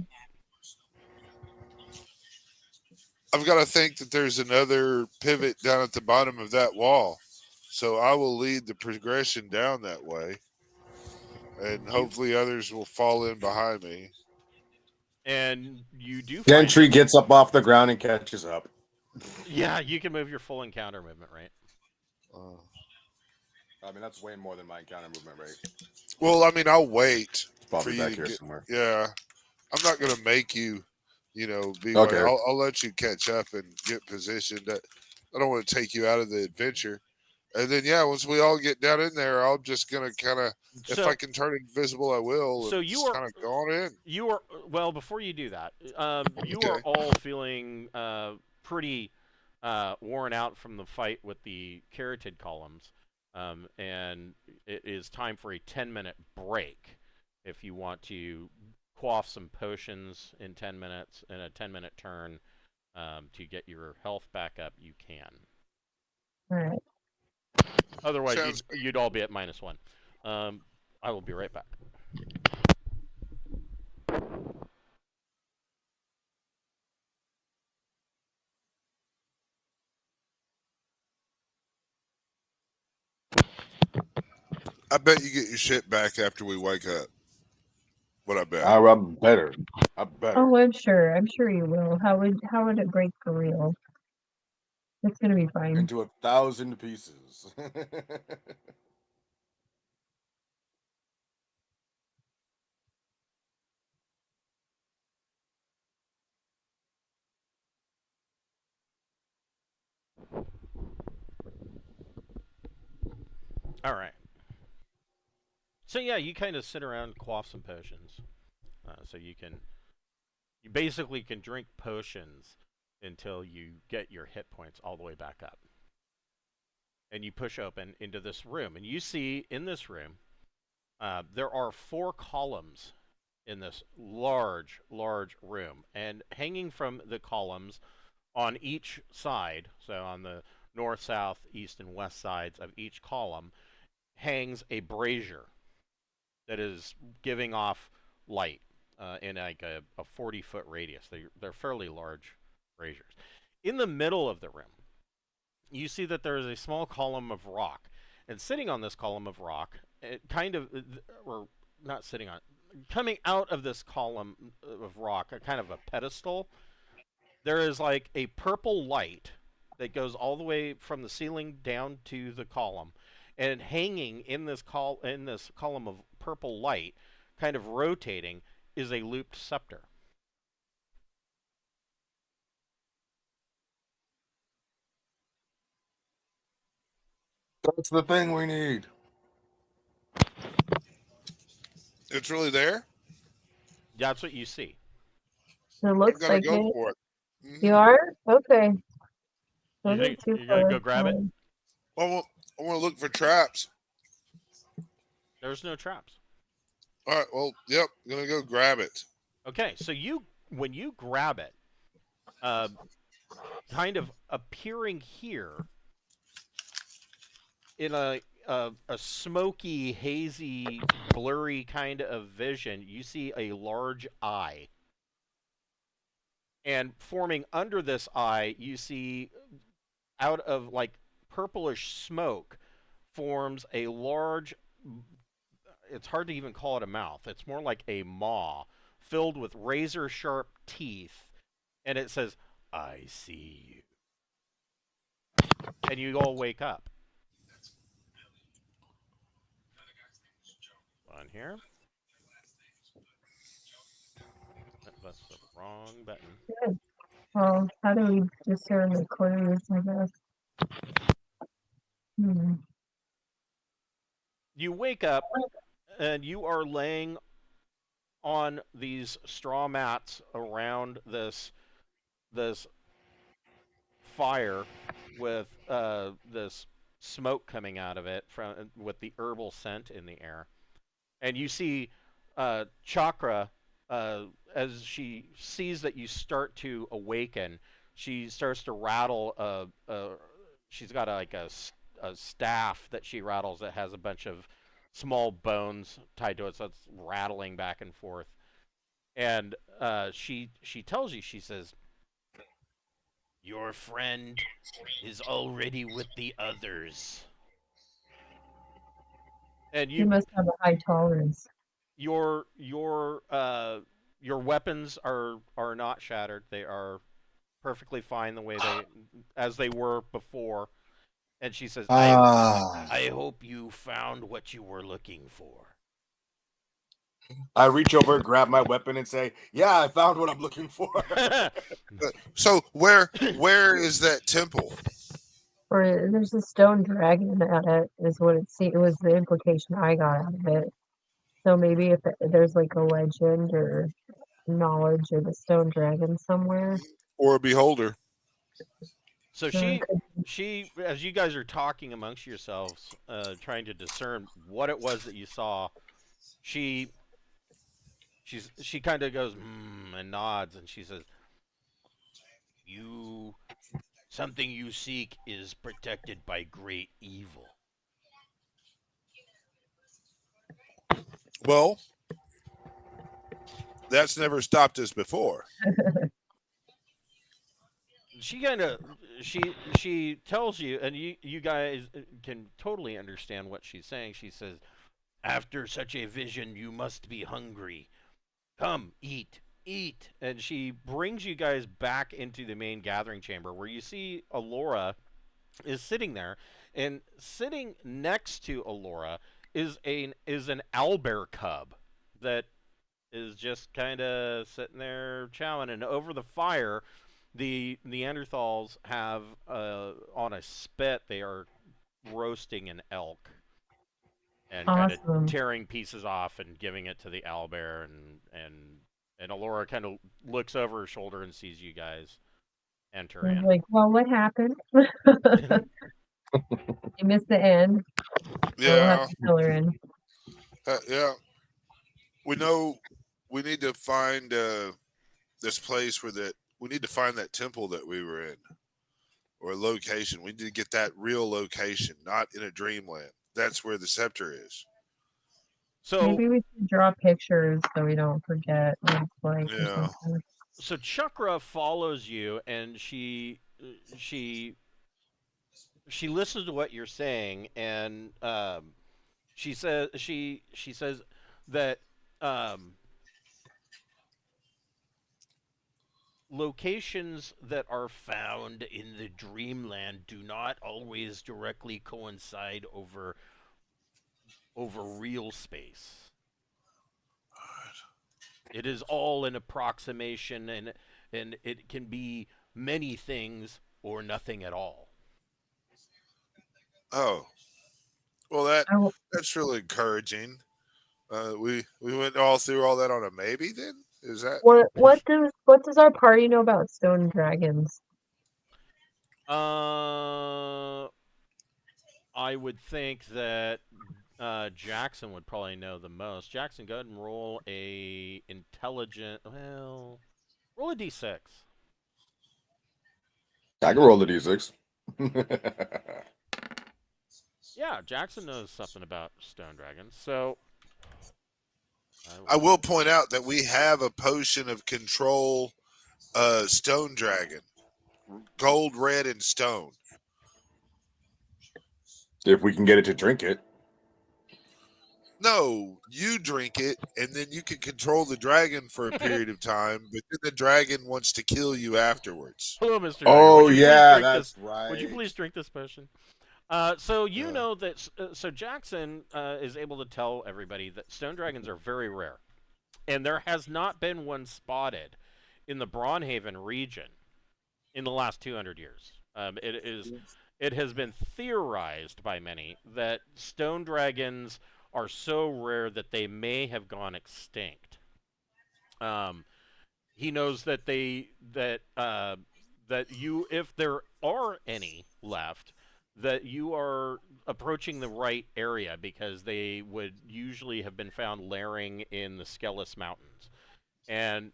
I've got to think that there's another pivot down at the bottom of that wall. So I will lead the progression down that way. And hopefully others will fall in behind me. And you do find Gentry gets up off the ground and catches up. Yeah, you can move your full encounter movement, right? I mean, that's way more than my encounter movement rate. Well, I mean, I'll wait Probably for you back to here get. somewhere. Yeah, I'm not going to make you, be. Okay. I'll let you catch up and get positioned. I don't want to take you out of the adventure. And then, yeah, once we all get down in there, I'm just going to kind of, if I can turn invisible, I will. So and you just are kind of gone in. You are well. Before you do that, you Okay. are all feeling pretty worn out from the fight with the carotid columns, and it is time for a 10-minute break. If you want to quaff some potions in 10 minutes in a 10-minute turn to get your health back up, you can. All right. Otherwise, you'd all be at -1. I will be right back. I bet you get your shit back after we wake up. What I bet. I'm better. I'm better. Oh, I'm sure. I'm sure you will. How would it break for real? It's gonna be fine. Into 1,000 pieces. All right. So yeah, you kind of sit around, quaff some potions. So you basically can drink potions until you get your hit points all the way back up. And you push open into this room, and you see in this room there are 4 columns in this large, large room, and hanging from the columns on each side, so on the north, south, east, and west sides of each column, hangs a brazier that is giving off light in like a 40-foot radius. They're fairly large braziers. In the middle of the room, you see that there is a small column of rock, and sitting on this column of rock, it kind of, or not sitting on, coming out of this column of rock, a kind of a pedestal, there is like a purple light that goes all the way from the ceiling down to the column, and hanging in this column of purple light, kind of rotating, is a looped scepter. That's the thing we need. It's really there. That's what you see. It I'm looks gonna like go it. for it. You are? Okay. You Wasn't think too you're gonna far. go grab it? I want to look for traps. There's no traps. All right. Well, yep. Gonna go grab it. Okay, so when you grab it, uh, kind of appearing here in a smoky, hazy, blurry kind of vision, you see a large eye. And forming under this eye, you see out of like purplish smoke forms a large, it's hard to even call it a mouth. It's more like a maw filled with razor sharp teeth. And it says, "I see you." And you all wake up. On here. That's the wrong button. Good. Well, how do we discern the clues, I guess? You wake up and you are laying on these straw mats around this fire with this smoke coming out of it from with the herbal scent in the air, and you see Chakra as she sees that you start to awaken. She starts to rattle she's got a staff that she rattles that has a bunch of small bones tied to it, so it's rattling back and forth. And she tells you, she says, "Your friend is already with the others." And You must have a high tolerance. your weapons are not shattered. They are perfectly fine the way they were before. And she says, I hope you found what you were looking for." I reach over, grab my weapon, and say, "Yeah, I found what I'm looking for." So where is that temple? Or there's a stone dragon at it, is what it was the implication I got out of it. So maybe if there's like a legend or knowledge of the stone dragon somewhere. Or a beholder? So could- she, as you guys are talking amongst yourselves, trying to discern what it was that you saw, she kind of goes and nods, and she says, "You something you seek is protected by great evil." Well, that's never stopped us before. She kind of she tells you, and you guys can totally understand what she's saying. She says, After such a vision, you must be hungry. Come, eat, eat. And she brings you guys back into the main gathering chamber where you see Alora is sitting there, and sitting next to Alora is an owlbear cub that is just kind of sitting there chowing. And over the fire, the Neanderthals have on a spit. They are roasting an elk and kind of Awesome. tearing pieces off and giving it to the owlbear. And Alora kind of looks over her shoulder and sees you guys enter I was in. like, well, what happened? You missed the end. So we'll have Yeah, to fill her in. yeah. We know we need to find this place where that we need to find that temple that we were in, or a location. We need to get that real location, not in a dreamland. That's where the scepter is. So Maybe we should draw pictures so we don't forget what it's like or Yeah. something. so Chukra follows you, and she she listens to what you're saying, and she says that um, locations that are found in the dreamland do not always directly coincide over real space. It is all an approximation, and it can be many things or nothing at all. Oh, well I, that's really encouraging. We went all through all that on a maybe. Then is that? what does our party know about stone dragons? Uh, I would think that Jackson would probably know the most. Jackson, go ahead and roll a intelligent. Well, roll a d6. I can roll the d6. Yeah, Jackson knows something about stone dragons. So I will point out that we have a potion of control, stone dragon, gold, red, and stone. If we can get it to drink it. No, you drink it, and then you can control the dragon for a period of time, but then the dragon wants to kill you afterwards. Hello, Mr. Dragon. Oh, Would you please yeah, drink that's this? right. Would you please drink this potion? So you Yeah. know that. So Jackson is able to tell everybody that stone dragons are very rare, and there has not been one spotted in the Braunhaven region in the last 200 years. It has been theorized by many that stone dragons are so rare that they may have gone extinct. Um, he knows that you, if there are any left, that you are approaching the right area because they would usually have been found layering in the Skelos Mountains. And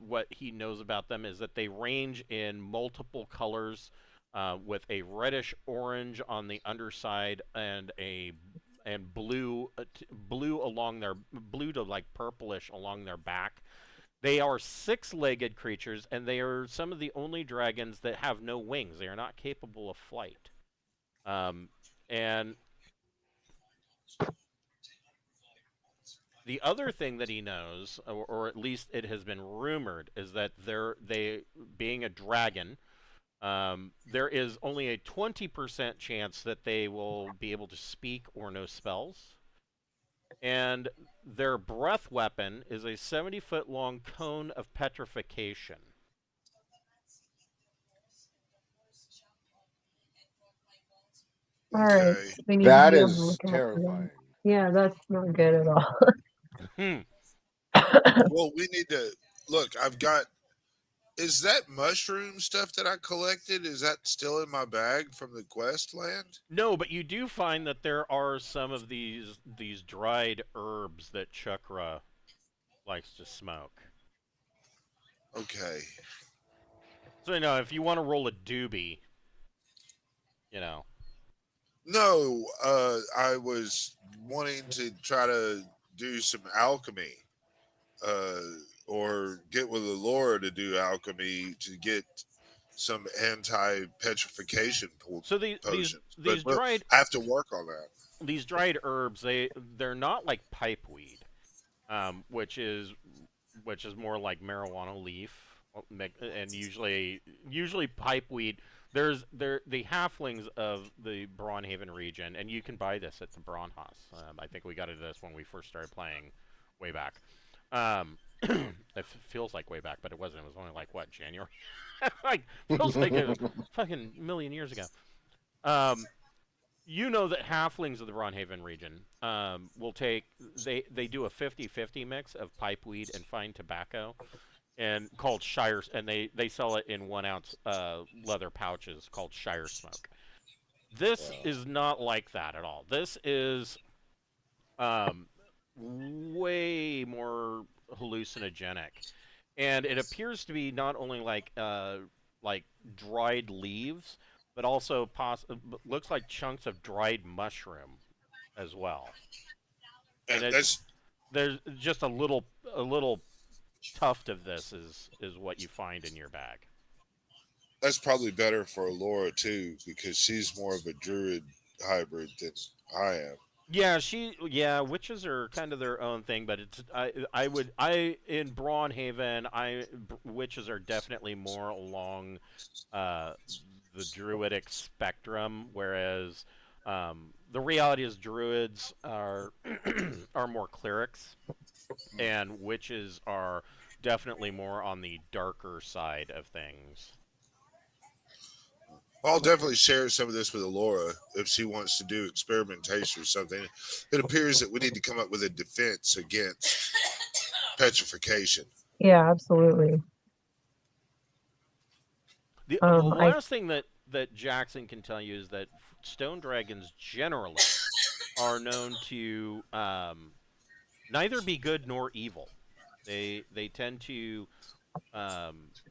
what he knows about them is that they range in multiple colors, with a reddish orange on the underside and blue along their blue to like purplish along their back. They are six-legged creatures, and they are some of the only dragons that have no wings. They are not capable of flight. Um, and the other thing that he knows, or at least it has been rumored, is that they being a dragon, there is only a 20% chance that they will be able to speak or know spells. And their breath weapon is a 70-foot long cone of petrification. All right, Okay. we need to That be able to is look out for them. terrifying. Yeah, that's not good at all. Hmm. Well, we need to look. I've got. Is that mushroom stuff that I collected? Is that still in my bag from the quest land? No, but you do find that there are some of these dried herbs that Chukra likes to smoke. Okay. So if you want to roll a doobie, you know. No, I was wanting to try to do some alchemy, uh, or get with Laura to do alchemy to get some anti-petrification So these potions, but these we'll dried have to work on that. these dried herbs, they're not like pipeweed, which is more like marijuana leaf, and usually pipeweed. There the halflings of the Braunhaven region, and you can buy this at the Braunhaus. I think we got into this when we first started playing, way back. It feels like way back, but it wasn't. It was only like what, January? Like feels like a fucking million years ago. Um, you know that halflings of the Braunhaven region will take they do a 50-50 mix of pipeweed and fine tobacco, and called Shire, and they sell it in 1 ounce leather pouches called Shire Smoke. This is not like that at all. This is um, way more hallucinogenic, and it appears to be not only like dried leaves, but also looks like chunks of dried mushroom as well. And And it there's just a little tuft of this is what you find in your bag. that's probably better for Laura too, because she's more of a druid hybrid than I am. Yeah, witches are kind of their own thing, but I in Braunhaven, witches are definitely more along uh, the druidic spectrum, whereas the reality is druids are are more clerics, and witches are definitely more on the darker side of things. I'll definitely share some of this with Laura if she wants to do experimentation or something. It appears that we need to come up with a defense against petrification. Yeah, absolutely. The I last thing that Jackson can tell you is that stone dragons generally are known to neither be good nor evil. They tend to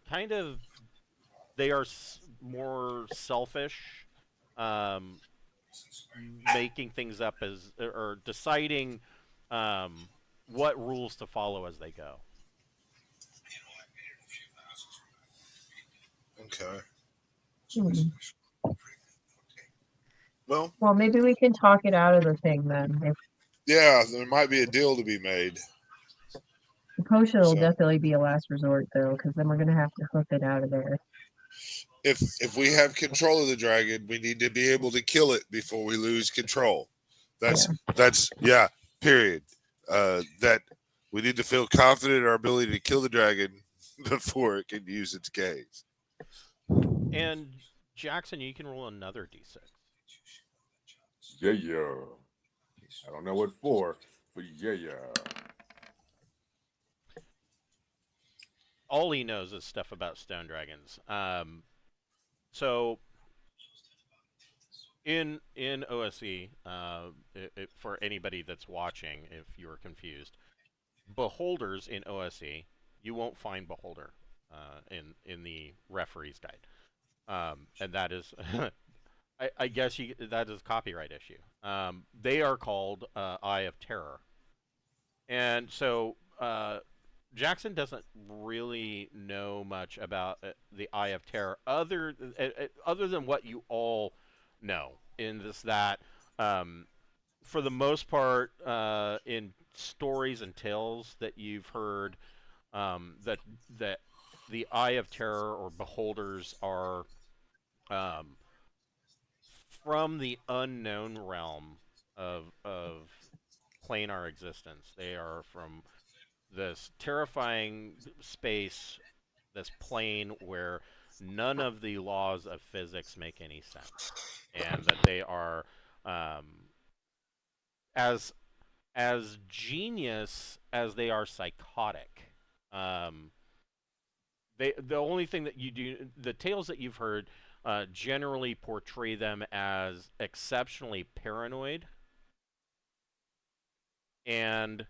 kind of they are more selfish, um, making things up as or deciding um, what rules to follow as they go. Okay. hmm. Well, Well, maybe we can talk it out of the thing then. If yeah, there might be a deal to be made. the potion will So definitely be a last resort though, because then we're gonna have to hook it out of there. if we have control of the dragon, we need to be able to kill it before we lose control. Yeah. That's yeah. Period. That we need to feel confident in our ability to kill the dragon before it can use its gaze. And Jackson, you can roll another d6. Yeah, yeah. I don't know what for, but yeah, yeah. All he knows is stuff about stone dragons. So in OSE, for anybody that's watching, if you are confused, beholders in OSE, you won't find beholder in the referee's guide, and that is, I guess that is a copyright issue. They are called Eye of Terror, and so Jackson doesn't really know much about the Eye of Terror other than what you all know. In this that, for the most part, in stories and tales that you've heard, that that the Eye of Terror or beholders are um, from the unknown realm of planar existence. They are from this terrifying space, this plane where none of the laws of physics make any sense, and that they are um, as genius as they are psychotic. Um, the only thing that you do, the tales that you've heard, generally portray them as exceptionally paranoid and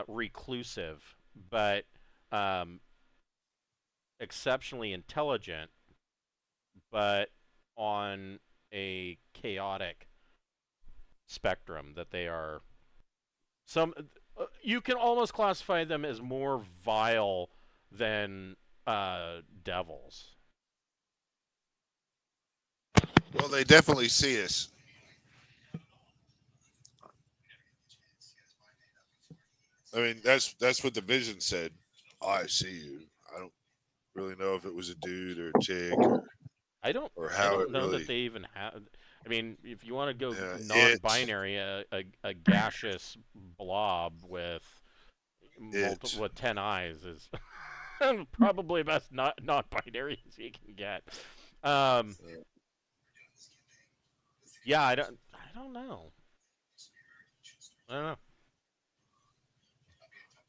reclusive, but um, exceptionally intelligent, but on a chaotic spectrum. That they are some. You can almost classify them as more vile than devils. Well, they definitely see us. I mean, that's what the vision said. I see you. I don't really know if it was a dude or a chick I don't or I how it don't know that really. they even have. I mean, if you want to go It non-binary, a gaseous blob with it. 10 eyes is probably best not non-binary as you can get. Um, yeah, I don't know. I don't know.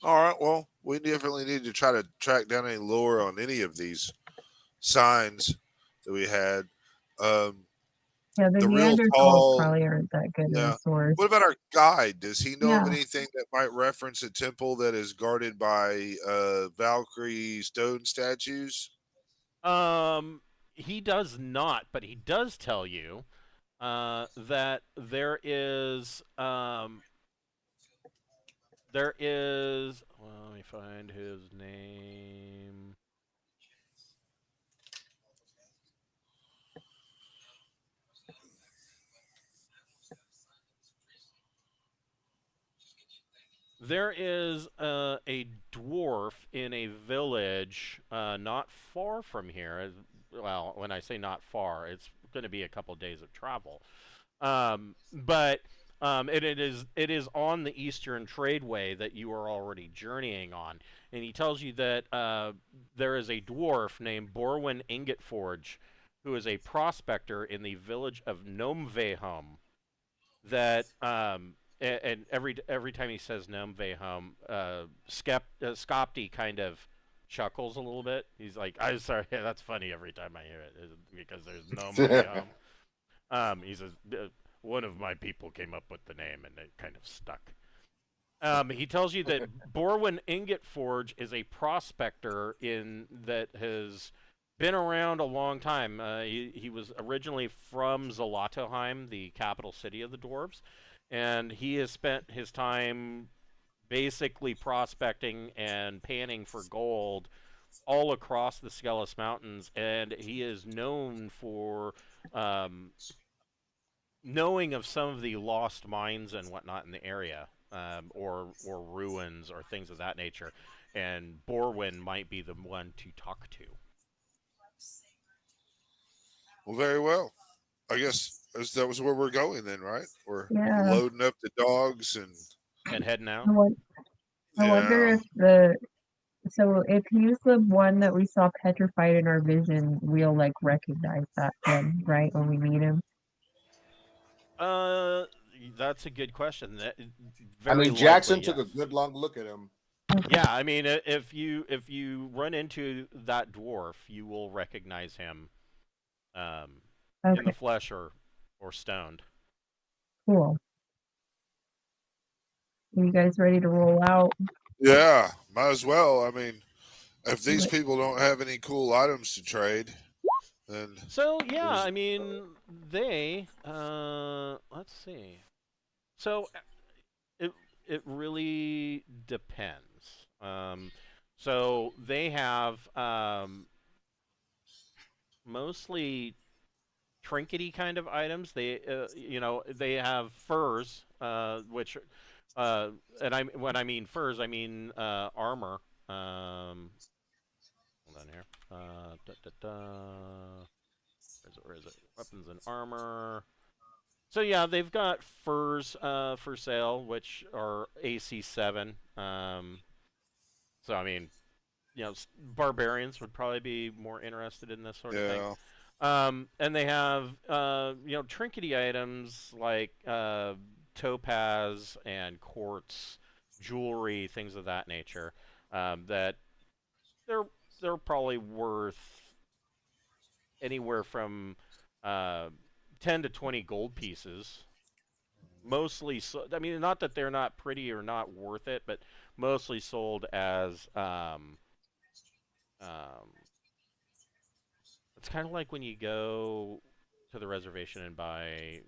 All right. Well, we definitely need to try to track down any lore on any of these signs that we had. Um, Yeah, the the real Neanderthals tall. probably aren't that good of a Yeah. source. What about our guide? Does he know of Yeah, anything that might reference a temple that is guarded by Valkyrie stone statues? Um, he does not, but he does tell you that there is. Well, let me find his name. There is a dwarf in a village not far from here. Well, when I say not far, it's going to be a couple days of travel. But it is on the Eastern Tradeway that you are already journeying on, and he tells you that there is a dwarf named Borwin Ingotforge, who is a prospector in the village of Gnomvehum. That and every time he says Gnomvehum, Skopti kind of chuckles a little bit. He's like, "I'm sorry, that's funny every time I hear it because there's Gnomvehum." He says, one of my people came up with the name and it kind of stuck. He tells you that Borwin Ingot Forge is a prospector in that has been around a long time. He was originally from Zlatoheim, the capital city of the dwarves, and he has spent his time basically prospecting and panning for gold all across the Skelos Mountains, and he is known for um, knowing of some of the lost mines and whatnot in the area, or ruins or things of that nature, and Borwin might be the one to talk to. Well, very well. I guess that was where we're going then, right? We're yeah. loading up the dogs and And heading I, out. won- I wonder yeah. if if he's the one that we saw petrified in our vision, we'll like recognize that then, right, when we meet him. Uh, that's a good question. That I very mean, likely, Jackson took yes. a good long look at him. Okay. Yeah, I mean, if you run into that dwarf, you will recognize him, um, in the Okay. flesh or stoned. Cool. You guys ready to roll out? Yeah, might as well. I mean, if these What- people don't have any cool items to trade, then So yeah, there's I mean, let's see. So it it really depends. So they have mostly trinkety kind of items. They have furs, which and I when I mean furs, I mean armor. Hold on here. Da, da, da. Where is it? Weapons and armor. So yeah, they've got furs for sale, which are AC 7. So I mean, barbarians would probably be more interested in this sort of thing. yeah. And they have trinkety items like topaz and quartz, jewelry, things of that nature. That they're they're probably worth anywhere from uh, 10 to 20 gold pieces. Mostly, I mean, not that they're not pretty or not worth it, but mostly sold as um, it's kind of like when you go to the reservation and buy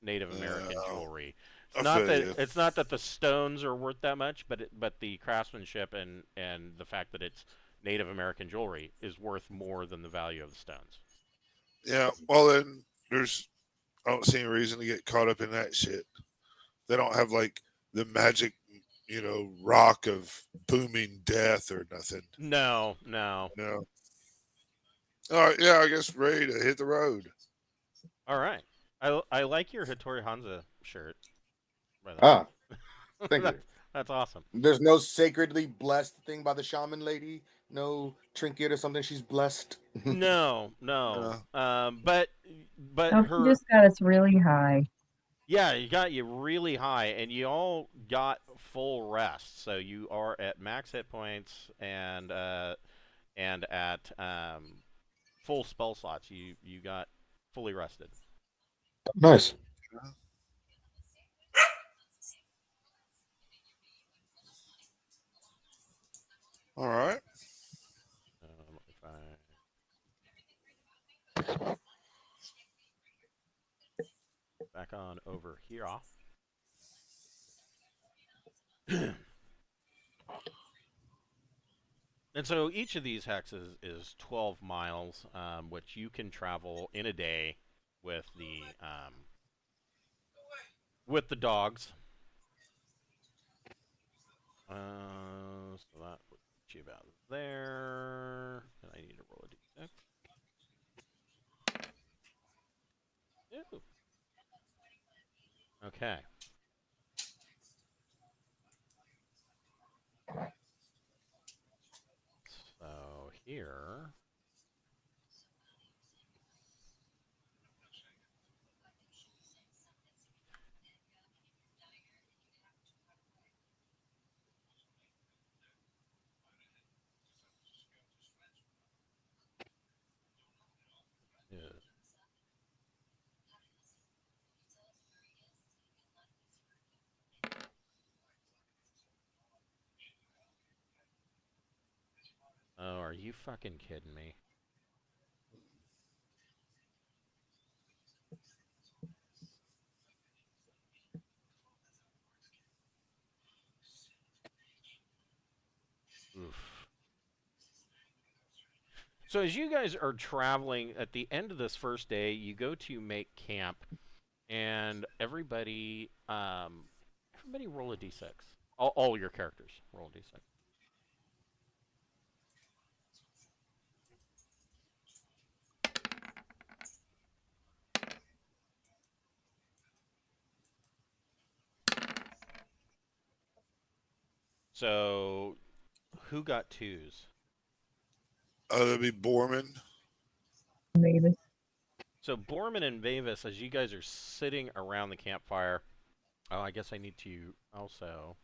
Native American Yeah, jewelry. It's I not feel that you. it's not that the stones are worth that much, but the craftsmanship and the fact that it's Native American jewelry is worth more than the value of the stones. Yeah. Well, then there's I don't see any reason to get caught up in that shit. They don't have like the magic, rock of booming death or nothing. No, no. No. All right, yeah, I guess ready to hit the road. All right. I like your Hattori Hanzo shirt, by the Ah, way. thank you. That's awesome. There's no sacredly blessed thing by the shaman lady. No trinket or something. She's blessed. No, no. No. But Oh, he her, just got us really high. yeah, you got you really high, and you all got full rest, so you are at max hit points and at full spell slots. You got fully rested. Nice. All right. Let me find. Back on over here. And so each of these hexes is 12 miles, which you can travel in a day with the dogs. So that would get you about there. And I need to roll a d6. Ew. Okay. So here. Is Oh, are you fucking kidding me? Oof. So as you guys are traveling, at the end of this first day, you go to make camp, and everybody roll a d6. All your characters roll a d6. So who got twos? That'd be Borman. Maybe. So Borman and Vavis, as you guys are sitting around the campfire, oh, I guess I need to also.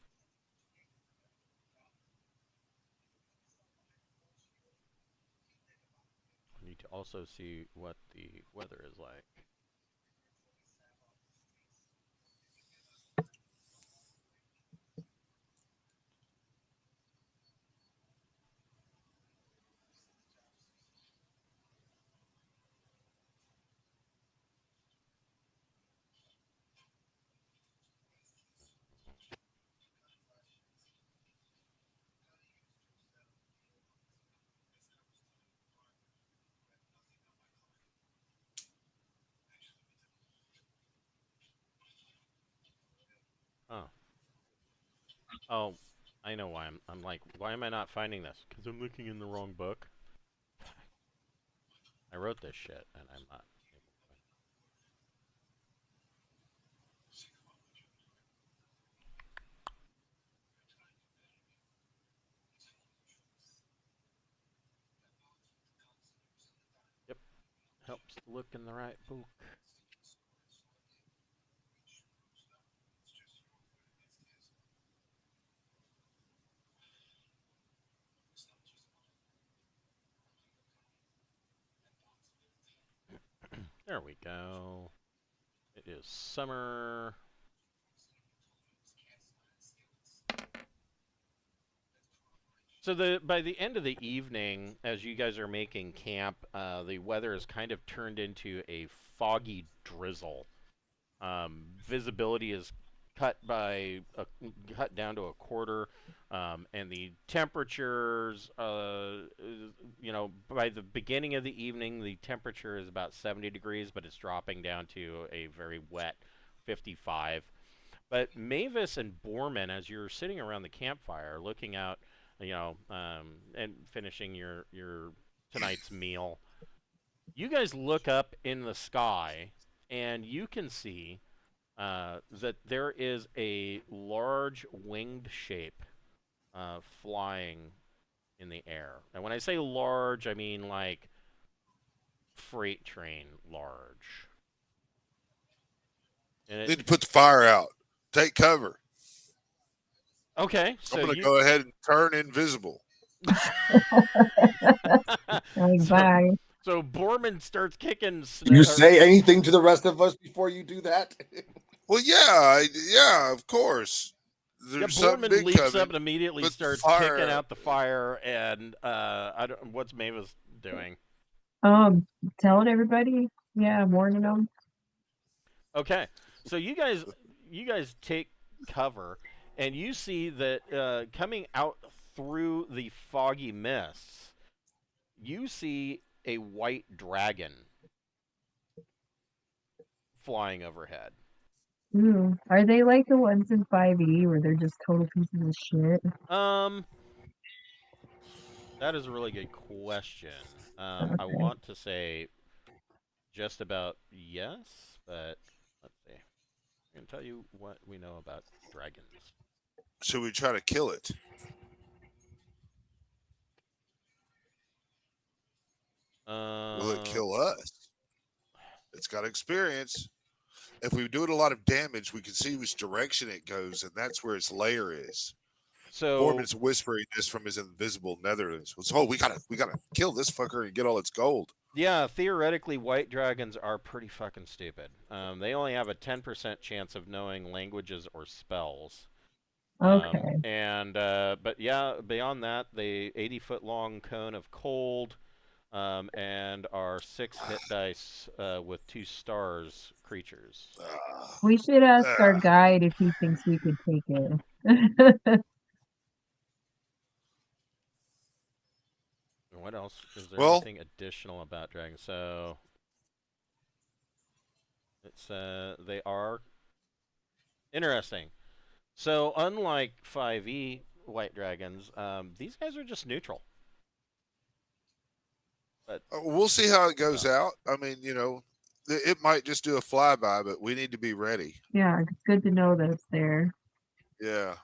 I need to also see what the weather is like. Oh, oh, I know why I'm like, why am I not finding this? Because I'm looking in the wrong book. I wrote this shit, and I'm not able to find it. Yep, helps to look in the right book. There we go. It is summer. So by the end of the evening, as you guys are making camp, the weather has kind of turned into a foggy drizzle. Visibility is cut down to a quarter, and the temperatures, by the beginning of the evening, the temperature is about 70 degrees, but it's dropping down to a very wet 55. But Mavis and Borman, as you're sitting around the campfire, looking out, and finishing your tonight's meal, you guys look up in the sky, and you can see that there is a large winged shape flying in the air. And when I say large, I mean like freight train large. And Need to put the fire out. Take cover. okay, I'm so going to go ahead and turn invisible. Like, so, bye. so Borman starts kicking. You say anything to the rest of us before you do that? Well, yeah, of course. There's something Borman big leaps coming. up and immediately Put the starts fire kicking out. out the fire. And what's Mavis doing? Telling everybody, yeah, warning them. Okay, so you guys take cover, and you see that coming out through the foggy mists, you see a white dragon flying overhead. Are they like the ones in 5e where they're just total pieces of shit? That is a really good question. I Okay. want to say just about yes, but let's see. I'm gonna tell you what we know about dragons. Should we try to kill it? Will it kill us? It's got experience. If we do it a lot of damage, we can see which direction it goes, and that's where its lair is. So Borman's whispering this from his invisible netherlands. So, we gotta kill this fucker and get all its gold. yeah, theoretically, white dragons are pretty fucking stupid. They only have a 10% chance of knowing languages or spells. Okay. But yeah, beyond that, the 80-foot long cone of cold, and are 6 hit dice with 2 stars creatures. We should ask our Ah. guide if he thinks we could take it. What else? Is there Well, anything additional about dragons? So it's they are interesting. So unlike 5e white dragons, these guys are just neutral. But we'll see how it goes out. I mean, it might just do a flyby, but we need to be ready. Yeah, it's good to know that it's there. Yeah,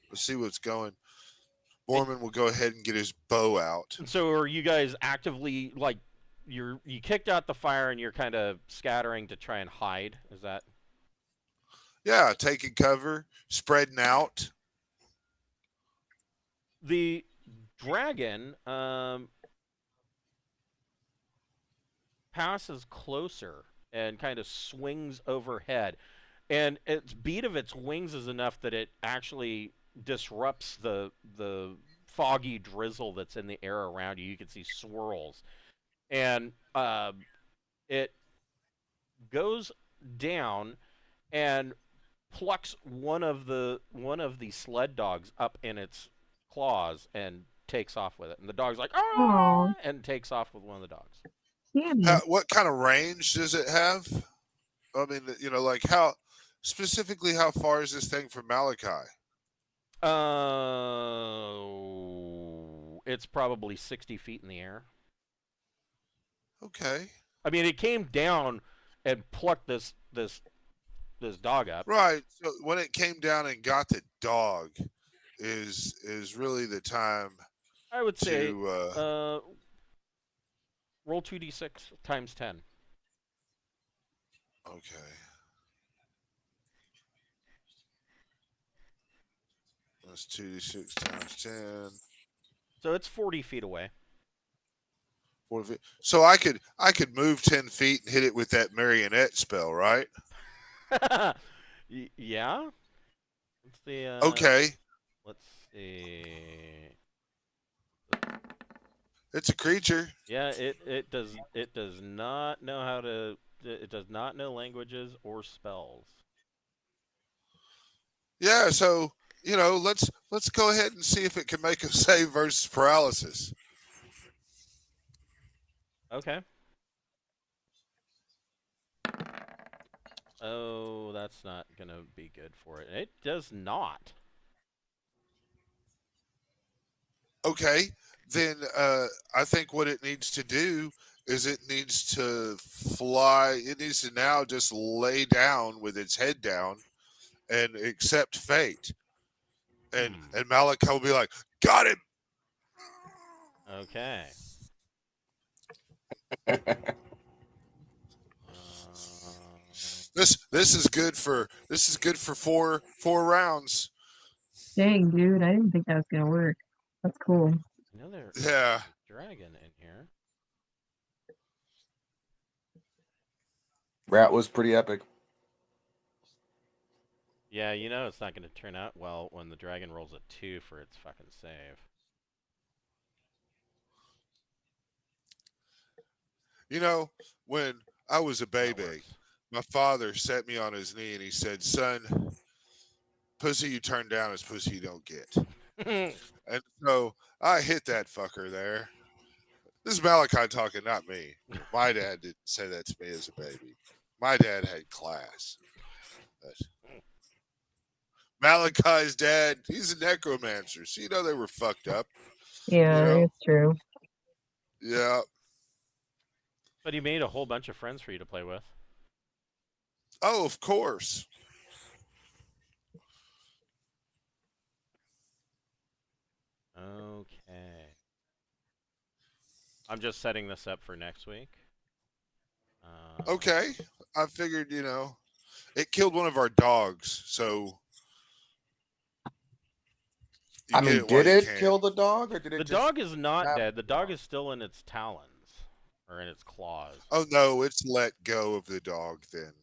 let's see what's going. Borman will go ahead and get his bow out. So are you guys actively like you kicked out the fire and you're kind of scattering to try and hide? Is that? Yeah, taking cover, spreading out. The dragon passes closer and kind of swings overhead, and its beat of its wings is enough that it actually disrupts the foggy drizzle that's in the air around you. You can see swirls, and it goes down and plucks one of the sled dogs up in its claws and takes off with it. And the dog's like, Oh, ah, and takes off with one of the dogs. yeah. What kind of range does it have? I mean, like how specifically, how far is this thing from Malachi? It's probably 60 feet in the air. Okay. I mean, it came down and plucked this dog up. Right. So when it came down and got the dog, is really the time. I would say to roll 2d6 times 10. Okay. That's 2d6 times 10. So it's 40 feet away. 40 feet. So I could move 10 feet and hit it with that marionette spell, right? Yeah. Let's see. Okay. Let's see. It's a creature. Yeah, it does not know how to. It does not know languages or spells. Yeah, so let's go ahead and see if it can make a save versus paralysis. Okay. Oh, that's not gonna be good for it. It does not. Okay, then I think what it needs to do is it needs to fly. It needs to now just lay down with its head down and accept fate. And Malika will be like, "Got him." Okay. Uh, This is good for four rounds. Dang, dude, I didn't think that was gonna work. That's cool. I know there is Yeah. a dragon in here. Rat was pretty epic. Yeah, you know it's not going to turn out well when the dragon rolls a 2 for its fucking save. You know, when I was a That baby, works. my father set me on his knee and he said, "Son, pussy you turn down is pussy you don't get." And so I hit that fucker there. This is Malachi talking, not me. My dad didn't say that to me as a baby. My dad had class. But Malachi's dad, he's a necromancer. So they were fucked up. Yeah, it's true. Yeah. But he made a whole bunch of friends for you to play with. Oh, of course. Okay. I'm just setting this up for next week. Okay. I figured, it killed one of our dogs, so you I get mean, it while did you it can. kill the dog, or did it The just dog is not stab dead. The dog is still in its talons. Or in its claws. Oh no, it's let go of the dog then.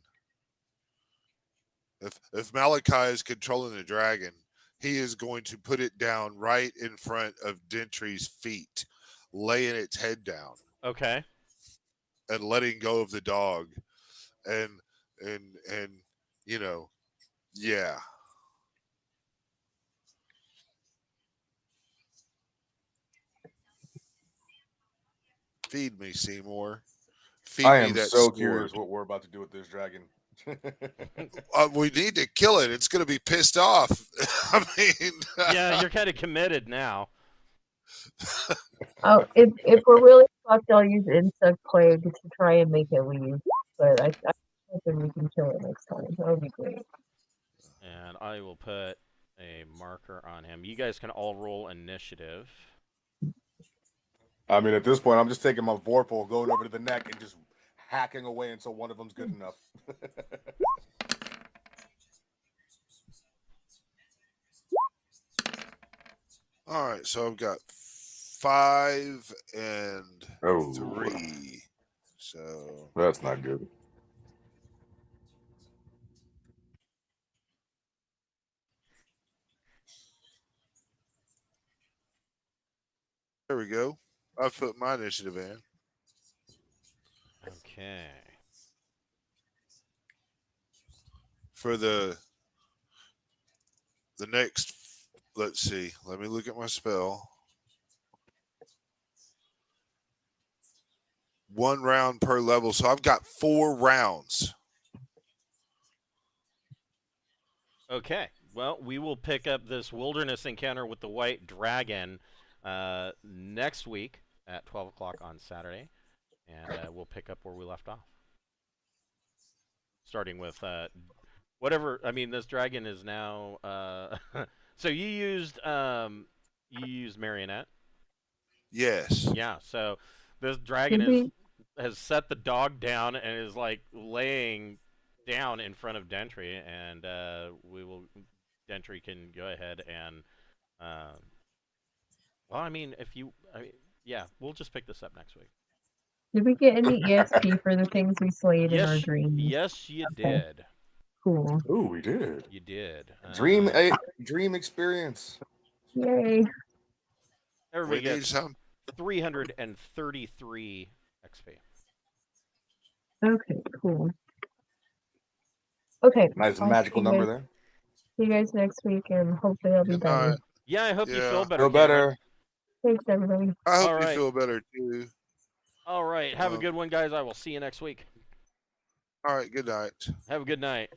If Malachi is controlling the dragon, he is going to put it down right in front of Dentry's feet, laying its head down Okay. and letting go of the dog. And you know, yeah. Feed me, Seymour. Feed I me am that so sword. curious what we're about to do with this dragon. We need to kill it. It's going to be pissed off. I mean, Yeah, you're kind of committed now. Oh, if we're really fucked, I'll use insect plague to try and make it leave. But I'm hoping we can kill it next time. That would be great. And I will put a marker on him. You guys can all roll initiative. I mean, at this point, I'm just taking my Vorpal, going over to the neck, and just hacking away until one of them's good enough. all right. So I've got 5 and Oh. 3. So That's not good. there we go. I've put my initiative in. Okay. For the next, let's see. Let me look at my spell. 1 round per level. So I've got 4 rounds. Okay. Well, we will pick up this wilderness encounter with the white dragon next week at 12 o'clock on Saturday. And we'll pick up where we left off. Starting with whatever. I mean, this dragon is now. So you used marionette. Yes. Yeah. So this dragon has set the dog down and is like laying down in front of Dentry, and Dentry can go ahead and. Well, I mean, yeah, we'll just pick this up next week. Did we get any EXP for the things we slayed in our dreams? Yes, you did. Cool. Ooh, we did. You did. Dream experience. Yay. Everybody We need gets some. 333 XP. Okay, cool. Okay. Nice I'll magical see you number guys. there. See you guys next week, and hopefully I'll be Good better. night. Yeah, I hope you Yeah. feel better. Feel Cameron. better. Thanks, everybody. I hope All you right. feel better too. All right. Have a good one, guys. I will see you next week. All right. Good night. Have a good night.